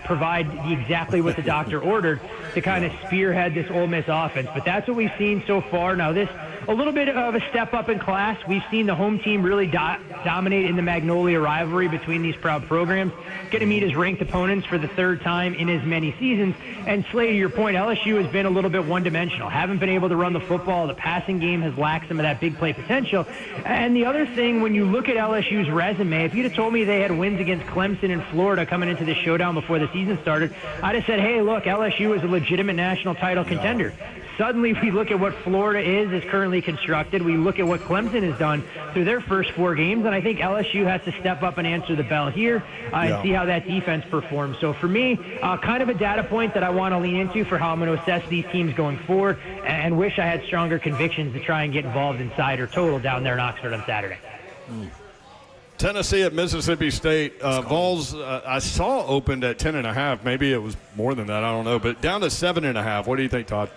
provide exactly what the doctor ordered to kind of spearhead this Ole Miss offense? But that's what we've seen so far. Now, this a little bit of a step up in class. We've seen the home team really dominate in the Magnolia rivalry between these proud programs, get to meet his ranked opponents for the third time in as many seasons. And Slay, to your point, LSU has been a little bit one-dimensional. Haven't been able to run the football. The passing game has lacked some of that big play potential. And the other thing, when you look at LSU's resume, if you'd have told me they had wins against Clemson and Florida coming into this showdown before the season started, I'd have said, hey, look, LSU is a legitimate national title contender. Suddenly, we look at what Florida is currently constructed. We look at what Clemson has done through their first 4 games, and I think LSU has to step up and answer the bell here and see how that defense performs. So for me, kind of a data point that I want to lean into for how I'm going to assess these teams going forward, and wish I had stronger convictions to try and get involved in side or total down there in Oxford on Saturday. Tennessee at Mississippi State. Vols, I saw opened at 10.5. Maybe it was more than that. I don't know. But down to 7.5. What do you think, Todd?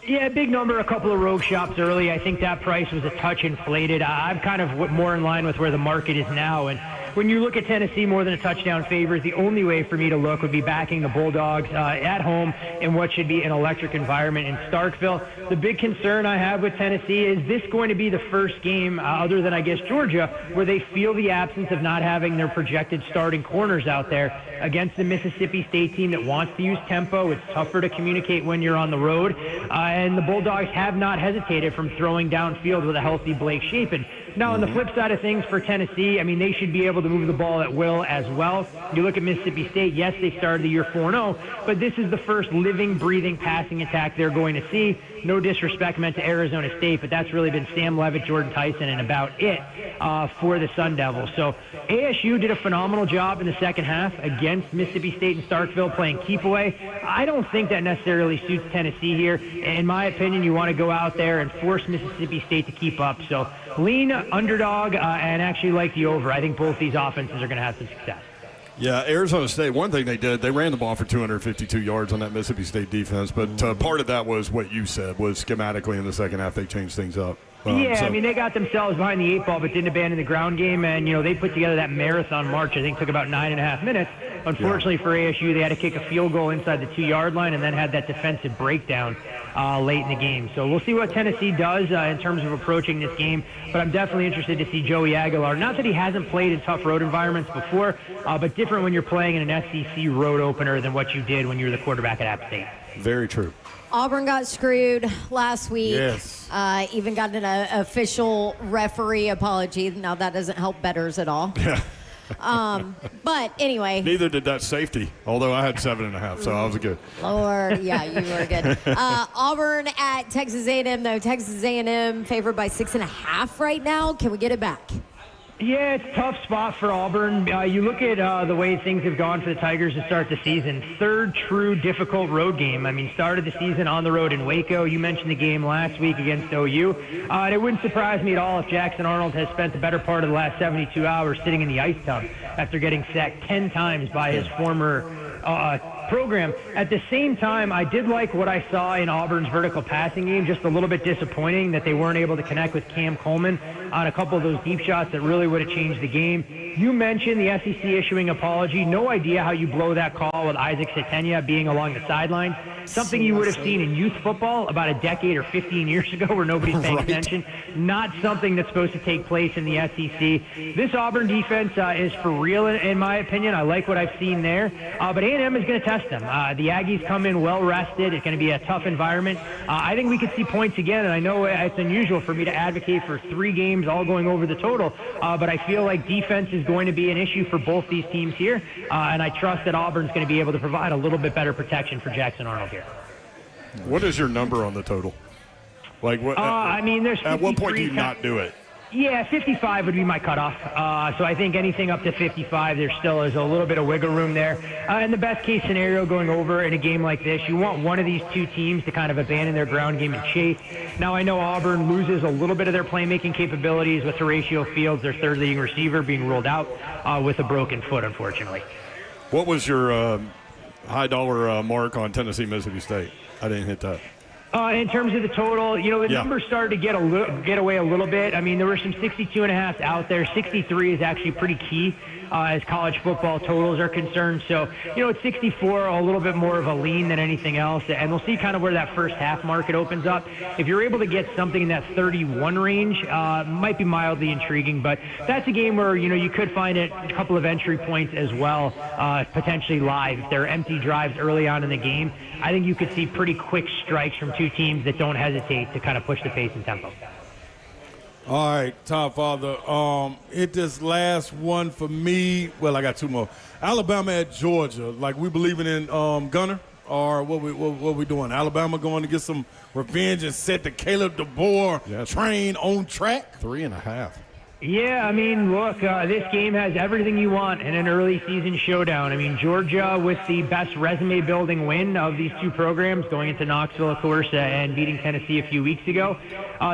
Yeah, big number, a couple of rogue shops early. I think that price was a touch inflated. I'm kind of more in line with where the market is now. And when you look at Tennessee more than a touchdown favorite, the only way for me to look would be backing the Bulldogs at home in what should be an electric environment in Starkville. The big concern I have with Tennessee is this going to be the first game, other than, I guess, Georgia, where they feel the absence of not having their projected starting corners out there against the Mississippi State team that wants to use tempo. It's tougher to communicate when you're on the road. And the Bulldogs have not hesitated from throwing downfield with a healthy Blake Shapen. Now, on the flip side of things for Tennessee, I mean, they should be able to move the ball at will as well. You look at Mississippi State, yes, they started the year 4-0, but this is the first living, breathing passing attack they're going to see. No disrespect meant to Arizona State, but that's really been Sam Leavitt, Jordan Tyson, and about it for the Sun Devils. So ASU did a phenomenal job in the second half against Mississippi State and Starkville playing keep away. I don't think that necessarily suits Tennessee here. In my opinion, you want to go out there and force Mississippi State to keep up. So lean underdog and actually like the over. I think both these offenses are going to have some success. Yeah, Arizona State, one thing they did, they ran the ball for 252 yards on that Mississippi State defense, but part of that was what you said, was schematically in the second half they changed things up. I mean, they got themselves behind the 8 ball, but didn't abandon the ground game, and, you know, they put together that marathon march, I think took about 9.5 minutes. Unfortunately for ASU, they had to kick a field goal inside the 2-yard line and then had that defensive breakdown late in the game. So we'll see what Tennessee does in terms of approaching this game, but I'm definitely interested to see Joey Aguilar. Not that he hasn't played in tough road environments before, but different when you're playing in an SEC road opener than what you did when you were the quarterback at App State. Very true. Auburn got screwed last week. Yes. Even got an official referee apology. Now, that doesn't help bettors at all. Yeah. But anyway. Neither did that safety, although I had 7.5, so I was good. Lord, yeah, you were good. Auburn at Texas A&M, though. Texas A&M favored by 6.5 right now. Can we get it back? Yeah, it's a tough spot for Auburn. You look at the way things have gone for the Tigers to start the season. Third true difficult road game. I mean, started the season on the road in Waco. You mentioned the game last week against OU. And it wouldn't surprise me at all if Jackson Arnold has spent the better part of the last 72 hours sitting in the ice tub after getting sacked 10 times by his former program. At the same time, I did like what I saw in Auburn's vertical passing game. Just a little bit disappointing that they weren't able to connect with Cam Coleman on a couple of those deep shots that really would have changed the game. You mentioned the SEC issuing apology. No idea how you blow that call with Isaac Setenia being along the sidelines. Something you would have seen in youth football about a decade or 15 years ago where nobody's paying attention. Not something that's supposed to take place in the SEC. This Auburn defense is for real, in my opinion. I like what I've seen there. But A&M is going to test them. The Aggies come in well-rested. It's going to be a tough environment. I think we could see points again, and I know it's unusual for me to advocate for 3 games all going over the total, but I feel like defense is going to be an issue for both these teams here, and I trust that Auburn's going to be able to provide a little bit better protection for Jackson Arnold here. What is your number on the total? Like what? I mean, there's at what point do you not do it? Yeah, 55 would be my cutoff. So I think anything up to 55, there still is a little bit of wiggle room there. And the best case scenario going over in a game like this, you want one of these two teams to kind of abandon their ground game and chase. Now, I know Auburn loses a little bit of their playmaking capabilities with Horatio Fields, their third leading receiver, being ruled out with a broken foot, unfortunately. What was your high dollar mark on Tennessee, Mississippi State? I didn't hit that. In terms of the total, the numbers started to get away a little bit. I mean, there were some 62.5s out there. 63 is actually pretty key as college football totals are concerned. So, at 64, a little bit more of a lean than anything else. And we'll see kind of where that first half market opens up. If you're able to get something in that 31 range, might be mildly intriguing. But that's a game where, you could find a couple of entry points as well, potentially live. If there are empty drives early on in the game, I think you could see pretty quick strikes from two teams that don't hesitate to kind of push the pace and tempo. All right, Todd Father. Hit this last one for me. Well, I got 2 more. Alabama at Georgia. Like, we believing in Gunner, or what we doing? Alabama going to get some revenge and set the Caleb DeBoer train on track? 3.5. Yeah, I mean, look, this game has everything you want in an early season showdown. I mean, Georgia with the best resume-building win of these two programs, going into Knoxville, of course, and beating Tennessee a few weeks ago.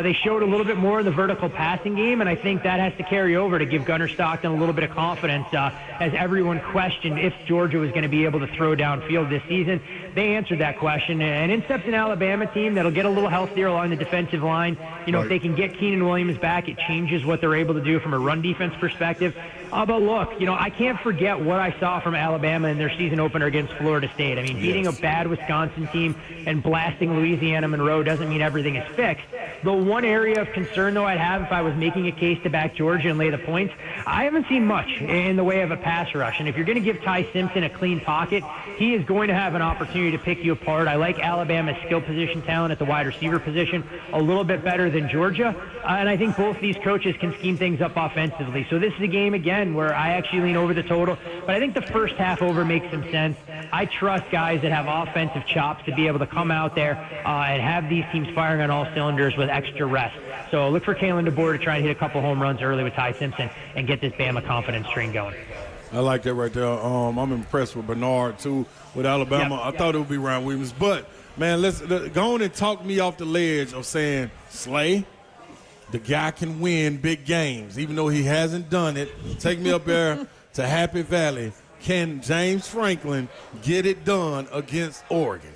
They showed a little bit more in the vertical passing game, and I think that has to carry over to give Gunnar Stockton a little bit of confidence as everyone questioned if Georgia was going to be able to throw downfield this season. They answered that question, and in steps an Alabama team that'll get a little healthier along the defensive line. If they can get Keenan Williams back, it changes what they're able to do from a run defense perspective. But look, I can't forget what I saw from Alabama in their season opener against Florida State. I mean, beating a bad Wisconsin team and blasting Louisiana Monroe doesn't mean everything is fixed. The one area of concern, though, I'd have if I was making a case to back Georgia and lay the points, I haven't seen much in the way of a pass rush. And if you're going to give Ty Simpson a clean pocket, he is going to have an opportunity to pick you apart. I like Alabama's skill position talent at the wide receiver position a little bit better than Georgia. And I think both these coaches can scheme things up offensively. So this is a game, again, where I actually lean over the total. But I think the first half over makes some sense. I trust guys that have offensive chops to be able to come out there and have these teams firing on all cylinders with extra rest. So look for Kalen DeBoer to try and hit a couple home runs early with Ty Simpson and get this Bama confidence train going. I like that right there. I'm impressed with Bernard, too, with Alabama. Yep. I thought it would be Ryan Williams. But, man, let's go on and talk me off the ledge of saying, Slay, the guy can win big games, even though he hasn't done it. Take me up there to Happy Valley. Can James Franklin get it done against Oregon?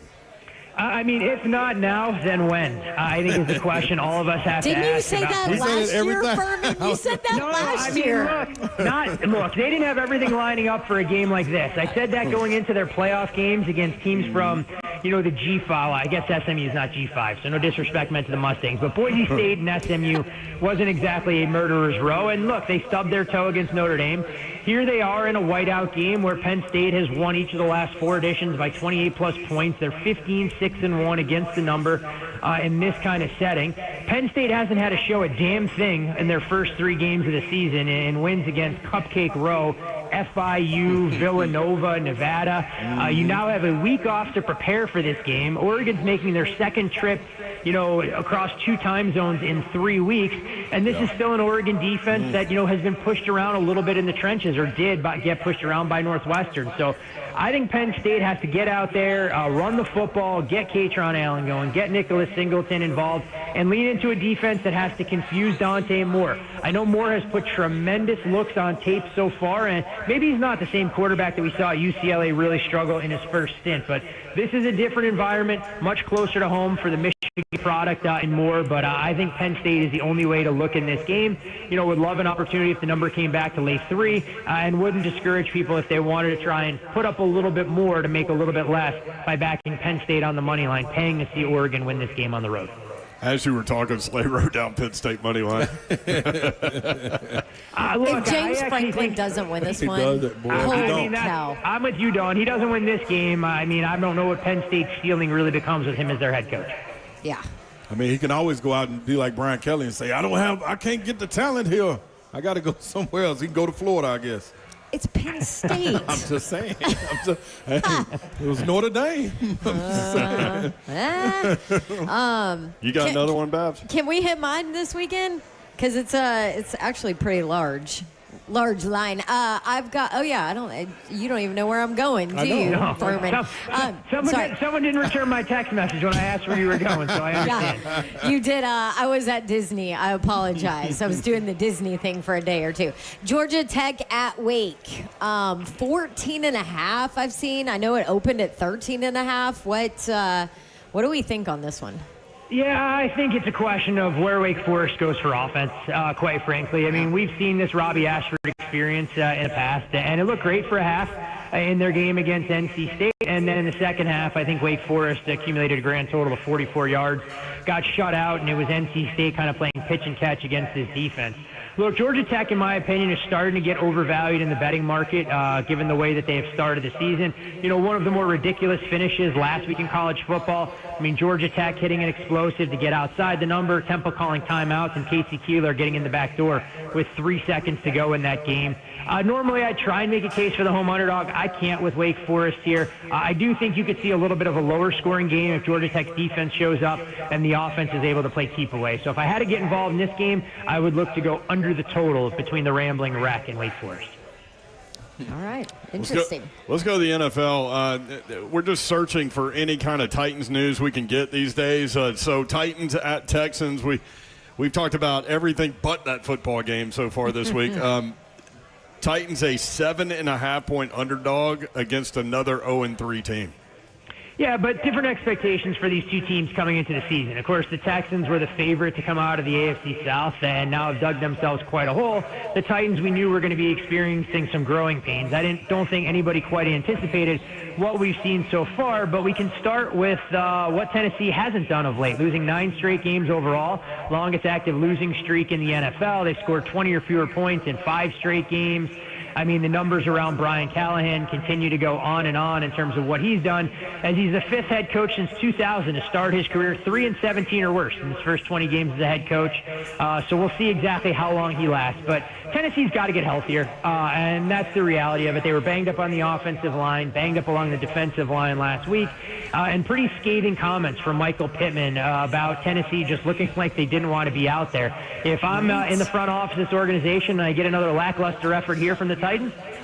I mean, if not now, then when? I think is the question all of us have to ask. Didn't you say that last year, Ferman? You said that last year. Look, they didn't have everything lining up for a game like this. I said that going into their playoff games against teams from, the G5. I guess SMU is not G5, so no disrespect meant to the Mustangs. But Boise State and SMU wasn't exactly a murderer's row. And look, they stubbed their toe against Notre Dame. Here they are in a whiteout game where Penn State has won each of the last 4 editions by 28-plus points. They're 15-6-1 against the number in this kind of setting. Penn State hasn't had to show a damn thing in their first 3 games of the season in wins against Cupcake Row, FIU, Villanova, Nevada. You now have a week off to prepare for this game. Oregon's making their second trip, across 2 time zones in 3 weeks. And this is still an Oregon defense that, has been pushed around a little bit in the trenches, or did get pushed around by Northwestern. So I think Penn State has to get out there, run the football, get Katron Allen going, get Nicholas Singleton involved, and lean into a defense that has to confuse Dante Moore. I know Moore has put tremendous looks on tape so far, and maybe he's not the same quarterback that we saw at UCLA really struggle in his first stint, but this is a different environment, much closer to home for the Michigan product in Moore, but I think Penn State is the only way to look in this game. Would love an opportunity if the number came back to lay 3, and wouldn't discourage people if they wanted to try and put up a little bit more to make a little bit less by backing Penn State on the money line, paying to see Oregon win this game on the road. As you were talking, Slay wrote down Penn State money line. Look, if James Franklin doesn't win this one, holy cow. I'm with you, Dawn. He doesn't win this game. I don't know what Penn State's ceiling really becomes with him as their head coach. Yeah. He can always go out and be like Brian Kelly and say, I can't get the talent here. I got to go somewhere else. He can go to Florida, I guess. It's Penn State. I'm just saying. It was Notre Dame. I'm just saying. You got another one, Babs? Can we hit mine this weekend? Because it's actually pretty large line. I've got. Oh yeah, you don't even know where I'm going, do you, Ferman? Someone didn't return my text message when I asked where you were going, so I understand. Yeah, you did. I was at Disney. I apologize. I was doing the Disney thing for a day or two. Georgia Tech at Wake, 14.5. I've seen. I know it opened at 13.5. What do we think on this one? Yeah, I think it's a question of where Wake Forest goes for offense, quite frankly. We've seen this Robbie Ashford experience in the past, and it looked great for a half in their game against NC State. And then in the second half, I think Wake Forest accumulated a grand total of 44 yards, got shut out, and it was NC State kind of playing pitch and catch against this defense. Look, Georgia Tech, in my opinion, is starting to get overvalued in the betting market, given the way that they have started the season. One of the more ridiculous finishes last week in college football. Georgia Tech hitting an explosive to get outside the number, Temple calling timeouts, and Casey Keeler getting in the back door with 3 seconds to go in that game. Normally, I try and make a case for the home underdog. I can't with Wake Forest here. I do think you could see a little bit of a lower scoring game if Georgia Tech's defense shows up and the offense is able to play keep away. So if I had to get involved in this game, I would look to go under the total between the Rambling Wreck and Wake Forest. All right. Interesting. Let's go to the NFL. We're just searching for any kind of Titans news we can get these days. So Titans at Texans. We've talked about everything but that football game so far this week. Titans a 7.5-point underdog against another 0-3 team. Yeah, but different expectations for these two teams coming into the season. Of course, the Texans were the favorite to come out of the AFC South and now have dug themselves quite a hole. The Titans, we knew were going to be experiencing some growing pains. I don't think anybody quite anticipated what we've seen so far, but we can start with what Tennessee hasn't done of late, losing 9 straight games overall, longest active losing streak in the NFL. They've scored 20 or fewer points in 5 straight games. The numbers around Brian Callahan continue to go on and on in terms of what he's done, as he's the 5th head coach since 2000 to start his career 3-17 or worse in his first 20 games as a head coach. So we'll see exactly how long he lasts. But Tennessee's got to get healthier, and that's the reality of it. They were banged up on the offensive line, banged up along the defensive line last week, and pretty scathing comments from Michael Pittman about Tennessee just looking like they didn't want to be out there. If I'm in the front office of this organization and I get another lackluster effort here from the Titans,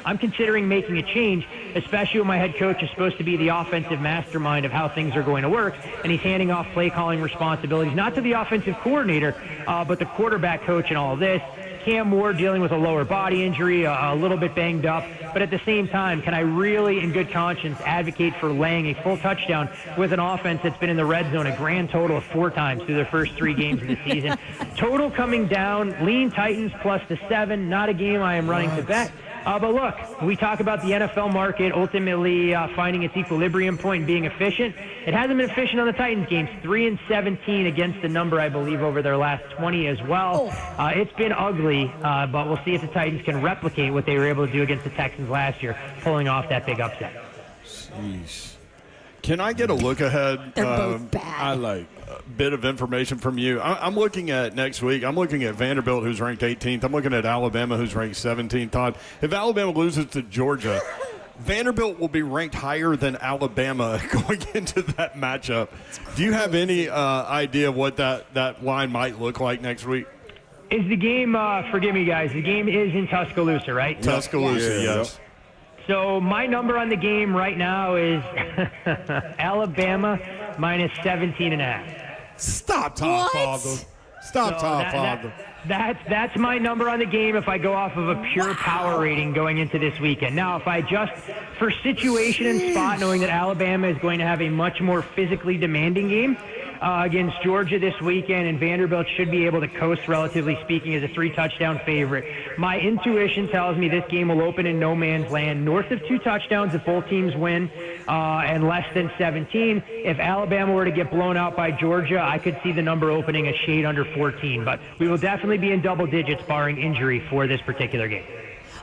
I'm considering making a change, especially when my head coach is supposed to be the offensive mastermind of how things are going to work, and he's handing off play calling responsibilities not to the offensive coordinator, but the quarterback coach in all of this. Cam Moore dealing with a lower body injury, a little bit banged up, but at the same time, can I really, in good conscience, advocate for laying a full touchdown with an offense that's been in the red zone a grand total of 4 times through their first 3 games of the season? Total coming down, lean Titans plus the 7, not a game I am running to bet. But look, we talk about the NFL market ultimately finding its equilibrium point and being efficient. It hasn't been efficient on the Titans games. 3-17 against the number, I believe, over their last 20 as well. It's been ugly, but we'll see if the Titans can replicate what they were able to do against the Texans last year, pulling off that big upset. Jeez. Can I get a look ahead? They're both bad. I like a bit of information from you. I'm looking at next week. I'm looking at Vanderbilt, who's ranked 18th. I'm looking at Alabama, who's ranked 17th. Todd, if Alabama loses to Georgia, Vanderbilt will be ranked higher than Alabama going into that matchup. Do you have any idea of what that line might look like next week? Is the game, forgive me, guys, the game is in Tuscaloosa, right? Tuscaloosa, yes. So my number on the game right now is Alabama minus 17.5. Stop, Todd Father. Stop, Todd Father. That's my number on the game if I go off of a pure power rating going into this weekend. Now, if I just for situation and spot, knowing that Alabama is going to have a much more physically demanding game against Georgia this weekend, and Vanderbilt should be able to coast, relatively speaking, as a 3-touchdown favorite. My intuition tells me this game will open in no man's land, north of 2 touchdowns if both teams win, and less than 17. If Alabama were to get blown out by Georgia, I could see the number opening a shade under 14. But we will definitely be in double digits, barring injury, for this particular game.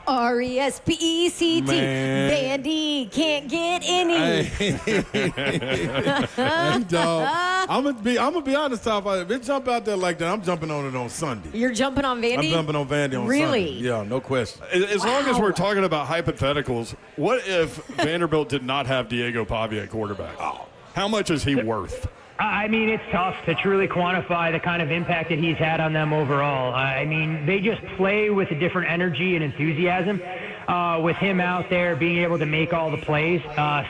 RESPECT. Vandy can't get any. Hey, dog. I'm gonna be honest, Todd. If it jump out there like that, I'm jumping on it on Sunday. You're jumping on Vandy? I'm jumping on Vandy on really? Sunday. Yeah, no question. As long as we're talking about hypotheticals, what if Vanderbilt did not have Diego Pavia at quarterback? How much is he worth? I mean, it's tough to truly quantify the kind of impact that he's had on them overall. I mean, they just play with a different energy and enthusiasm with him out there being able to make all the plays.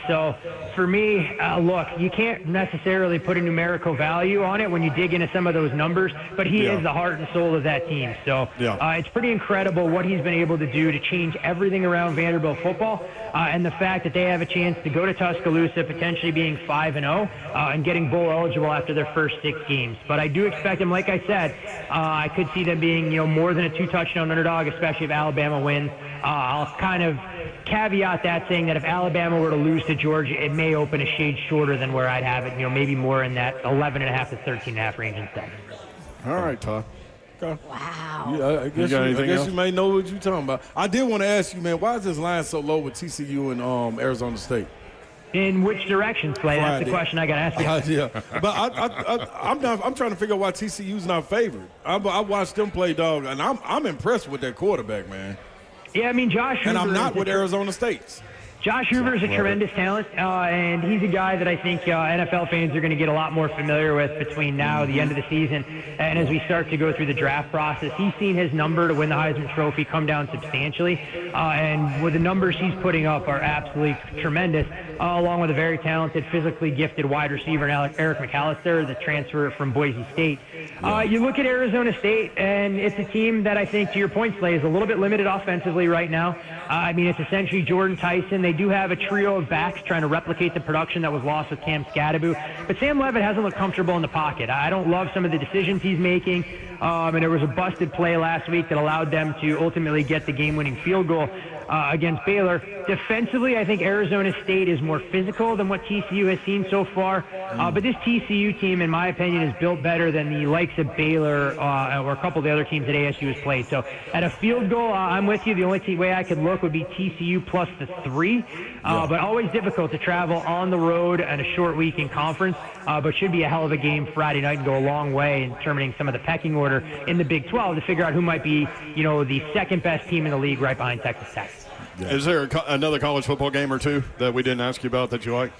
So for me, look, you can't necessarily put a numerical value on it when you dig into some of those numbers, but he is the heart and soul of that team. So it's pretty incredible what he's been able to do to change everything around Vanderbilt football, and the fact that they have a chance to go to Tuscaloosa potentially being 5-0 and getting bowl eligible after their first 6 games. But I do expect them, like I said, I could see them being more than a 2-touchdown underdog, especially if Alabama wins. I'll kind of caveat that saying that if Alabama were to lose to Georgia, it may open a shade shorter than where I'd have it, maybe more in that 11.5 to 13.5 range instead. All right, Todd. Okay. Wow. Yeah, I guess you may know what you're talking about. I did want to ask you, man, why is this line so low with TCU and Arizona State? In which direction, Slay? That's the question I got to ask you. Yeah, but I'm trying to figure out why TCU's not favored. I watched them play, dog, and I'm impressed with their quarterback, man. Yeah, I mean, Josh Hoover. And I'm not with Arizona State's. Josh Hoover is a tremendous talent, and he's a guy that I think NFL fans are going to get a lot more familiar with between now and the end of the season. And as we start to go through the draft process, he's seen his number to win the Heisman Trophy come down substantially. And with the numbers he's putting up are absolutely tremendous, along with a very talented, physically gifted wide receiver, Eric McAllister, the transfer from Boise State. You look at Arizona State, and it's a team that I think, to your point, Slay, is a little bit limited offensively right now. I mean, it's essentially Jordan Tyson. They do have a trio of backs trying to replicate the production that was lost with Cam Scadaboo. But Sam Levitt hasn't looked comfortable in the pocket. I don't love some of the decisions he's making. And there was a busted play last week that allowed them to ultimately get the game-winning field goal against Baylor. Defensively, I think Arizona State is more physical than what TCU has seen so far. But this TCU team, in my opinion, is built better than the likes of Baylor or a couple of the other teams that ASU has played. So at a field goal, I'm with you. The only way I could look would be TCU plus the 3. But always difficult to travel on the road at a short week in conference. But should be a hell of a game Friday night and go a long way in determining some of the pecking order in the Big 12 to figure out who might be, the second best team in the league right behind Texas Tech. Yeah. Is there another college football game or two that we didn't ask you about that you like?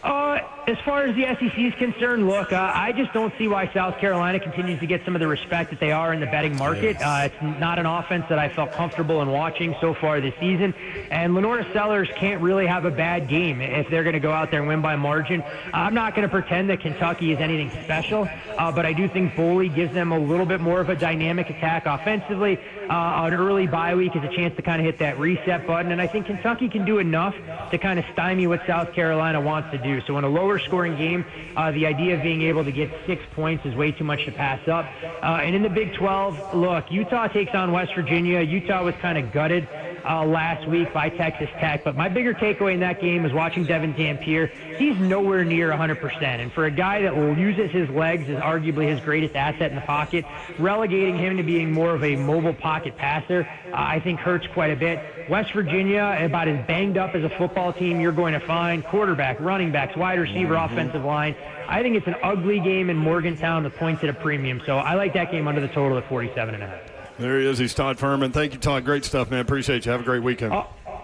As far as the SEC is concerned, look, I just don't see why South Carolina continues to get some of the respect that they are in the betting market. It's not an offense that I felt comfortable in watching so far this season. And Lenora Sellers can't really have a bad game if they're going to go out there and win by margin. I'm not going to pretend that Kentucky is anything special, but I do think Boley gives them a little bit more of a dynamic attack offensively. An early bye week is a chance to kind of hit that reset button, and I think Kentucky can do enough to kind of stymie what South Carolina wants to do. So in a lower scoring game, the idea of being able to get 6 points is way too much to pass up. And in the Big 12, look, Utah takes on West Virginia. Utah was kind of gutted last week by Texas Tech, but my bigger takeaway in that game is watching Devin Dampier. He's nowhere near 100%, and for a guy that uses his legs as arguably his greatest asset in the pocket, relegating him to being more of a mobile pocket passer, I think hurts quite a bit. West Virginia, about as banged up as a football team you're going to find, quarterback, running backs, wide receiver, offensive line. I think it's an ugly game in Morgantown with points at a premium, so I like that game under the total at 47.5. There he is. He's Todd Ferman. Thank you, Todd. Great stuff, man. Appreciate you. Have a great weekend.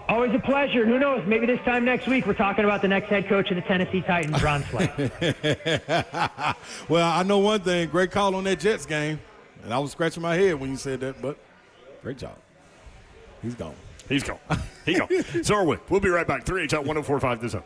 Always a pleasure. Who knows? Maybe this time next week we're talking about the next head coach of the Tennessee Titans, Ron Slay. Well, I know one thing. Great call on that Jets game. And I was scratching my head when you said that, but great job. He's gone. He's gone. He's gone. Zorwick. We'll be right back. 3HL 104.5 The Zone.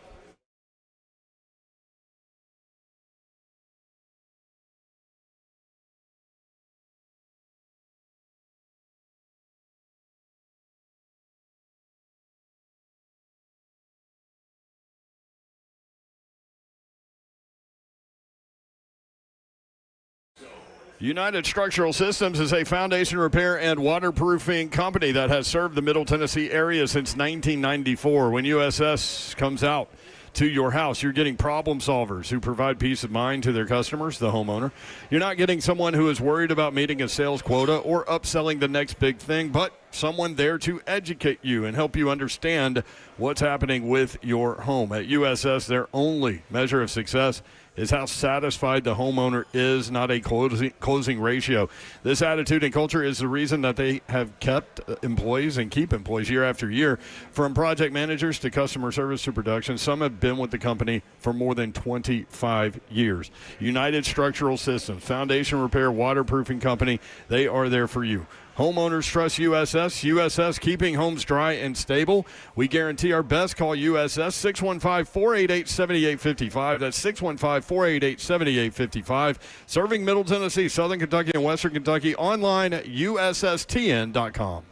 United Structural Systems is a foundation repair and waterproofing company that has served the Middle Tennessee area since 1994. When USS comes out to your house, you're getting problem solvers who provide peace of mind to their customers, the homeowner. You're not getting someone who is worried about meeting a sales quota or upselling the next big thing, but someone there to educate you and help you understand what's happening with your home. At USS, their only measure of success is how satisfied the homeowner is, not a closing ratio. This attitude and culture is the reason that they have kept employees and keep employees year after year. From project managers to customer service to production, some have been with the company for more than 25 years. United Structural Systems, foundation repair, waterproofing company, they are there for you. Homeowners trust USS. USS, keeping homes dry and stable. We guarantee our best. Call USS 615-488-7855. That's 615-488-7855. Serving Middle Tennessee, Southern Kentucky, and Western Kentucky. Online at USSTN.com.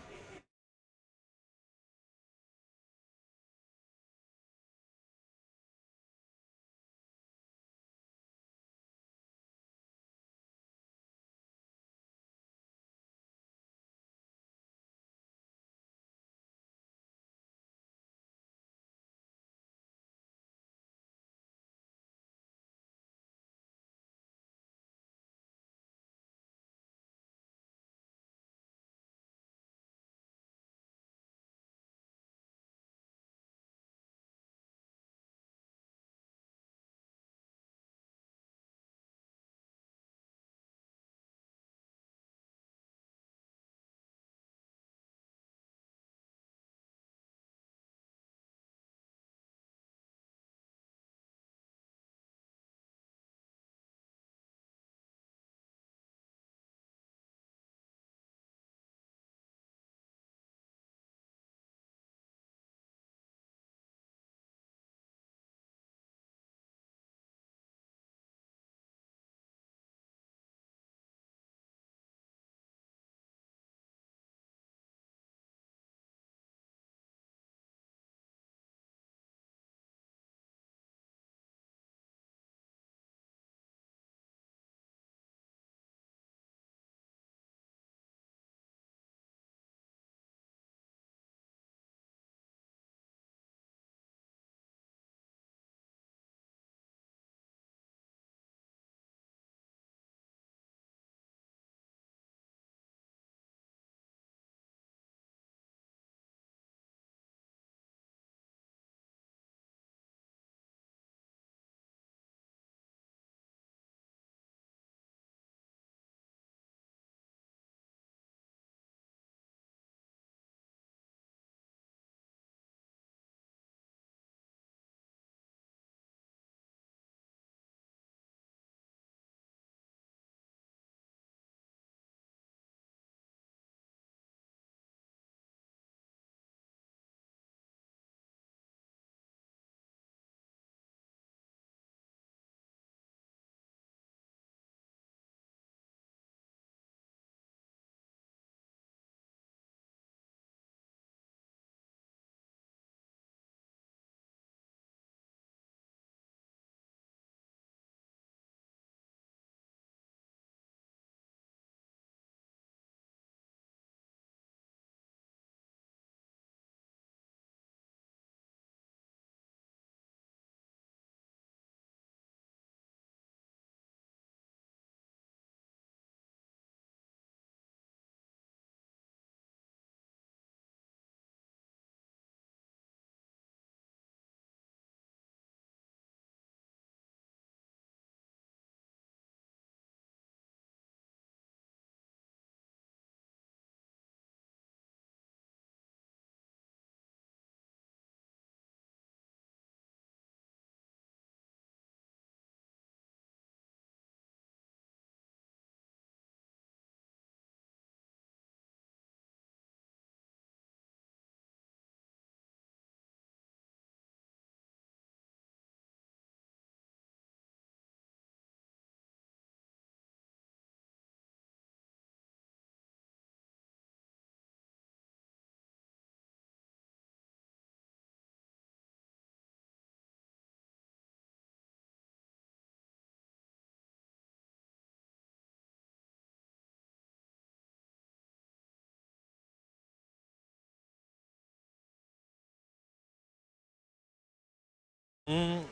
3HL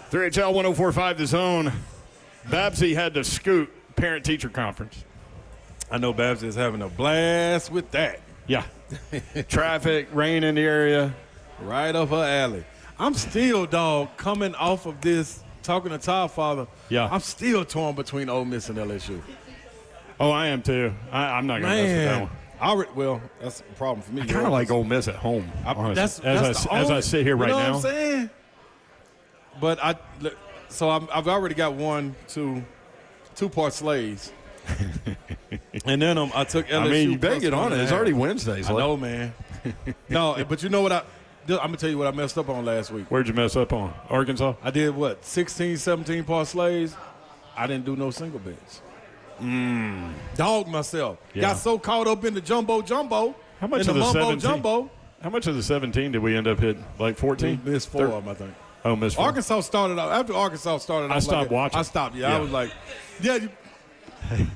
104.5 The Zone. Babsy had to scoot parent-teacher conference. I know Babsy is having a blast with that. Yeah. Traffic, rain in the area. Right up her alley. I'm still, dog, coming off of this, talking to Todd Father. Yeah. I'm still torn between Ole Miss and LSU. Oh, I am too. I'm not going to mess with that one. Well, that's a problem for me. I kind of like Ole Miss at home, honestly, as I sit here right now. You know what I'm saying? But I've already got two parslays. And then I took LSU. I mean, you better get on it. It's already Wednesday. I know, man. No, but you know what? I'm going to tell you what I messed up on last week. Where'd you mess up on? Arkansas? I did, 16, 17 parlays. I didn't do no single bets. Dogged myself. Yeah. Got so caught up in the jumbo. How much of the 17? How much of the 17 did we end up hitting? Like 14? Missed 4 of them, I think. Oh, missed 4. After Arkansas started off. I stopped watching. I stopped, yeah. I was like,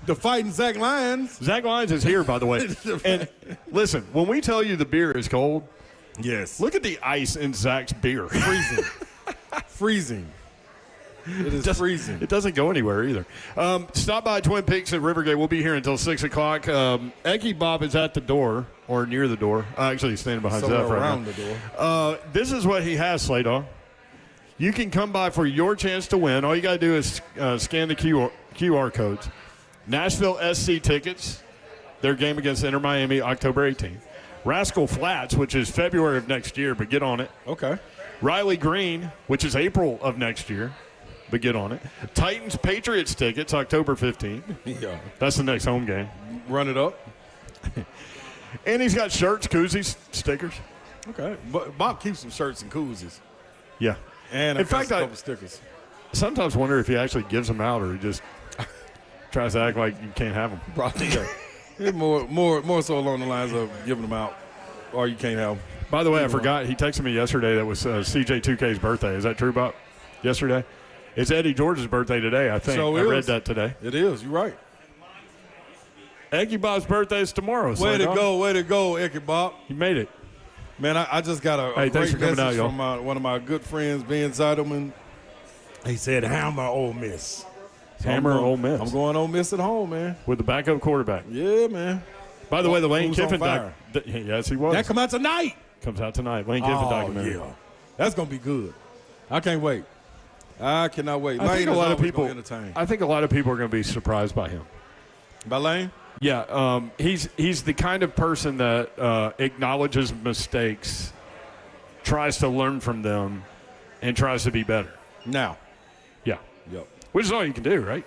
the fighting Zach Lyons. Zach Lyons is here, by the way. And listen, when we tell you the beer is cold, yes, look at the ice in Zach's beer. Freezing. Freezing. It is freezing. It doesn't go anywhere either. Stop by Twin Peaks at Rivergate. We'll be here until 6 o'clock. Eggy Bob is at the door, or near the door. Actually, he's standing behind Zeph right around now. The door. This is what he has, Slay Dog. You can come by for your chance to win. All you got to do is scan the QR codes. Nashville SC tickets, their game against Inter Miami, October 18th. Rascal Flats, which is February of next year, but get on it. Okay. Riley Green, which is April of next year, but get on it. Titans Patriots tickets, October 15th. Yeah. That's the next home game. Run it up. And he's got shirts, koozies, stickers. Okay. But Bob keeps some shirts and koozies. Yeah. And in fact, a couple stickers. Sometimes wonder if he actually gives them out or he just tries to act like you can't have them. Probably. Yeah. more so along the lines of giving them out or you can't have them. By the way, I forgot. He texted me yesterday that was CJ2K's birthday. Is that true, Bob? Yesterday? It's Eddie George's birthday today, I think. So I read that today. It is. You're right. Eggy Bob's birthday is tomorrow. Way to go, Eggy Bob. You made it. Man, I just got a great message from one of my good friends, Ben Zeidelman. He said, hammer Ole Miss. So Ole Miss. I'm going Ole Miss at home, man. With the backup quarterback. Yeah, man. By the way, the Lane Kiffin yes, he was. That come out tonight. Comes out tonight. Lane Kiffin documentary. Yeah. That's going to be good. I can't wait. I cannot wait. I think a lot of people are going to be surprised by him. By Lane? Yeah, he's the kind of person that acknowledges mistakes, tries to learn from them, and tries to be better. Now. Yeah. Yep. Which is all you can do, right?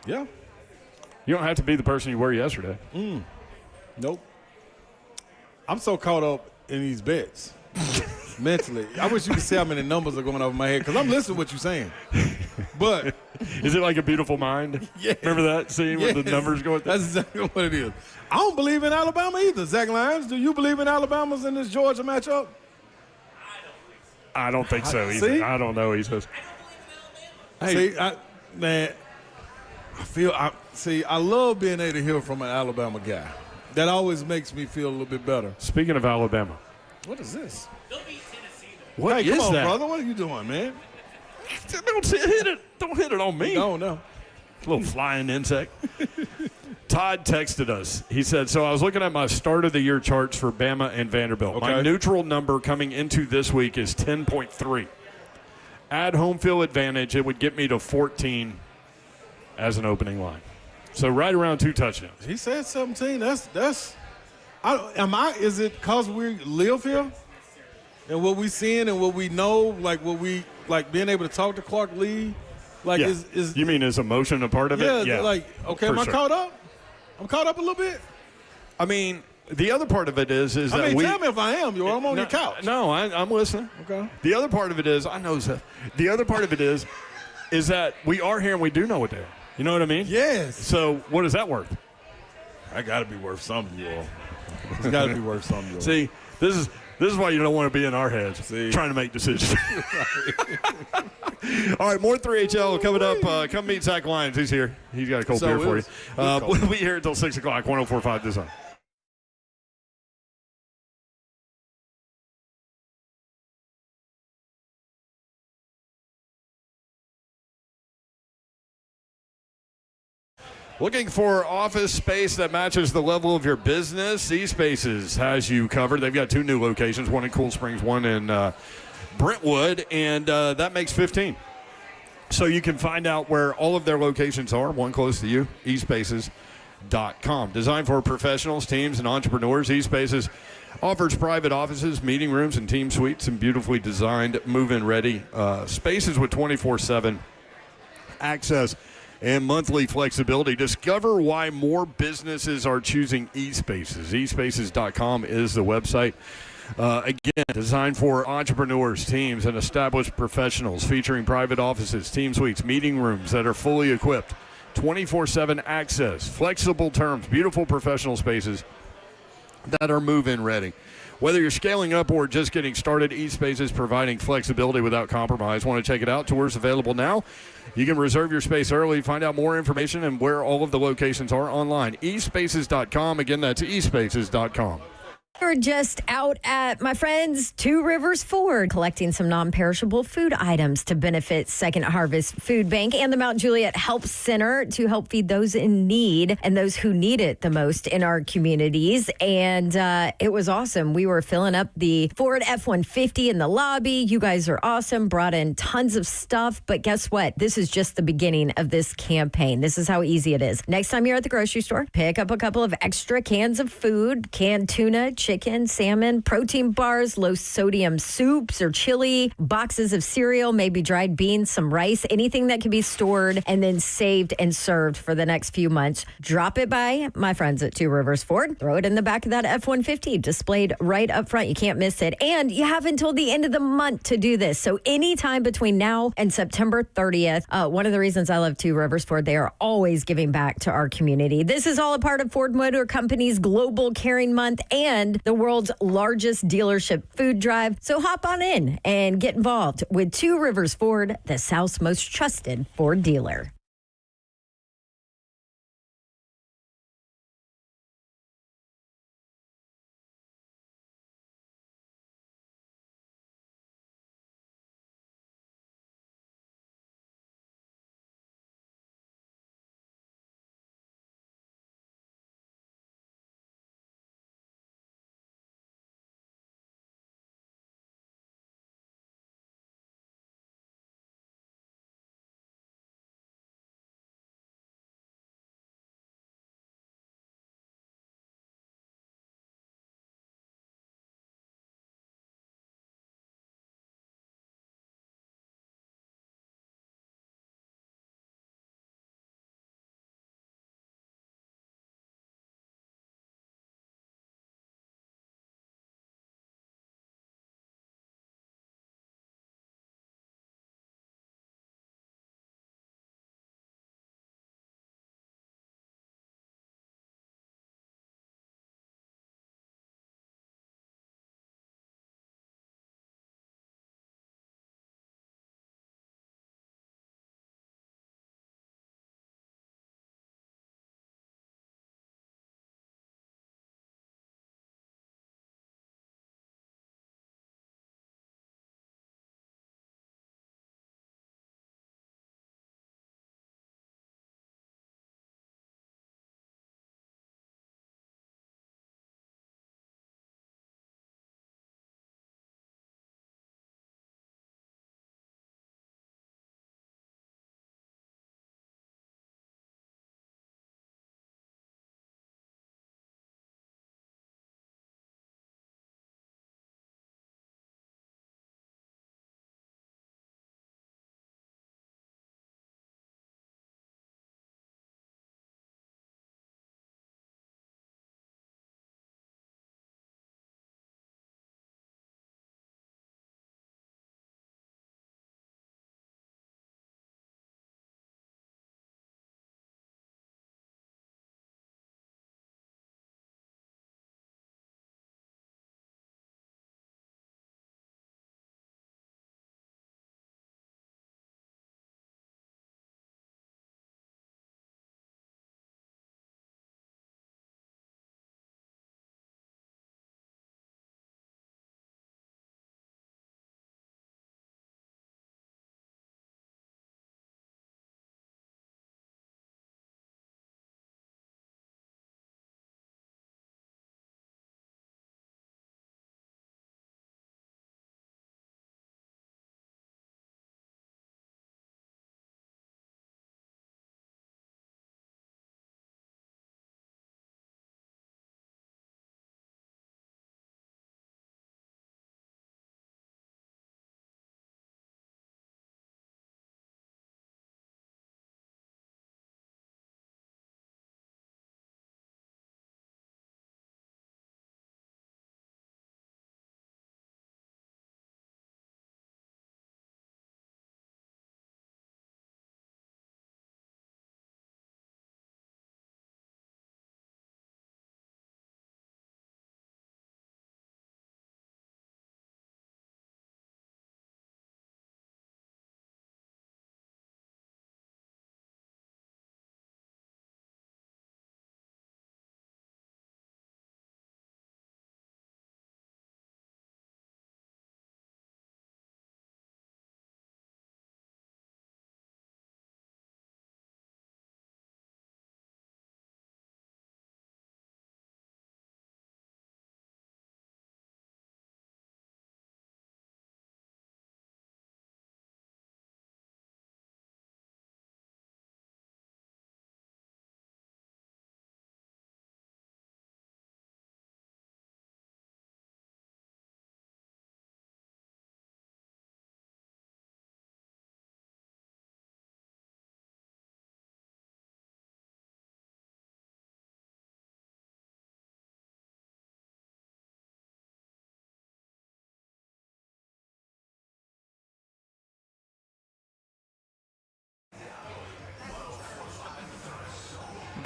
Yeah. You don't have to be the person you were yesterday. Nope. I'm so caught up in these bets mentally. I wish you could see how many numbers are going over my head because I'm listening to what you're saying. But is it like A Beautiful Mind? Yeah. Remember that scene with the numbers going through? That's exactly what it is. I don't believe in Alabama either. Zach Lyons, do you believe in Alabama's in this Georgia matchup? I don't think so either. See? I don't know. He says. Hey, I love being able to hear from an Alabama guy. That always makes me feel a little bit better. Speaking of Alabama. What is this? What is come on, that? brother. What are you doing, man? Don't hit it on me. No. Little flying insect. Todd texted us. He said, so I was looking at my start of the year charts for Bama and Vanderbilt. Okay. My neutral number coming into this week is 10.3. Add home field advantage, it would get me to 14 as an opening line. So right around 2 touchdowns. He said 17. Is it because we live here? And what we seeing and what we know, like being able to talk to Clark Lee, is you mean is emotion a part of it? Yeah, am I caught up? I'm caught up a little bit. I mean, the other part of it is that tell me if I am. I'm on your couch. No, I'm listening. Okay. The other part of it is, I know that. The other part of it is that we are here and we do know what they are. You know what I mean? Yes. So what is that worth? I got to be worth something, you all. It's got to be worth something, you all. See, this is why you don't want to be in our heads trying to make decisions. All right, more 3HL coming up. Come meet Zach Lyons. He's here. He's got a cold beer for you. We'll be here until 6 o'clock, 104.5 The Zone. Looking for office space that matches the level of your business? eSpaces has you covered. They've got 2 new locations, one in Cool Springs, one in Brentwood, and that makes 15. So you can find out where all of their locations are, one close to you, eSpaces.com. Designed for professionals, teams, and entrepreneurs, eSpaces offers private offices, meeting rooms, and team suites, and beautifully designed, move-in ready spaces with 24/7 access and monthly flexibility. Discover why more businesses are choosing eSpaces. eSpaces.com is the website. Again, designed for entrepreneurs, teams, and established professionals, featuring private offices, team suites, meeting rooms that are fully equipped, 24/7 access, flexible terms, beautiful professional spaces that are move-in ready. Whether you're scaling up or just getting started, eSpace is providing flexibility without compromise. Want to check it out? Tours available now. You can reserve your space early. Find out more information and where all of the locations are online. eSpaces.com. Again, that's eSpaces.com. We're just out at my friends Two Rivers Ford collecting some non-perishable food items to benefit Second Harvest Food Bank and the Mount Juliet Help Center to help feed those in need and those who need it the most in our communities. And it was awesome. We were filling up the Ford F-150 in the lobby. You guys are awesome. Brought in tons of stuff. But guess what? This is just the beginning of this campaign. This is how easy it is. Next time you're at the grocery store, pick up a couple of extra cans of food, canned tuna, chicken, salmon, protein bars, low sodium soups or chili, boxes of cereal, maybe dried beans, some rice, anything that can be stored and then saved and served for the next few months. Drop it by my friends at Two Rivers Ford. Throw it in the back of that F-150 displayed right up front. You can't miss it. And you have until the end of the month to do this. So anytime between now and September 30th, one of the reasons I love Two Rivers Ford, they are always giving back to our community. This is all a part of Ford Motor Company's Global Caring Month and the world's largest dealership food drive. So hop on in and get involved with Two Rivers Ford, the South's most trusted Ford dealer.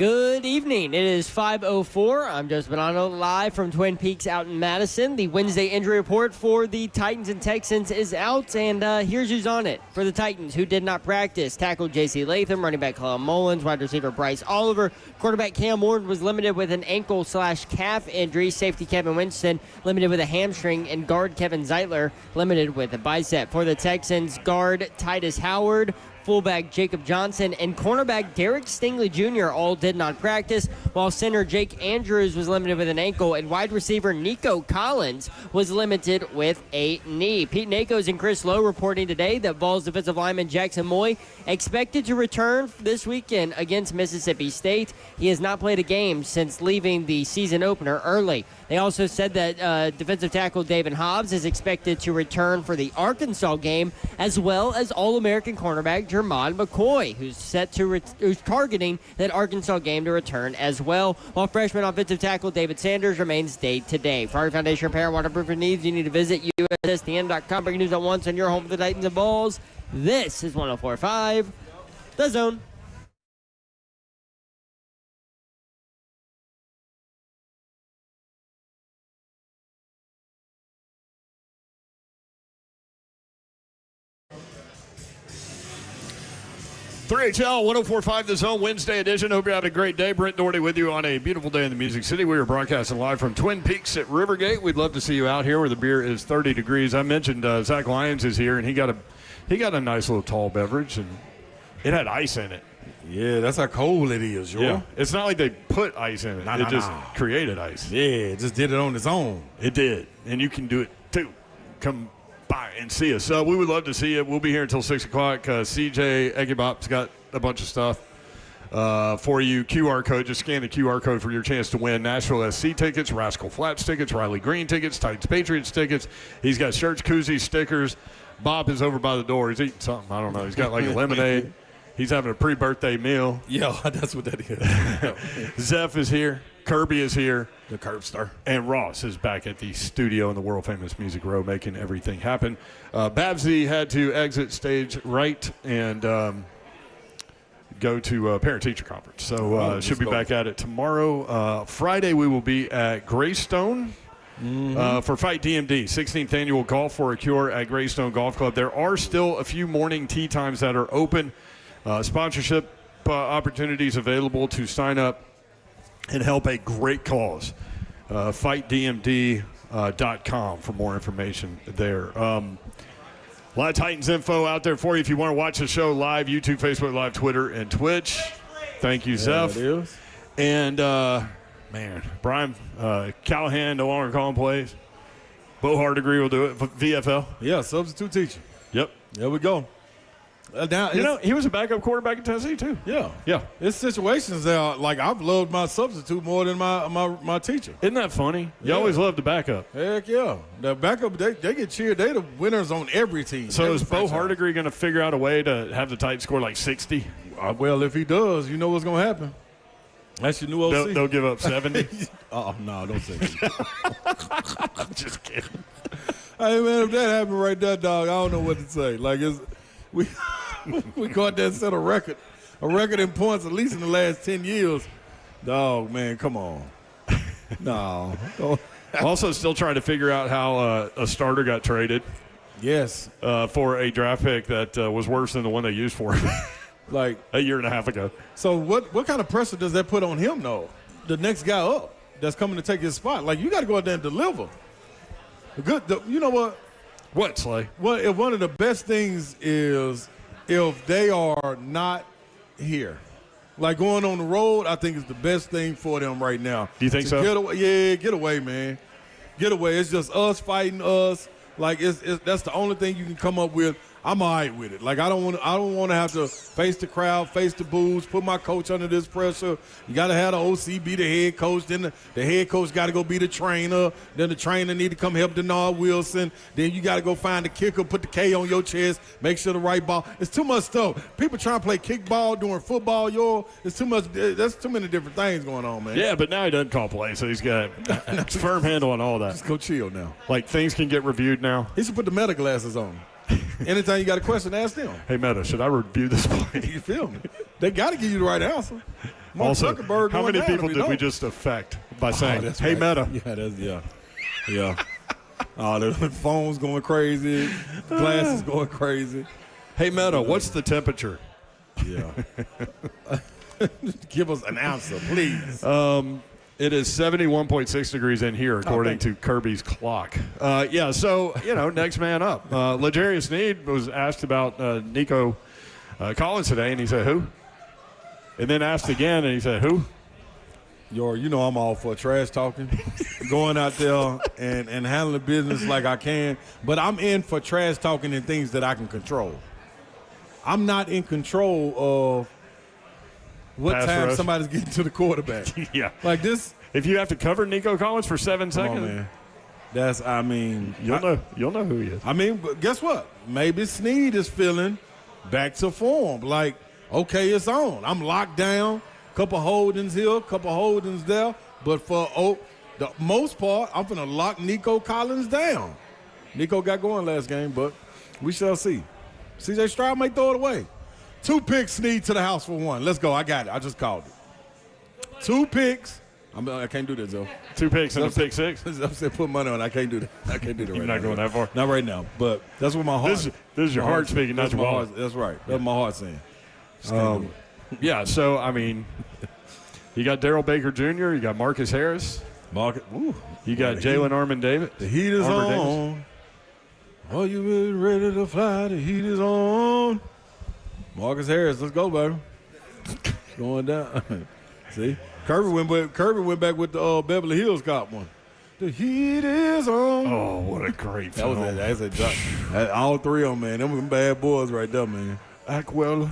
Good evening. It is 5:04. I'm Joseph Bonanno, live from Twin Peaks out in Madison. The Wednesday injury report for the Titans and Texans is out, and here's who's on it. For the Titans, who did not practice: tackle J.C. Latham, running back Clell Mullins, wide receiver Bryce Oliver, quarterback Cam Ward was limited with an ankle/calf injury, safety Kevin Winston limited with a hamstring, and guard Kevin Zeitler limited with a bicep. For the Texans, guard Titus Howard, fullback Jacob Johnson, and cornerback Derek Stingley Jr. all did not practice, while center Jake Andrews was limited with an ankle, and wide receiver Nico Collins was limited with a knee. Pete Nakos and Chris Lowe reporting today that Vols defensive lineman Jackson Moy expected to return this weekend against Mississippi State. He has not played a game since leaving the season opener early. They also said that defensive tackle David Hobbs is expected to return for the Arkansas game, as well as All-American cornerback Jermon McCoy, who's targeting that Arkansas game to return as well, while freshman offensive tackle David Sanders remains day-to-day. For our Foundation repair and waterproofing needs, you need to visit USSTN.com. Breaking news at once on your home for the Titans and Vols. This is 104.5 The Zone. HL 104.5 The Zone Wednesday edition. Hope you're having a great day. Brent Doherty with you on a beautiful day in the Music City. We are broadcasting live from Twin Peaks at Rivergate. We'd love to see you out here where the beer is 30 degrees. I mentioned Zach Lyons is here, and he got a nice little tall beverage, and it had ice in it. Yeah, that's how cold it is, yo. Yeah, it's not like they put ice in it. It just created ice. Yeah, it just did it on its own. It did, and you can do it too. Come by and see us. We would love to see you. We'll be here until 6 o'clock. CJ Eggebop's got a bunch of stuff for you. QR code. Just scan the QR code for your chance to win Nashville SC tickets, Rascal Flats tickets, Riley Green tickets, Titans Patriots tickets. He's got shirts, koozies, stickers. Bob is over by the door. He's eating something. I don't know. He's got like a lemonade. He's having a pre-birthday meal. Yeah, that's what that is. Zeph is here. Kirby is here. The Curbster. And Ross is back at the studio in the world-famous Music Row making everything happen. Babsy had to exit stage right and go to parent-teacher conference. So she'll be back at it tomorrow. Friday we will be at Greystone for Fight DMD, 16th Annual Golf for a Cure at Greystone Golf Club. There are still a few morning tee times that are open. Sponsorship opportunities available to sign up and help a great cause. FightDMD.com for more information there. A lot of Titans info out there for you if you want to watch the show live, YouTube, Facebook Live, Twitter, and Twitch. Thank you, Zeph. It is. And, Brian Callahan no longer calling plays. Bo Hardegree will do it. VFL. Yeah, substitute teacher. Yep. There we go. Now, he was a backup quarterback in Tennessee, too. Yeah. Yeah. It's situations that, like, I've loved my substitute more than my teacher. Isn't that funny? You always love the backup. Heck yeah. The backup, they get cheered. They're the winners on every team. So is Bo Hardegree going to figure out a way to have the Titans score like 60? Well, if he does, you know what's going to happen. That's your new OC. They'll give up 70? Oh, no, don't say that. I'm just kidding. Hey, man, if that happened right there, dog, I don't know what to say. Like, we caught that set a record in points, at least in the last 10 years. Dog, man, come on. No. Also still trying to figure out how a starter got traded. Yes. For a draft pick that was worse than the one they used for him. Like a year and a half ago. So what kind of pressure does that put on him, though? The next guy up that's coming to take his spot. Like, you got to go out there and deliver. You know what? What, Slay? Well, if one of the best things is if they are not here. Like, going on the road, I think is the best thing for them right now. Do you think so? Get away, yeah, get away, man. Get away. It's just us fighting us. Like, that's the only thing you can come up with. I'm all right with it. Like, I don't want to have to face the crowd, face the boos, put my coach under this pressure. You got to have the OC be the head coach. Then the head coach got to go be the trainer. Then the trainer need to come help Denard Wilson. Then you got to go find the kicker, put the K on your chest, make sure the right ball. It's too much stuff. People trying to play kickball during football, it's too much. That's too many different things going on, man. Yeah, but now he doesn't call plays, so he's got firm handle on all that. Just go chill now. Like, things can get reviewed now. He should put the meta glasses on. Anytime you got a question, ask them. Hey, Meta, should I review this play? You feel me? They got to give you the right answer. Mark Also, Zuckerberg how going many down people if did we we don't. just affect by saying, that's hey, right. Meta? Yeah. Oh, the phone's going crazy. Glasses going crazy. Hey, Meta, what's the temperature? Yeah. Give us an answer, please. It is 71.6 degrees in here, according to Kirby's clock. So, next man up. L'Jarius Sneed was asked about Nico Collins today, and he said, who? And then asked again, and he said, who? I'm all for trash talking, going out there and handling business like I can. But I'm in for trash talking and things that I can control. I'm not in control of what Pass time rush. somebody's getting to the quarterback. Yeah. Like this. If you have to cover Nico Collins for 7 seconds, Come on, man. You'll know who he is. But guess what? Maybe Sneed is feeling back to form. Like, okay, it's on. I'm locked down. Couple holdings here, couple holdings there. But for the most part, I'm going to lock Nico Collins down. Nico got going last game, but we shall see. C.J. Stroud may throw it away. 2 picks, Sneed to the house for 1. Let's go. I got it. I just called it. 2 picks. I can't do that, Joe. 2 picks and a pick 6? I'm saying put money on it. I can't do that. I can't do that right now. You're not going that far? Not right now. But that's what my heart. This is your heart speaking, not your wallet. That's right. That's my heart saying. You got Darrell Baker Jr., you got Marcus Harris. You got Jalen Armour-Davis. The heat is on. Are you really ready to fly? The heat is on. Marcus Harris, let's go, baby. It's going down. See? Kirby went back with the Beverly Hills Cop one. The heat is on. Oh, what a great film. All 3 of them, man. Them bad boys right there, man. Aquila.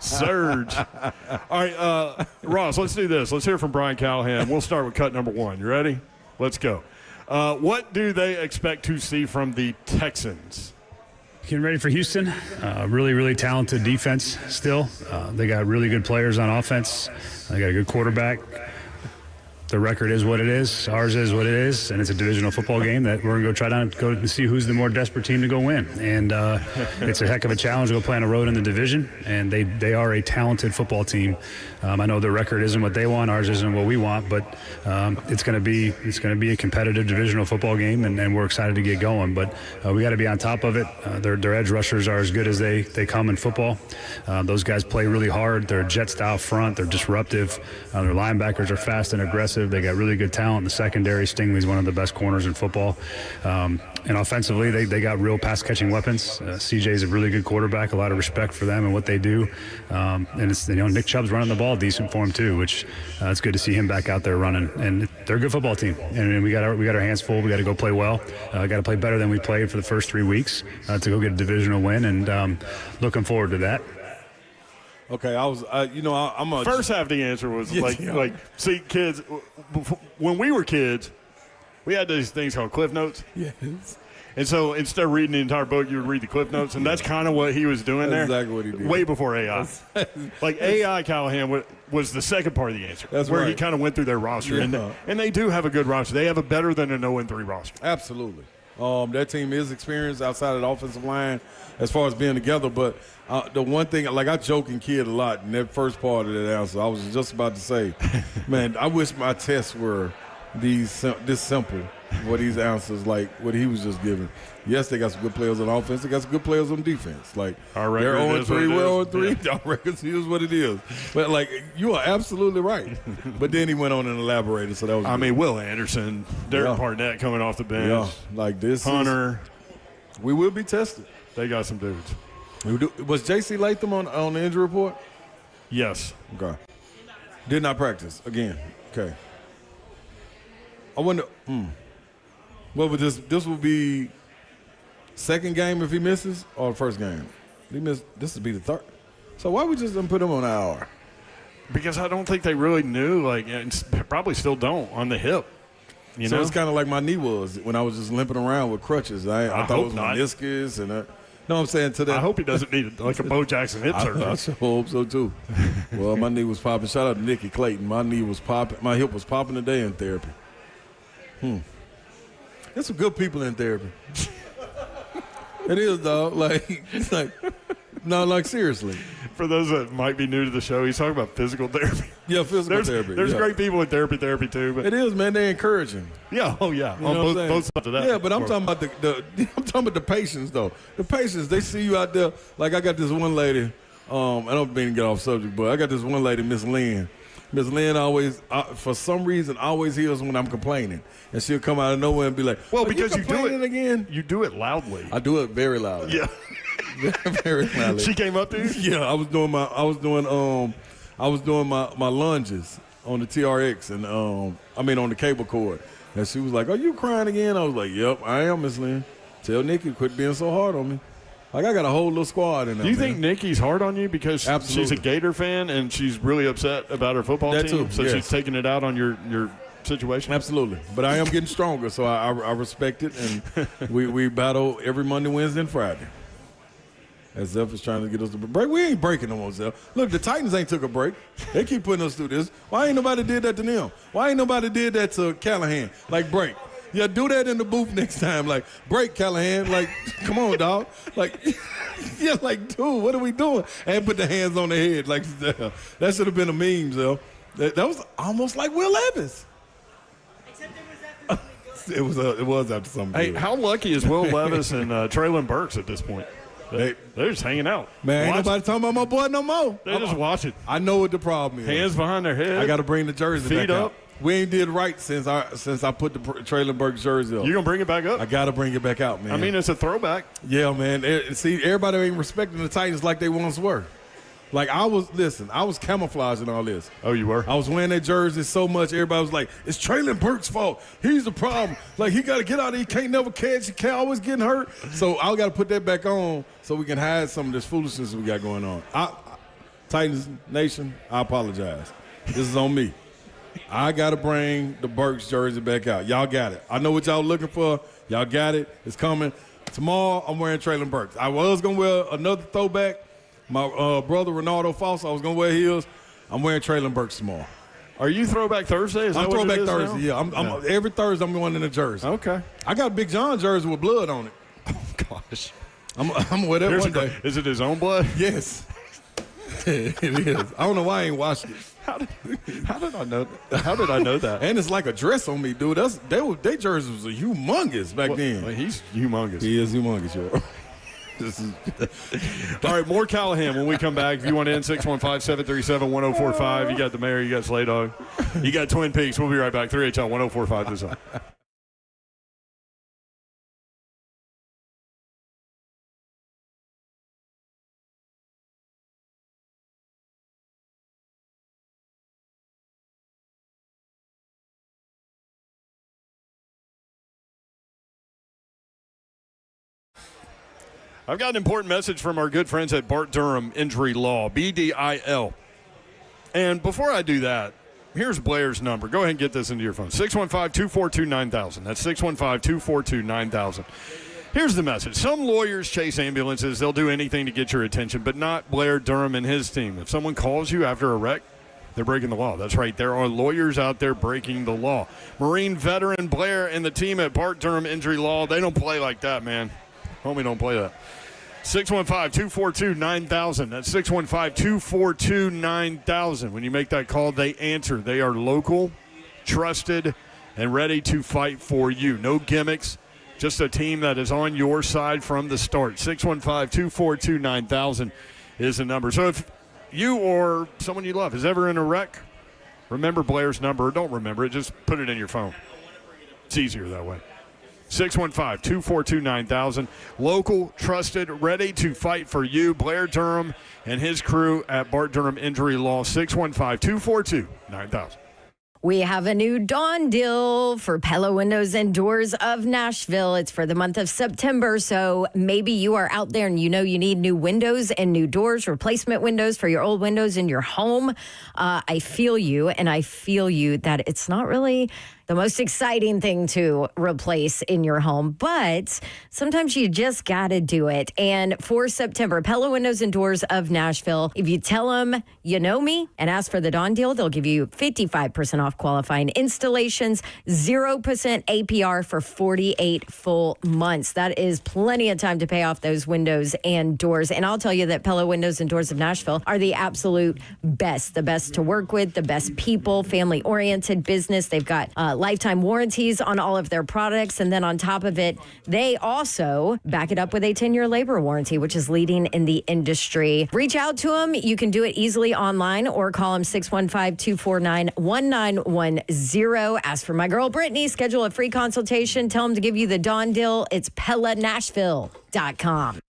Surge. All right, Ross, let's do this. Let's hear from Brian Callahan. We'll start with cut number 1. You ready? Let's go. What do they expect to see from the Texans? Getting ready for Houston. Really, really talented defense still. They got really good players on offense. They got a good quarterback. The record is what it is. Ours is what it is, and it's a divisional football game that we're going to go to see who's the more desperate team to go win. And it's a heck of a challenge to go play on the road in the division, and they are a talented football team. I know the record isn't what they want, ours isn't what we want, but it's going to be a competitive divisional football game, and we're excited to get going. But we got to be on top of it. Their edge rushers are as good as they come in football. Those guys play really hard. They're a jet-style front. They're disruptive. Their linebackers are fast and aggressive. They got really good talent in the secondary. Stingley's one of the best corners in football. And offensively, they got real pass-catching weapons. CJ's a really good quarterback. A lot of respect for them and what they do. And it's Nick Chubb's running the ball decent for him too, which it's good to see him back out there running. And they're a good football team. And we got our hands full. We got to go play well. Got to play better than we played for the first 3 weeks to go get a divisional win. And looking forward to that. Okay, I'm a First half of the answer was see, kids, when we were kids, we had these things called Cliff Notes. Yes. And so instead of reading the entire book, you would read the Cliff Notes, and that's kind of what he was doing there. Exactly what he did. Way before AI. AI Callahan was the second part of the answer. That's where right. he kind of went through their roster. Yeah. And they do have a good roster. They have a better than an 0-3 roster. Absolutely. That team is experienced outside of the offensive line as far as being together. But the one thing, I joke and kid a lot in that first part of that answer. I was just about to say, man, I wish my tests were this simple, what these answers, like what he was just giving. Yes, they got some good players on offense. They got some good players on defense. Like, our they're record 0-3, we're 0-3. Yeah. Our record is what it is. But, you are absolutely right. But then he went on and elaborated, so that was good. Will Anderson, Derek Barnett coming off the bench. Yeah, this Hunter. We will be tested. They got some dudes. Was J.C. Latham on the injury report? Yes. Okay. Did not practice again. Okay. I wonder. What would this will be second game if he misses, or first game? He missed. This would be the third. So why we just didn't put him on IR? Because I don't think they really knew. And probably still don't on the hip. You know, it's kind of like my knee was when I was just limping around with crutches. I thought it was meniscus and. No, I'm saying to that. I hope he doesn't need a Bo Jackson hip surgery. I hope so too. Well, my knee was popping. Shout out to Nikki Clayton. My knee was popping. My hip was popping today in therapy. There's some good people in therapy. It is, dog. It's like No, like seriously. For those that might be new to the show, he's talking about physical therapy. Yeah, physical therapy. There's great people in therapy too. But it is, man. They're encouraging. Yeah, oh yeah, You on know both sides of that. Yeah, but I'm talking about I'm talking about the patients though. The patients, they see you out there. Like I got this one lady. I don't mean to get off subject, but I got this one lady, Miss Lynn. Miss Lynn always, for some reason, always hears when I'm complaining, and she'll come out of nowhere and be like, "Well, because you do it again. You do it loudly. I do it very loudly. Yeah, very loudly." She came up to you. Yeah, I was doing my lunges on the TRX and on the cable cord, and she was like, "Are you crying again?" I was like, "Yep, I am, Miss Lynn. Tell Nikki quit being so hard on me." Like, I got a whole little squad in there. Do you think Nikki's hard on you because Absolutely. she's a Gator fan and she's really upset about her football That team? too, So yes. she's taking it out on your situation? Absolutely. But I am getting stronger, so I respect it. And we battle every Monday, Wednesday, and Friday. As Zeph is trying to get us to break. We ain't breaking no more, Zeph. Look, the Titans ain't took a break. They keep putting us through this. Why ain't nobody did that to them? Why ain't nobody did that to Callahan? Like, break. Yeah, do that in the booth next time. Like, break, Callahan. Like, come on, dog. Like, yeah, like, dude, what are we doing? And put the hands on the head. Like, that should have been a meme, though. That was almost like Will Levis. It was after something. Hey, how lucky is Will Levis and Traylon Burks at this point? They're just hanging out. Man, ain't nobody talking about my boy no more. They're just watching. I know what the problem is. Hands behind their head. I got to bring the jersey Feet back up. up. We ain't did right since I put the Traylon Burks jersey up. You gonna bring it back up? I got to bring it back out, man. I mean, it's a throwback. Yeah, man. See, everybody ain't respecting the Titans like they once were. Like, I was camouflaging all this. Oh, you were? I was wearing that jersey so much, everybody was like, it's Traylon Burks' fault. He's the problem. Like, he got to get out of here. He can't never catch. He can't always getting hurt. So I got to put that back on so we can hide some of this foolishness we got going on. Titans Nation, I apologize. This is on me. I got to bring the Burks jersey back out. Y'all got it. I know what y'all looking for. Y'all got it. It's coming. Tomorrow, I'm wearing Traylon Burks. I was going to wear another throwback. My brother, Ronaldo Foss, I was going to wear his. I'm wearing Traylon Burks tomorrow. Are you Throwback Thursday? Is that I'm what Throwback it is Thursday, now? yeah. Every Thursday, I'm going in a jersey. Okay. I got a Big John jersey with blood on it. Oh, gosh. I'm going to wear that one day. Is it his own blood? Yes. It is. I don't know why I ain't washed it. How did I know that? And it's like a dress on me, dude. They jerseys was humongous back then. Well, he's humongous. He is humongous, yo. All right, more Callahan when we come back. If you want in, 615-737-1045. You got the mayor, you got Slay Dog, you got Twin Peaks. We'll be right back. 3HL 1045 this time. I've got an important message from our good friends at Bart Durham Injury Law, BDIL. And before I do that, here's Blair's number. Go ahead and get this into your phone. 615-242-9000. That's 615-242-9000. Here's the message. Some lawyers chase ambulances. They'll do anything to get your attention, but not Blair Durham and his team. If someone calls you after a wreck, they're breaking the law. That's right. There are lawyers out there breaking the law. Marine veteran Blair and the team at Bart Durham Injury Law, they don't play like that, man. Homie, don't play that. 615-242-9000. That's 615-242-9000. When you make that call, they answer. They are local, trusted, and ready to fight for you. No gimmicks, just a team that is on your side from the start. 615-242-9000 is the number. So if you or someone you love is ever in a wreck, remember Blair's number. Don't remember it. Just put it in your phone. It's easier that way. 615-242-9000. Local, trusted, ready to fight for you. Blair Durham and his crew at Bart Durham Injury Law. 615-242-9000. We have a new Dawn deal for Pella Windows and Doors of Nashville. It's for the month of September, so maybe you are out there and you know you need new windows and new doors, replacement windows for your old windows in your home. I feel you, and I feel you that it's not really the most exciting thing to replace in your home, but sometimes you just got to do it. And for September, Pella Windows and Doors of Nashville, if you tell them you know me and ask for the Dawn deal, they'll give you 55% off off qualifying installations, 0% APR for 48 full months. That is plenty of time to pay off those windows and doors. And I'll tell you that Pella Windows and Doors of Nashville are the absolute best. The best to work with, the best people, family-oriented business. They've got lifetime warranties on all of their products. And then on top of it, they also back it up with a 10-year labor warranty, which is leading in the industry. Reach out to them. You can do it easily online or call them 615-249-1910. As for my girl Brittany, schedule a free consultation. Tell them to give you the Dawn deal. It's PellaNashville.com.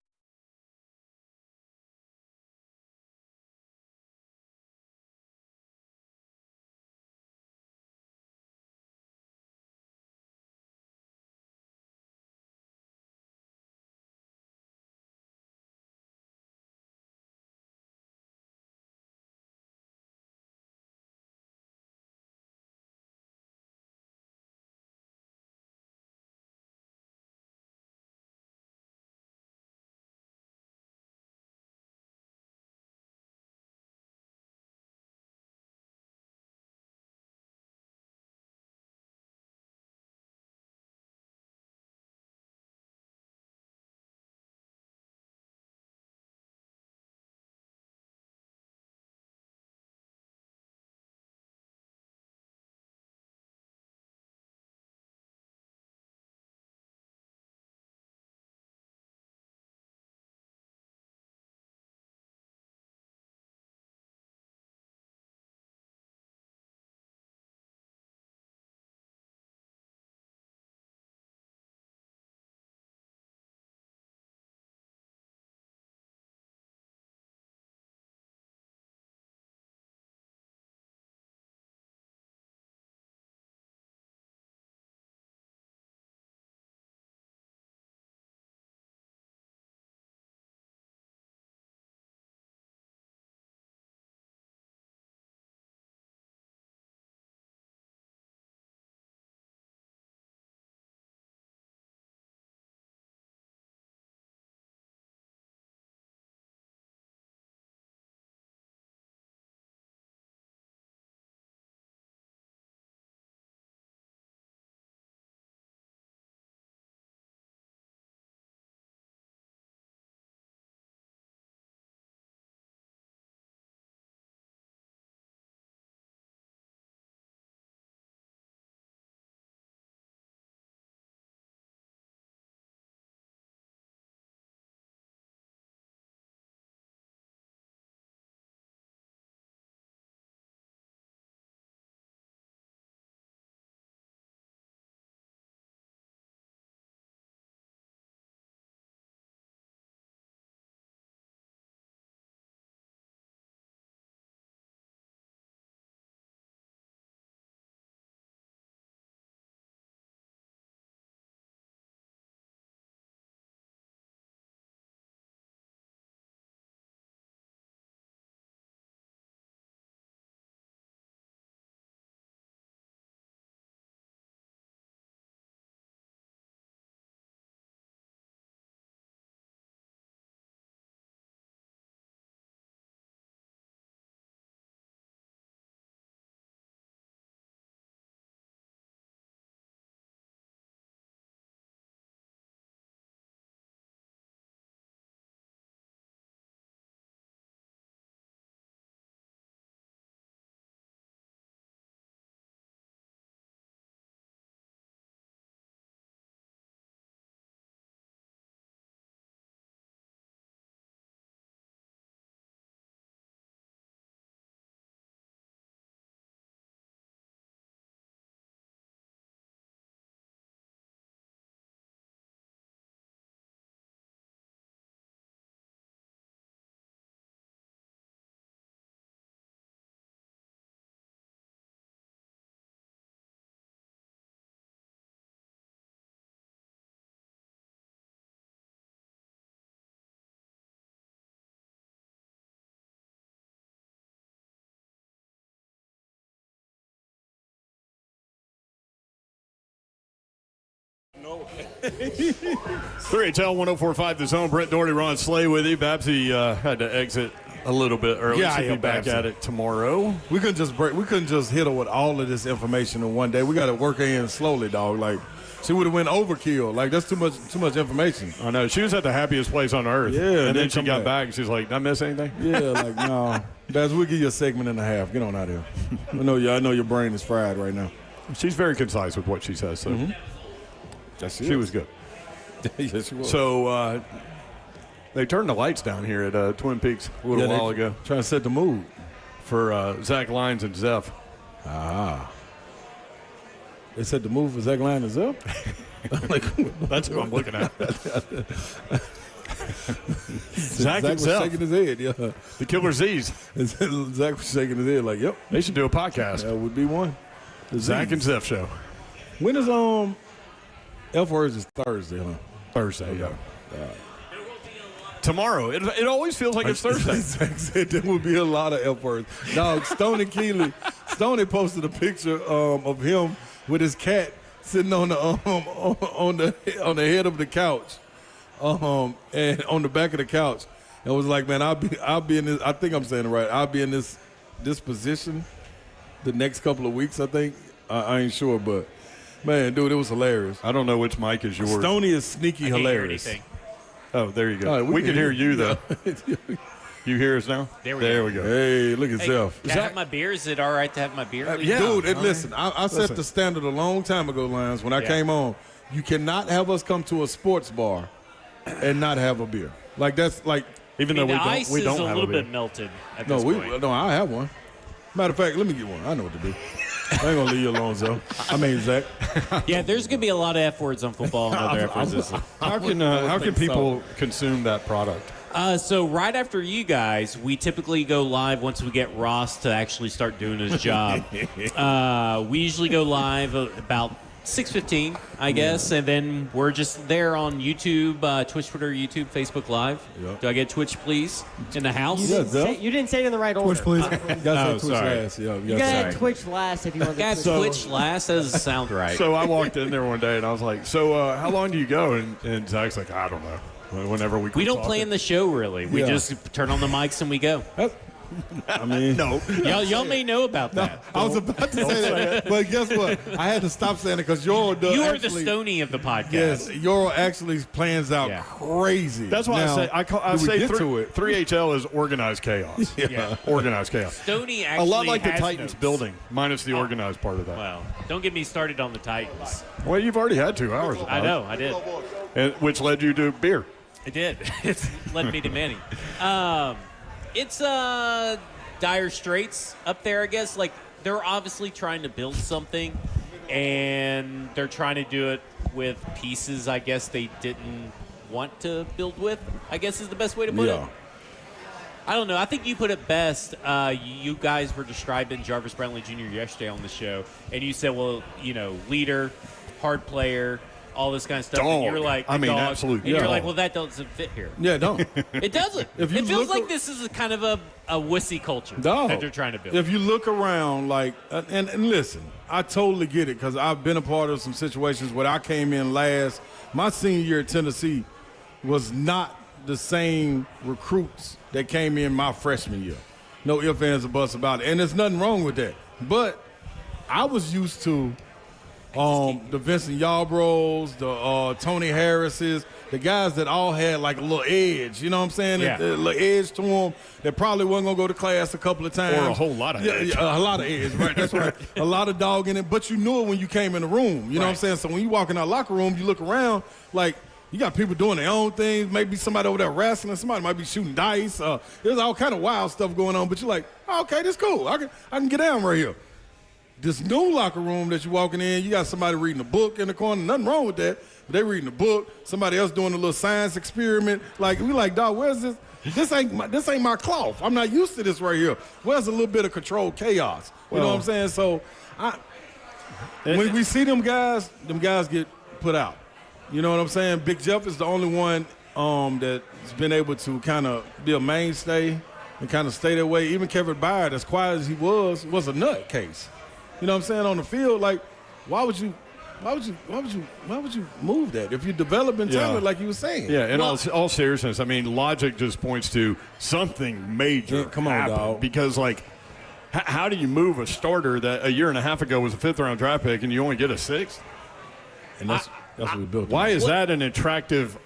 No. 3HL 104.5 The Zone. Brent Doherty, Ron Slay with you. Babsy had to exit a little bit early. Yeah, She'll be back at it tomorrow. We couldn't just hit her with all of this information in one day. We got to work her in slowly, dog. Like, she would have went overkill. Like, that's too much information. I know. She was at the happiest place on earth. Yeah, and then she got back and she's like, "Did I miss anything?" Yeah, like, no. Baz, we'll give you a segment and a half. Get on out here. I know your brain is fried right now. She's very concise with what she says. So she was good. Yes, she was. So they turned the lights down here at Twin Peaks a little while ago. Trying to set the mood for Zach Lyons and Zeph. They said the move for Zach Lyons is up? That's who I'm looking at. Zach was shaking his head, yeah. The Killer Z's. Zach was shaking his head like, yep. They should do a podcast. That would be one. The Zach and Zeph show. When is F Words is Thursday, huh? Thursday, yeah. Tomorrow. It always feels like it's Thursday. Zach said there would be a lot of F Words. Dog, Stoney posted a picture of him with his cat sitting on the head of the couch, and on the back of the couch. And was like, man, I'll be in this. I think I'm saying it right. I'll be in this position the next couple of weeks. I think I ain't sure, but man, dude, it was hilarious. I don't know which mic is yours. Stoney is sneaky hilarious. Oh, there you go. Right, we can hear you though. You hear us now? There we go. Hey, look at Zeph. Can I have my beer? Is it all right to have my beer? Yeah. Dude, listen, I set the standard a long time ago, Lions, when I came on. You cannot have us come to a sports bar and not have a beer. Like, that's like, even though the we don't ice have is a little a beer. bit melted at this point. No, I have one. Matter of fact, let me get one. I know what to do. I ain't gonna leave you alone, Zoe. I mean, Zach. Yeah, there's gonna be a lot of F words on football and other F words. How can people consume that product? So right after you guys, we typically go live once we get Ross to actually start doing his job. We usually go live about 6:15, I guess, and then we're just there on YouTube, Twitch, Twitter, YouTube, Facebook Live. Yep. Do I get Twitch, please, in the house? You didn't say it in the right order. Twitch, please. Twitch sorry. last. You got to Twitch last if you want to. Twitch last. That doesn't sound right. So I walked in there one day and I was like, "So how long do you go?" And Zach's like, "I don't know." Whenever we don't plan the plan the show really. We just turn on the mics and we go. I mean, no. Y'all may know about that. I was about to say that, but guess what? I had to stop saying it because Yoro does. You are the Stoney of the podcast. Yes, Yoro actually plans out crazy. That's why now, I say 3HL is organized chaos. Yeah. Organized chaos. Stoney actually a lot like the has Titans notes. building, minus the organized part of that. Well, don't get me started on the Titans. Well, you've already had 2 hours. I know, I did. And which led you to beer. It did. It's led me to many. It's dire straits up there, I guess. Like, they're obviously trying to build something, and they're trying to do it with pieces, I guess, they didn't want to build with, I guess is the best way to put it. I don't know. I think you put it best. You guys were describing Jarvis Brownlee Jr. yesterday on the show, and you said, well, leader, hard player, all this kind of stuff. Dog. And you're like, absolutely. And you're like, well, that doesn't fit here. Yeah, don't. It doesn't. If you it feels look like this is a kind of a wussy culture Dog. that they're trying to build. If you look around, like, and listen, I totally get it because I've been a part of some situations where I came in last. My senior year at Tennessee was not the same recruits that came in my freshman year. No ifs, ands, or buts about it. And there's nothing wrong with that. But I was used to the Vincent Yarbroughs, the Tony Harrises, the guys that all had like a little edge, you know what I'm saying? Yeah. A little edge to them that probably wasn't going to go to class a couple of times. Or a whole lot of edge. Yeah, a lot of edge, right? That's right. A lot of dog in it, but you knew it when you came in the room, you know what I'm saying? So when you walk in our locker room, you look around, like, you got people doing their own things, maybe somebody over there wrestling, somebody might be shooting dice. There's all kind of wild stuff going on, but you're like, oh, okay, this cool. I can get down right here. This new locker room that you're walking in, you got somebody reading a book in the corner. Nothing wrong with that. But they reading a book. Somebody else doing a little science experiment. Like, we like, dog, where's this? This ain't my cloth. I'm not used to this right here. Where's a little bit of controlled chaos? You know what I'm saying? So when we see them guys get put out. You know what I'm saying? Big Jeff is the only one that's been able to kind of be a mainstay and kind of stay that way. Even Kevin Byard, as quiet as he was a nut case. You know what I'm saying? On the field, like, why would you Why would you move that if you're developing talent like you were saying? Yeah, in all seriousness, I mean, logic just points to something major. Come on, happened. dog. Because, like, how do you move a starter that a year and a half ago was a 5th-round draft pick and you only get a 6th? And that's what we built. Why is that an attractive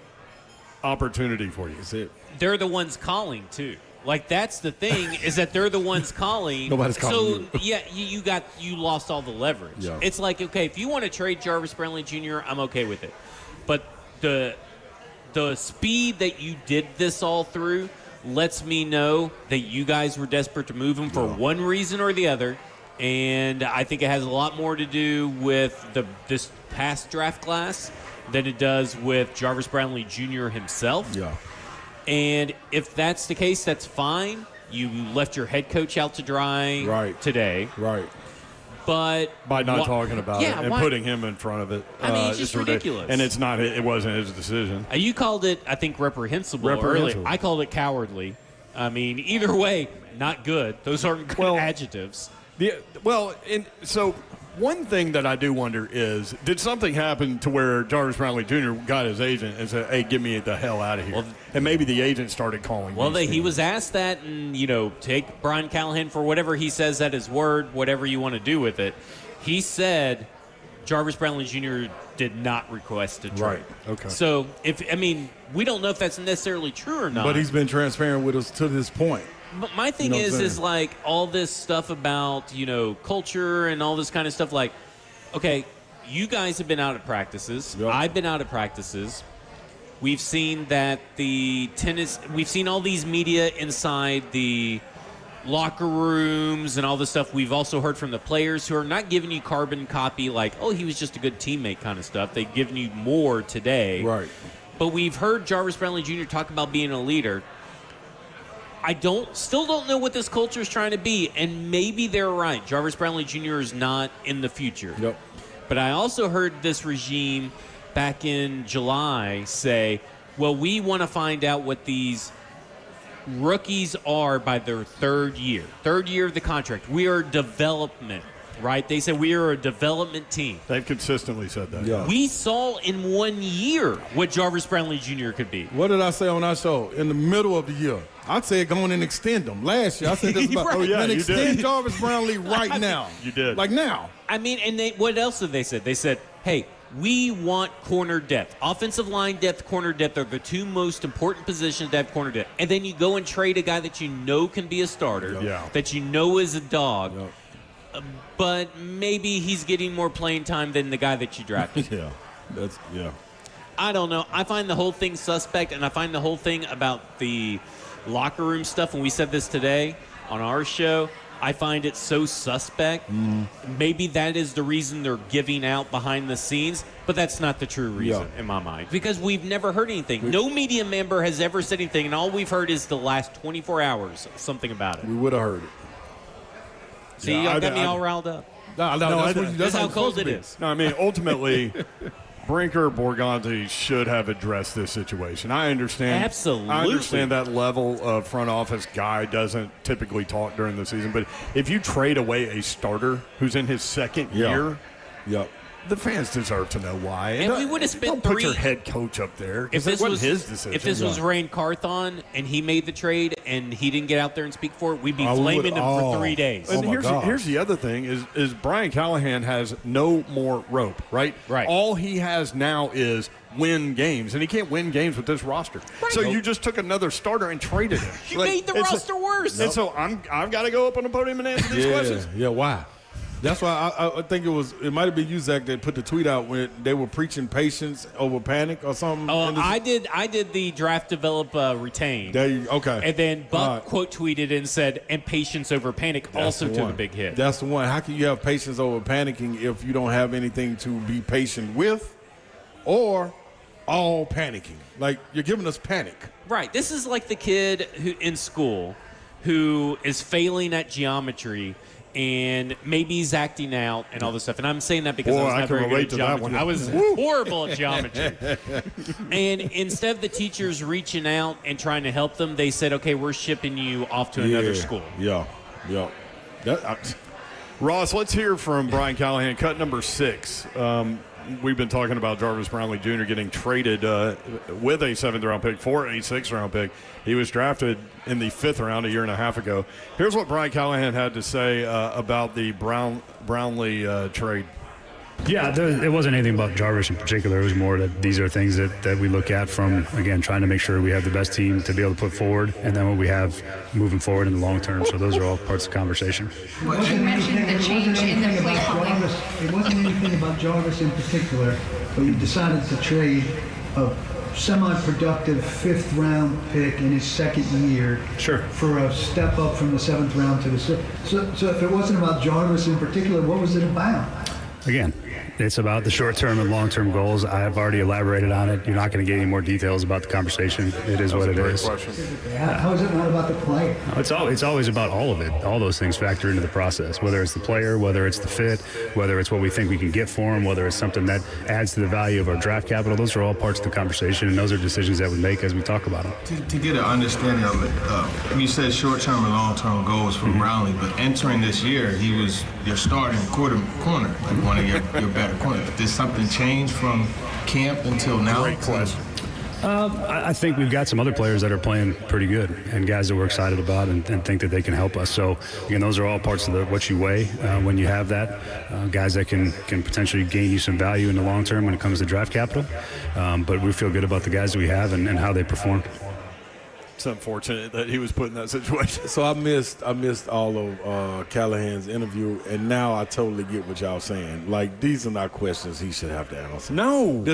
opportunity for you? That's it. They're the ones calling, too. Like, that's the thing, is that they're the ones calling. Nobody's calling So, yeah, you lost all the leverage. Yeah. It's like, okay, if you want to trade Jarvis Brownlee Jr., I'm okay with it. But the speed that you did this all through lets me know that you guys were desperate to move him for one reason or the other. And I think it has a lot more to do with this past draft class than it does with Jarvis Brownlee Jr. himself. Yeah. And if that's the case, that's fine. You left your head coach out to dry today. Right. But by not talking about it and why? Putting him in front of it. I mean, it's just ridiculous. And it's not. It wasn't his decision. You called it, I think, reprehensible earlier. I called it cowardly. I mean, either way, not good. Those aren't good adjectives. So one thing that I do wonder is, did something happen to where Jarvis Brownlee Jr. got his agent and said, hey, get me the hell out of here? Well, and maybe the agent started calling. Well, he was asked that, and, take Brian Callahan for whatever he says at his word, whatever you want to do with it. He said Jarvis Brownlee Jr. did not request a trade. Right, okay. So, we don't know if that's necessarily true or not. But he's been transparent with us to this point. But my thing is like all this stuff about, culture and all this kind of stuff. Like, okay, you guys have been out of practices. Yep. I've been out of practices. We've seen that we've seen all these media inside the locker rooms and all this stuff. We've also heard from the players who are not giving you carbon copy like, oh, he was just a good teammate kind of stuff. They've given you more today. Right. But we've heard Jarvis Brownlee Jr. talk about being a leader. I still don't know what this culture is trying to be, and maybe they're right. Jarvis Brownlee Jr. is not in the future. Yep. But I also heard this regime back in July say, well, we want to find out what these rookies are by their third year of the contract. We are development, right? They said we are a development team. They've consistently said that. Yeah. We saw in 1 year what Jarvis Brownlee Jr. could be. What did I say on our show? In the middle of the year. I'd say go on and extend them. Last year, I said this about, extend Jarvis Brownlee right now. You did. Like now. I mean, and what else did they say? They said, hey, we want corner depth. Offensive line depth, corner depth are the two most important positions to have corner depth. And then you go and trade a guy that you know can be a starter, that you know is a dog, but maybe he's getting more playing time than the guy that you drafted. I don't know. I find the whole thing suspect, and I find the whole thing about the locker room stuff, and we said this today on our show, I find it so suspect. Maybe that is the reason they're giving out behind the scenes, but that's not the true reason in my mind, because we've never heard anything. No media member has ever said anything, and all we've heard is the last 24 hours something about it. We would have heard it. See, y'all got me all riled up. That's how cold it is. No, I mean, ultimately, Brinker Borgonzi should have addressed this situation. I understand. Absolutely. I understand that level of front office guy doesn't typically talk during the season, but if you trade away a starter who's in his second year, the fans deserve to know why. And we would have spent don't put your head coach up there. If this was his decision. If this was Rain Carthon and he made the trade and he didn't get out there and speak for it, we'd be flaming him for 3 days. And here's the other thing is Brian Callahan has no more rope, right? Right. All he has now is win games, and he can't win games with this roster. Right. So you just took another starter and traded him. You made the roster worse. And so I've got to go up on the podium and answer these questions. Yeah, why? That's why I think it might have been you, Zach, that put the tweet out when they were preaching patience over panic or something. Oh, I did the draft, develop, retain. Okay. And then Buck quote tweeted and said, and patience over panic also took a big hit. That's the one. How can you have patience over panicking if you don't have anything to be patient with or all panicking? Like, you're giving us panic. Right. This is like the kid who in school who is failing at geometry and maybe he's acting out and all this stuff. And I'm saying that because I was not very good at geometry. I was horrible at geometry. And instead of the teachers reaching out and trying to help them, they said, okay, we're shipping you off to another school. Yeah. Ross, let's hear from Brian Callahan, cut number 6. we've been talking about Jarvis Brownlee Jr. getting traded with a 7th-round pick for a 6th-round pick. He was drafted in the 5th round a year and a half ago. Here's what Brian Callahan had to say about the Brownlee trade. Yeah, it wasn't anything about Jarvis in particular. It was more that these are things that we look at from, again, trying to make sure we have the best team to be able to put forward, and then what we have moving forward in the long term. So those are all parts of the conversation. You mentioned the change in the play calling. It wasn't anything about Jarvis in particular, but you decided to trade a semi-productive 5th-round pick in his 2nd year for a step up from the 7th round to the 6th. So if it wasn't about Jarvis in particular, what was it about? Again, it's about the short-term and long-term goals. I have already elaborated on it. You're not going to get any more details about the conversation. It is what it is. How is it not about the player? It's always about all of it. All those things factor into the process, whether it's the player, whether it's the fit, whether it's what we think we can get for him, whether it's something that adds to the value of our draft capital. Those are all parts of the conversation, and those are decisions that we make as we talk about them. To get an understanding of it, you said short-term and long-term goals for Brownlee, but entering this year, he was your starting corner, like one of your better corners. Did something change from camp until now? Great question. I think we've got some other players that are playing pretty good and guys that we're excited about and think that they can help us. So, again, those are all parts of what you weigh when you have that. Guys that can potentially gain you some value in the long term when it comes to draft capital. But we feel good about the guys that we have and how they performed. It's unfortunate that he was put in that situation. So I missed all of Callahan's interview, and now I totally get what y'all saying. Like, these are not questions he should have to answer. No,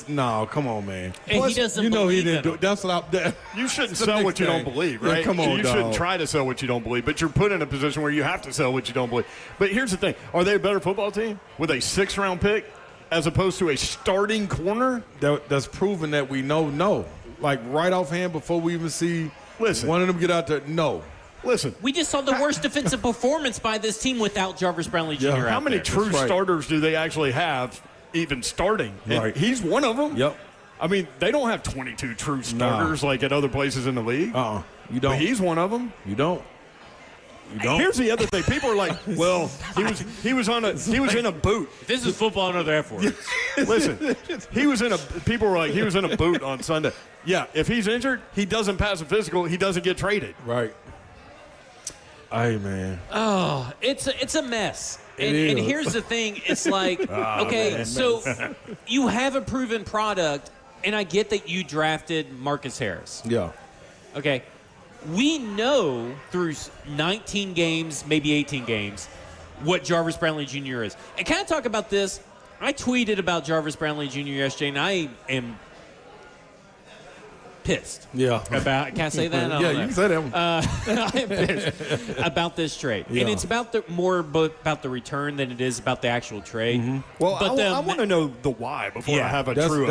no, come on, man. And Plus, he doesn't he believe didn't do. That's what You shouldn't sell what you don't believe, right? Yeah, come on, you dog. shouldn't try to sell what you don't believe, but you're put in a position where you have to sell what you don't believe. But here's the thing: are they a better football team with a 6th-round pick as opposed to a starting corner? That's proven that we know. No, like right offhand before we even see. Listen, one of them get out there. No. Listen. We just saw the worst defensive performance by this team without Jarvis Brownlee Jr. How many true starters do they actually have even starting? And Right. he's one of them. Yep. I mean, they don't have 22 true starters like at other places in the league. You don't. But he's one of them. You don't. You don't. Here's the other thing. People are like, well, he was in a boot. This is football, another F word. Listen, people were like, he was in a boot on Sunday. Yeah, if he's injured, he doesn't pass a physical, he doesn't get traded. Right. Hey, man. Oh, it's a mess. And here's the thing. It's like, okay, man. so you have a proven product, and I get that you drafted Marcus Harris. Yeah. Okay. We know through 19 games, maybe 18 games, what Jarvis Brownlee Jr. is. And can I talk about this? I tweeted about Jarvis Brownlee Jr. yesterday, and I am pissed. Yeah. Can I say that? Yeah, you can say that one. I am pissed about this trade. Yeah. And it's more about the return than it is about the actual trade. Mm-hmm. Well, But I want to know the why before I have a true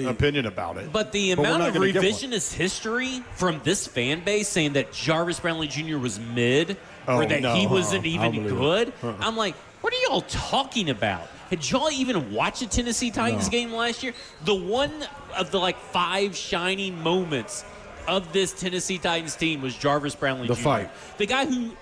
opinion about it. But the we're amount not of gonna get one. revisionist history from this fan base saying that Jarvis Brownlee Jr. was mid or that he wasn't even good, I'm like, what are y'all talking about? Had y'all even watched a Tennessee Titans game last year? The one of the 5 shining moments of this Tennessee Titans team was Jarvis Brownlee Jr. fight. The guy who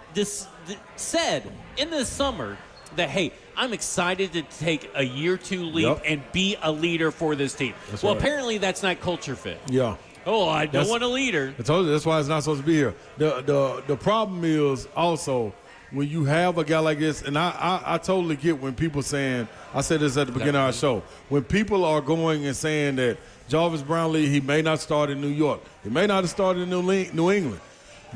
said in the summer that, hey, I'm excited to take a year 2 leap and be a leader for this team. That's well, right. apparently that's not culture fit. Yeah. Oh, I don't want a leader. I told you that's why it's not supposed to be here. The problem is also when you have a guy like this, and I totally get when people saying, I said this at the beginning of our show, when people are going and saying that Jarvis Brownlee, he may not start in New York, he may not have started in New England,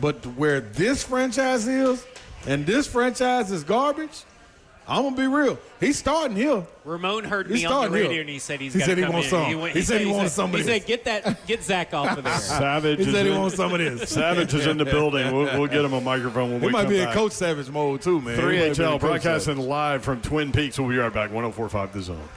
but where this franchise is, and this franchise is garbage, I'm gonna be real. He's starting here. Ramon heard me on the radio, and he said he wants some. He said he wants some of this. He said, get Zach off of there. Savage. He said he wants some of this. Savage is in the building. We'll get him a microphone when He we might come be back. in Coach Savage mode too, man. 3HL broadcasting live from Twin Peaks. We'll be right back. 104.5 The Zone.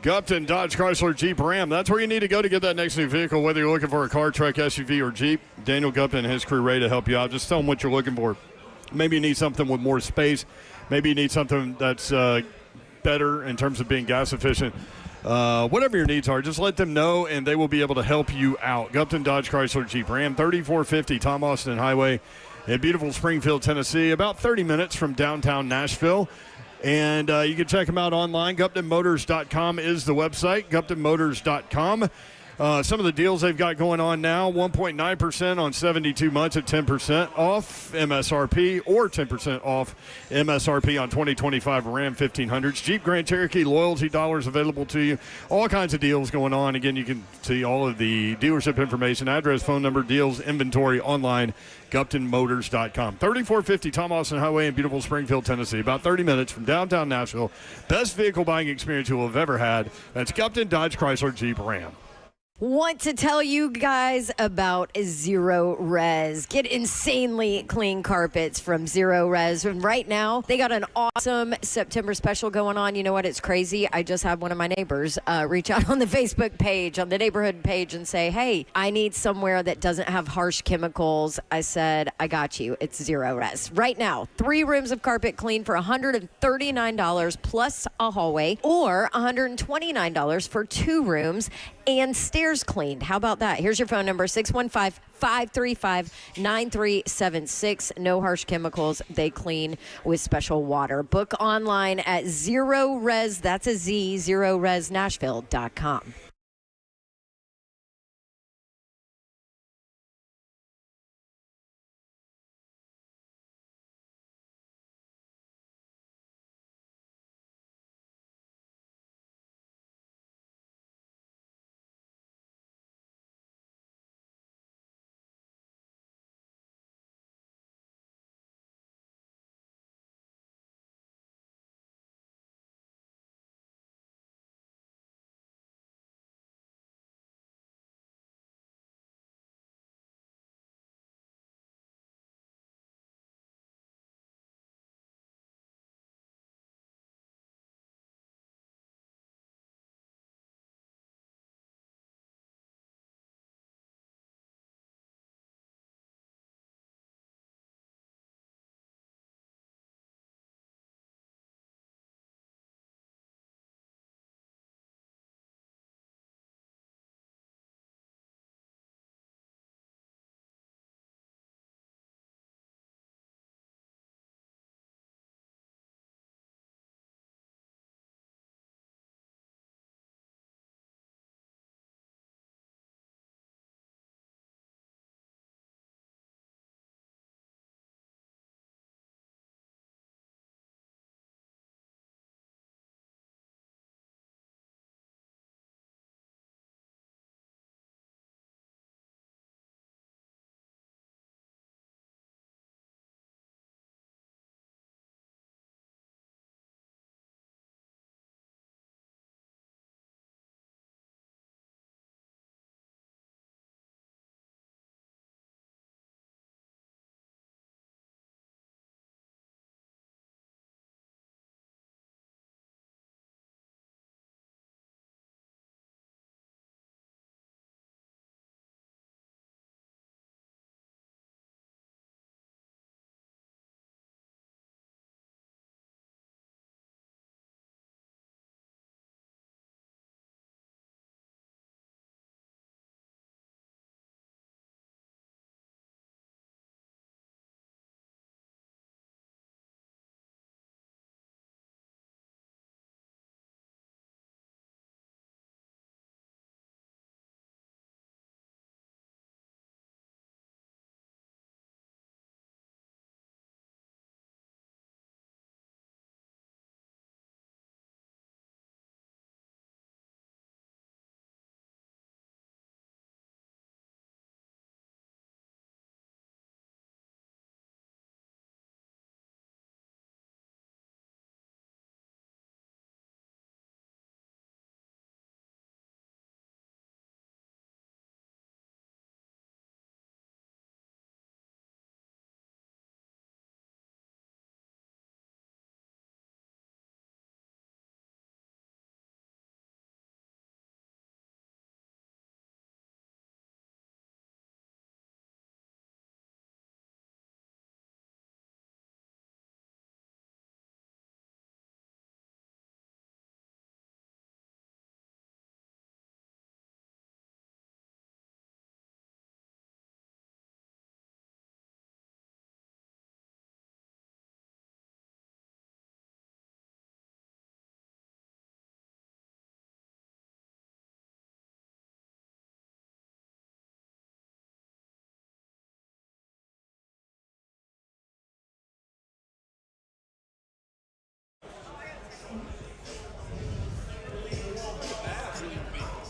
Gupton Dodge Chrysler Jeep Ram. That's where you need to go to get that next new vehicle, whether you're looking for a car, truck, SUV, or Jeep. Daniel Gupton and his crew ready to help you out. Just tell them what you're looking for. Maybe you need something with more space. Maybe you need something that's better in terms of being gas efficient. Whatever your needs are, just let them know, and they will be able to help you out. Gupton Dodge Chrysler Jeep Ram, 3450 Tom Austin Highway in beautiful Springfield, Tennessee, about 30 minutes from downtown Nashville. And you can check them out online. GuptonMotors.com is the website, GuptonMotors.com. Some of the deals they've got going on now, 1.9% on 72 months at 10% off MSRP, or 10% off MSRP on 2025 Ram 1500s. Jeep Grand Cherokee loyalty dollars available to you. All kinds of deals going on. Again, you can see all of the dealership information, address, phone number, deals, inventory online, GuptonMotors.com. 3450 Tom Austin Highway in beautiful Springfield, Tennessee. About 30 minutes from downtown Nashville. Best vehicle buying experience you will have ever had. That's Gupton Dodge Chrysler Jeep Ram. Want to tell you guys about Zero Res. Get insanely clean carpets from Zero Res. And right now, they got an awesome September special going on. You know what? It's crazy. I just had one of my neighbors reach out on the Facebook page, on the neighborhood page, and say, hey, I need somewhere that doesn't have harsh chemicals. I said, I got you. It's Zero Res. Right now, 3 rooms of carpet clean for $139 plus a hallway, or $129 for 2 rooms and stairs cleaned. How about that? Here's your phone number, 615-535-9376. No harsh chemicals. They clean with special water. Book online at Zero Res, that's a Z, ZeroResNashville.com.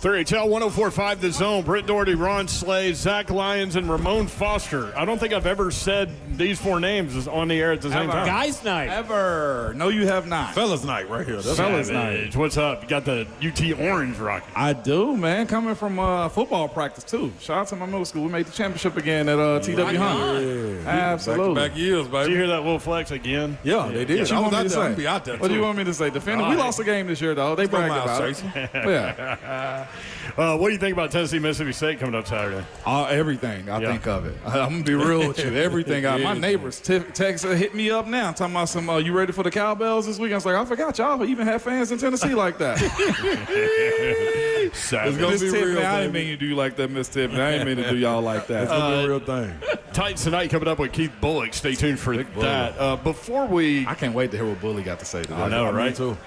3HL 104.5 The Zone. Britt Doherty, Ron Slay, Zach Lyons, and Ramon Foster. I don't think I've ever said these 4 names on the air at the same time. Guys' night. Ever. No, you have not. Fellas night right here. That's Fellas night. What's up? You got the UT Orange rocking. I do, man. Coming from football practice, too. Shout out to my middle school. We made the championship again at TW Hunt. Yeah. Absolutely. Back years, baby. Did you hear that little flex again? Yeah, they did. What you want me to say? Be out there, what do you want me to say? Defender? We lost a game this year, though. They bragged about it. Yeah. What do you think about Tennessee, Mississippi State coming up Saturday? Everything. I think of it. I'm going to be real with you. Everything. My neighbors text hit me up now talking about some, you ready for the Cowbells this week? I was like, I forgot y'all even have fans in Tennessee like that. It's going to be real. I didn't mean to do you like that, Miss Tiffany. I didn't mean to do y'all like that. It's going to be a real thing. Titans tonight coming up with Keith Bullock. Stay tuned for that. Before we... I can't wait to hear what Bully got to say today. I know, right? Me too.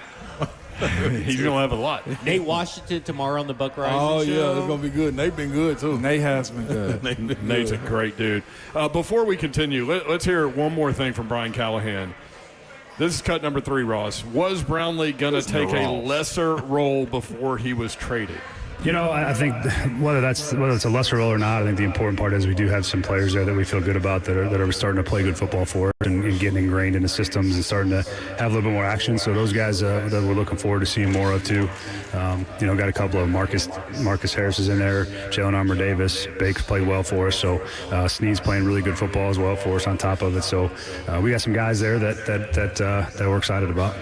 He's going to have a lot. Nate Washington tomorrow on the Buck Rising show. yeah, it's going to be good. Nate been good, too. Nate has been good. Nate's a great dude. Before we continue, let's hear one more thing from Brian Callahan. This is cut number 3, Ross. Was Brownlee going to take a lesser role before he was traded? You know, I think whether it's a lesser role or not, I think the important part is we do have some players there that we feel good about that are starting to play good football for us and getting ingrained in the systems and starting to have a little bit more action. So those guys that we're looking forward to seeing more of too. Got a couple of Marcus Harris is in there, Jalen Armour Davis, Bake's played well for us. So Sneed's playing really good football as well for us on top of it. So we got some guys there that we're excited about.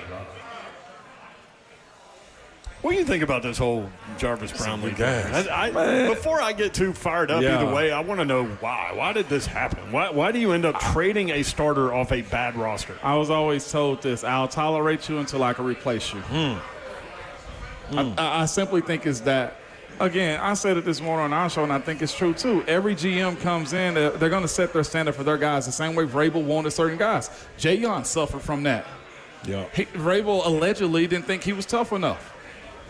What do you think about this whole Jarvis Brownlee thing? Before I get too fired up either way, I want to know why. Why did this happen? Why do you end up trading a starter off a bad roster? I was always told this: I'll tolerate you until I can replace you. I simply think it's that. Again, I said it this morning on our show, and I think it's true too. Every GM comes in, they're going to set their standard for their guys the same way Vrabel wanted certain guys. Jayon suffered from that. Yeah. Vrabel allegedly didn't think he was tough enough.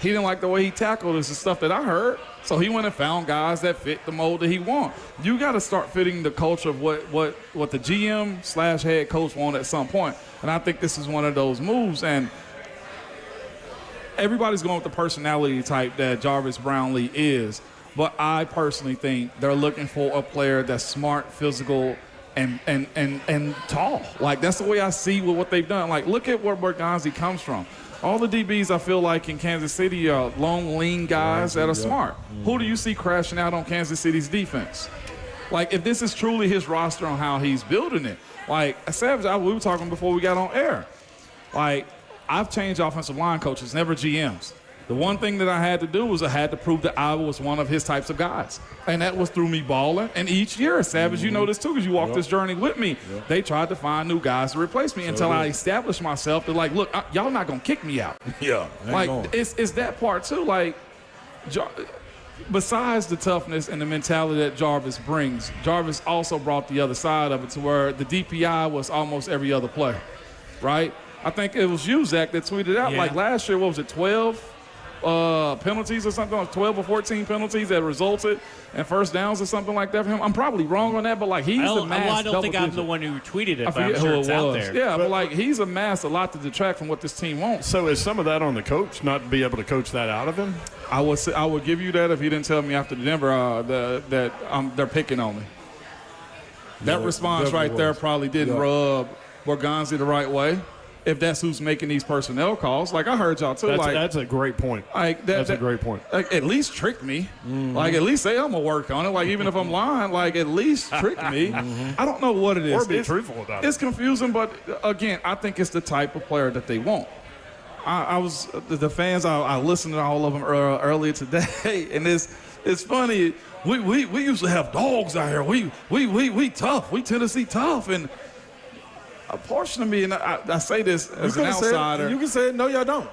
He didn't like the way he tackled us, the stuff that I heard. So he went and found guys that fit the mold that he wants. You got to start fitting the culture of what the GM/head coach want at some point. And I think this is one of those moves. And everybody's going with the personality type that Jarvis Brownlee is. But I personally think they're looking for a player that's smart, physical, and tall. Like, that's the way I see with what they've done. Like, look at where Berganzi comes from. All the DBs, I feel like, in Kansas City are long, lean guys that are smart. Who do you see crashing out on Kansas City's defense? Like, if this is truly his roster on how he's building it. Like, Savage, we were talking before we got on air. Like, I've changed offensive line coaches, never GMs. The one thing that I had to do was I had to prove that I was one of his types of guys. And that was through me balling. And each year, Savage, you know this too because you walked this journey with me. They tried to find new guys to replace me until I established myself. They're like, look, y'all not going to kick me out. Like, it's that part too. Like, besides the toughness and the mentality that Jarvis brings, Jarvis also brought the other side of it to where the DPI was almost every other player, right? I think it was you, Zach, that tweeted out, like last year, what was it, 12 penalties or something, 12 or 14 penalties that resulted in first downs or something like that for him. I'm probably wrong on that, but like he's amassed I don't think I'm the one who tweeted it, I but I'm forget sure who it's it out was. there. Yeah, but like he's amassed a lot to detract from what this team wants. So is some of that on the coach not to be able to coach that out of him? I would give you that if he didn't tell me after Denver that they're picking on me. That response right there probably didn't rub Borgonzi the right way. If that's who's making these personnel calls, like I heard y'all too. That's a great point. Like that's a great point. Like at least trick me. Like at least say I'm gonna work on it. Like even if I'm lying, like at least trick me. I don't know what it is. Or be truthful about it. It's confusing, but again, I think it's the type of player that they want. I was the fans. I listened to all of them earlier today, and it's funny. We usually have dogs out here. We tough. We Tennessee tough, and a portion of me, and I say this as an outsider. You can say it. No, y'all don't.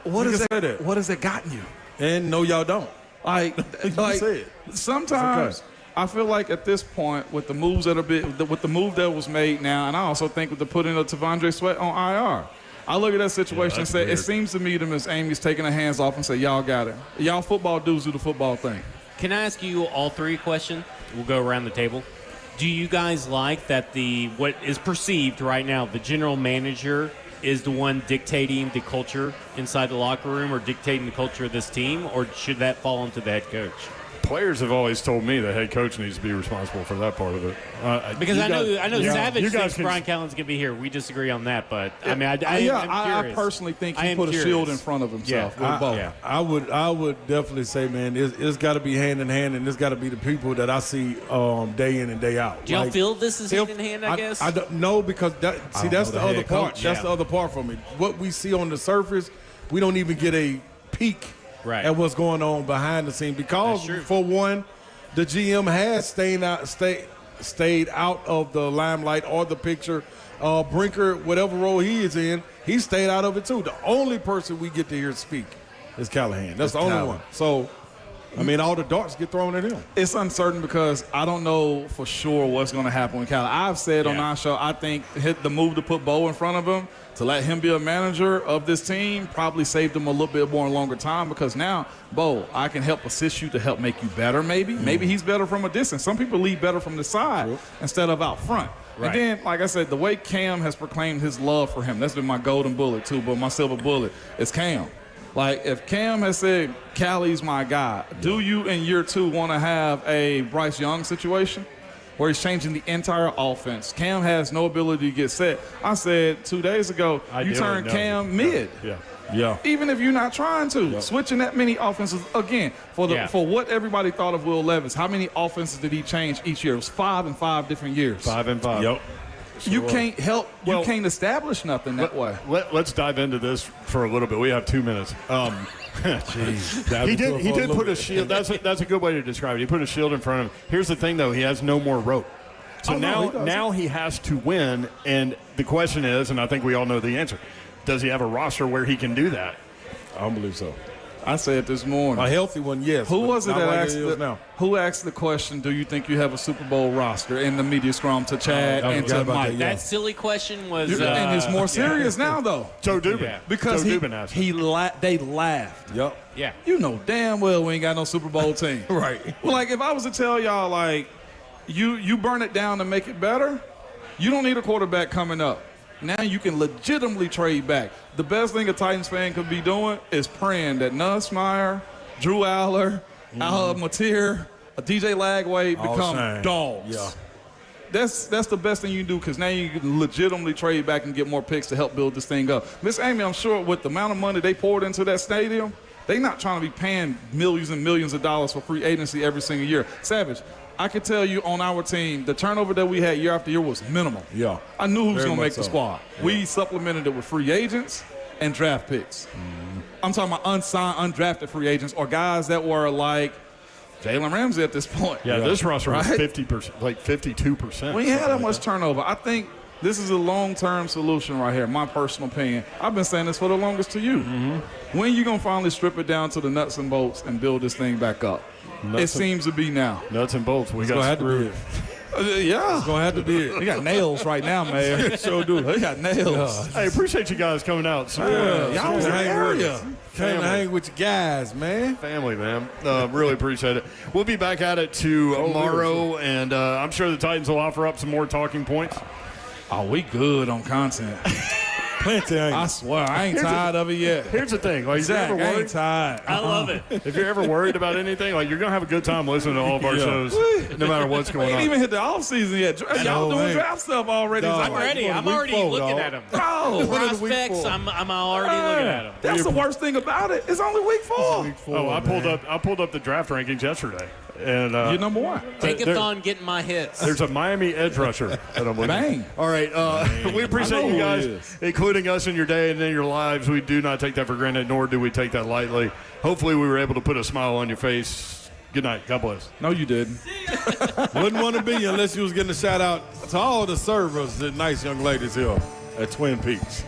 What has that gotten you? And no, y'all don't. Like say it. Sometimes I feel like at this point, with the moves with the move that was made now, and I also think with the putting of Tavondre Sweat on IR, I look at that situation and say, weird. It seems to me that Miss Amy's taking her hands off and say, y'all got it. Y'all football dudes do the football thing. Can I ask you all three a question? We'll go around the table. Do you guys like that what is perceived right now, the general manager is the one dictating the culture inside the locker room or dictating the culture of this team, or should that fall onto the head coach? Players have always told me the head coach needs to be responsible for that part of it. Because I know Savage thinks can, Brian Callen's going to be here. We disagree on that, but I'm I personally think he put a shield in front of himself. I would definitely say, man, it's got to be hand in hand, and it's got to be the people that I see day in and day out. Do y'all feel this is hand in hand? I guess I don't know, because that's the other part. That's the other part for me. What we see on the surface, we don't even get a peek at what's going on behind the scene, because for one, the GM has stayed out of the limelight or the picture. Brinker, whatever role he is in, he stayed out of it too. The only person we get to hear speak is Callahan. That's the only one. So, I mean, all the darts get thrown at him. It's uncertain because I don't know for sure what's going to happen with Callahan. I've said on our show, I think the move to put Bo in front of him, to let him be a manager of this team, probably saved him a little bit more longer time, because now, Bo, I can help assist you to help make you better maybe. Maybe he's better from a distance. Some people lead better from the side instead of out front. Right. And then, like I said, the way Cam has proclaimed his love for him, that's been my golden bullet too, but my silver bullet is Cam. Like, if Cam has said, Callie's my guy, do you in year 2 want to have a Bryce Young situation where he's changing the entire offense? Cam has no ability to get set. I said 2 days ago, you turn Cam mid. Yeah. Even if you're not trying to. Switching that many offenses, again, for what everybody thought of Will Levis, how many offenses did he change each year? It was 5 in 5 different years. 5 and 5. Yep. You can't help. You can't establish nothing that way. Let's dive into this for a little bit. We have 2 minutes. Jeez, he did put a shield. That's a good way to describe it. He put a shield in front of him. Here's the thing, though. He has no more rope. So now he has to win. And the question is, and I think we all know the answer, does he have a roster where he can do that? I don't believe so. I said this morning. A healthy one, yes. Who was it that who asked the question, do you think you have a Super Bowl roster, in the media scrum to Chad and to Mike? That silly question was... and it's more serious now, though. Joe Dubin. Because they laughed. Yep. Yeah. You know damn well we ain't got no Super Bowl team. Right. Well, like, if I was to tell y'all, like, you burn it down to make it better, you don't need a quarterback coming up. Now you can legitimately trade back. The best thing a Titans fan could be doing is praying that Nussmeier, Drew Aller, Al Mateer, DJ Lagway become dogs. Yeah. That's the best thing you can do, because now you can legitimately trade back and get more picks to help build this thing up. Miss Amy, I'm sure with the amount of money they poured into that stadium, they're not trying to be paying millions and millions of dollars for free agency every single year. Savage, I can tell you on our team, the turnover that we had year after year was minimal. Yeah. I knew who was going to make the squad. Yeah. We supplemented it with free agents and draft picks. I'm talking about unsigned, undrafted free agents, or guys that were like Jalen Ramsey at this point. Yeah, this roster was 50%, like 52%. We had that much turnover. I think this is a long-term solution right here, my personal opinion. I've been saying this for the longest to you. When are you going to finally strip it down to the nuts and bolts and build this thing back up? It seems to be now. Nuts and bolts. We got screwed. Yeah. It's going to have to be it. We got nails right now, man. Sure do. We got nails. Hey, appreciate you guys coming out. Y'all was in the area. Came to hang with your guys, man. Family, man. Really appreciate it. We'll be back at it tomorrow, and I'm sure the Titans will offer up some more talking points. Oh, we good on content. Plenty. I swear, I ain't tired of it yet. Here's the thing. Like, Zach, if you're ever worried, I ain't tired. I love it. If you're ever worried about anything, like, you're going to have a good time listening to all of our shows, no matter what's going on. We ain't even hit the off season yet. Y'all doing draft stuff already. I'm ready. I'm already looking at them. Prospects, I'm already looking at them. That's the worst thing about it. It's only week 4. I pulled up the draft rankings yesterday. And you're number 1. Take-a-thon getting my hits. There's a Miami edge rusher that I'm looking at. Bang. All right. We appreciate you guys including us in your day and in your lives. We do not take that for granted, nor do we take that lightly. Hopefully we were able to put a smile on your face. Good night. God bless. No, you didn't. Wouldn't want to be unless you was getting a shout out to all the servers, the nice young ladies here at Twin Peaks.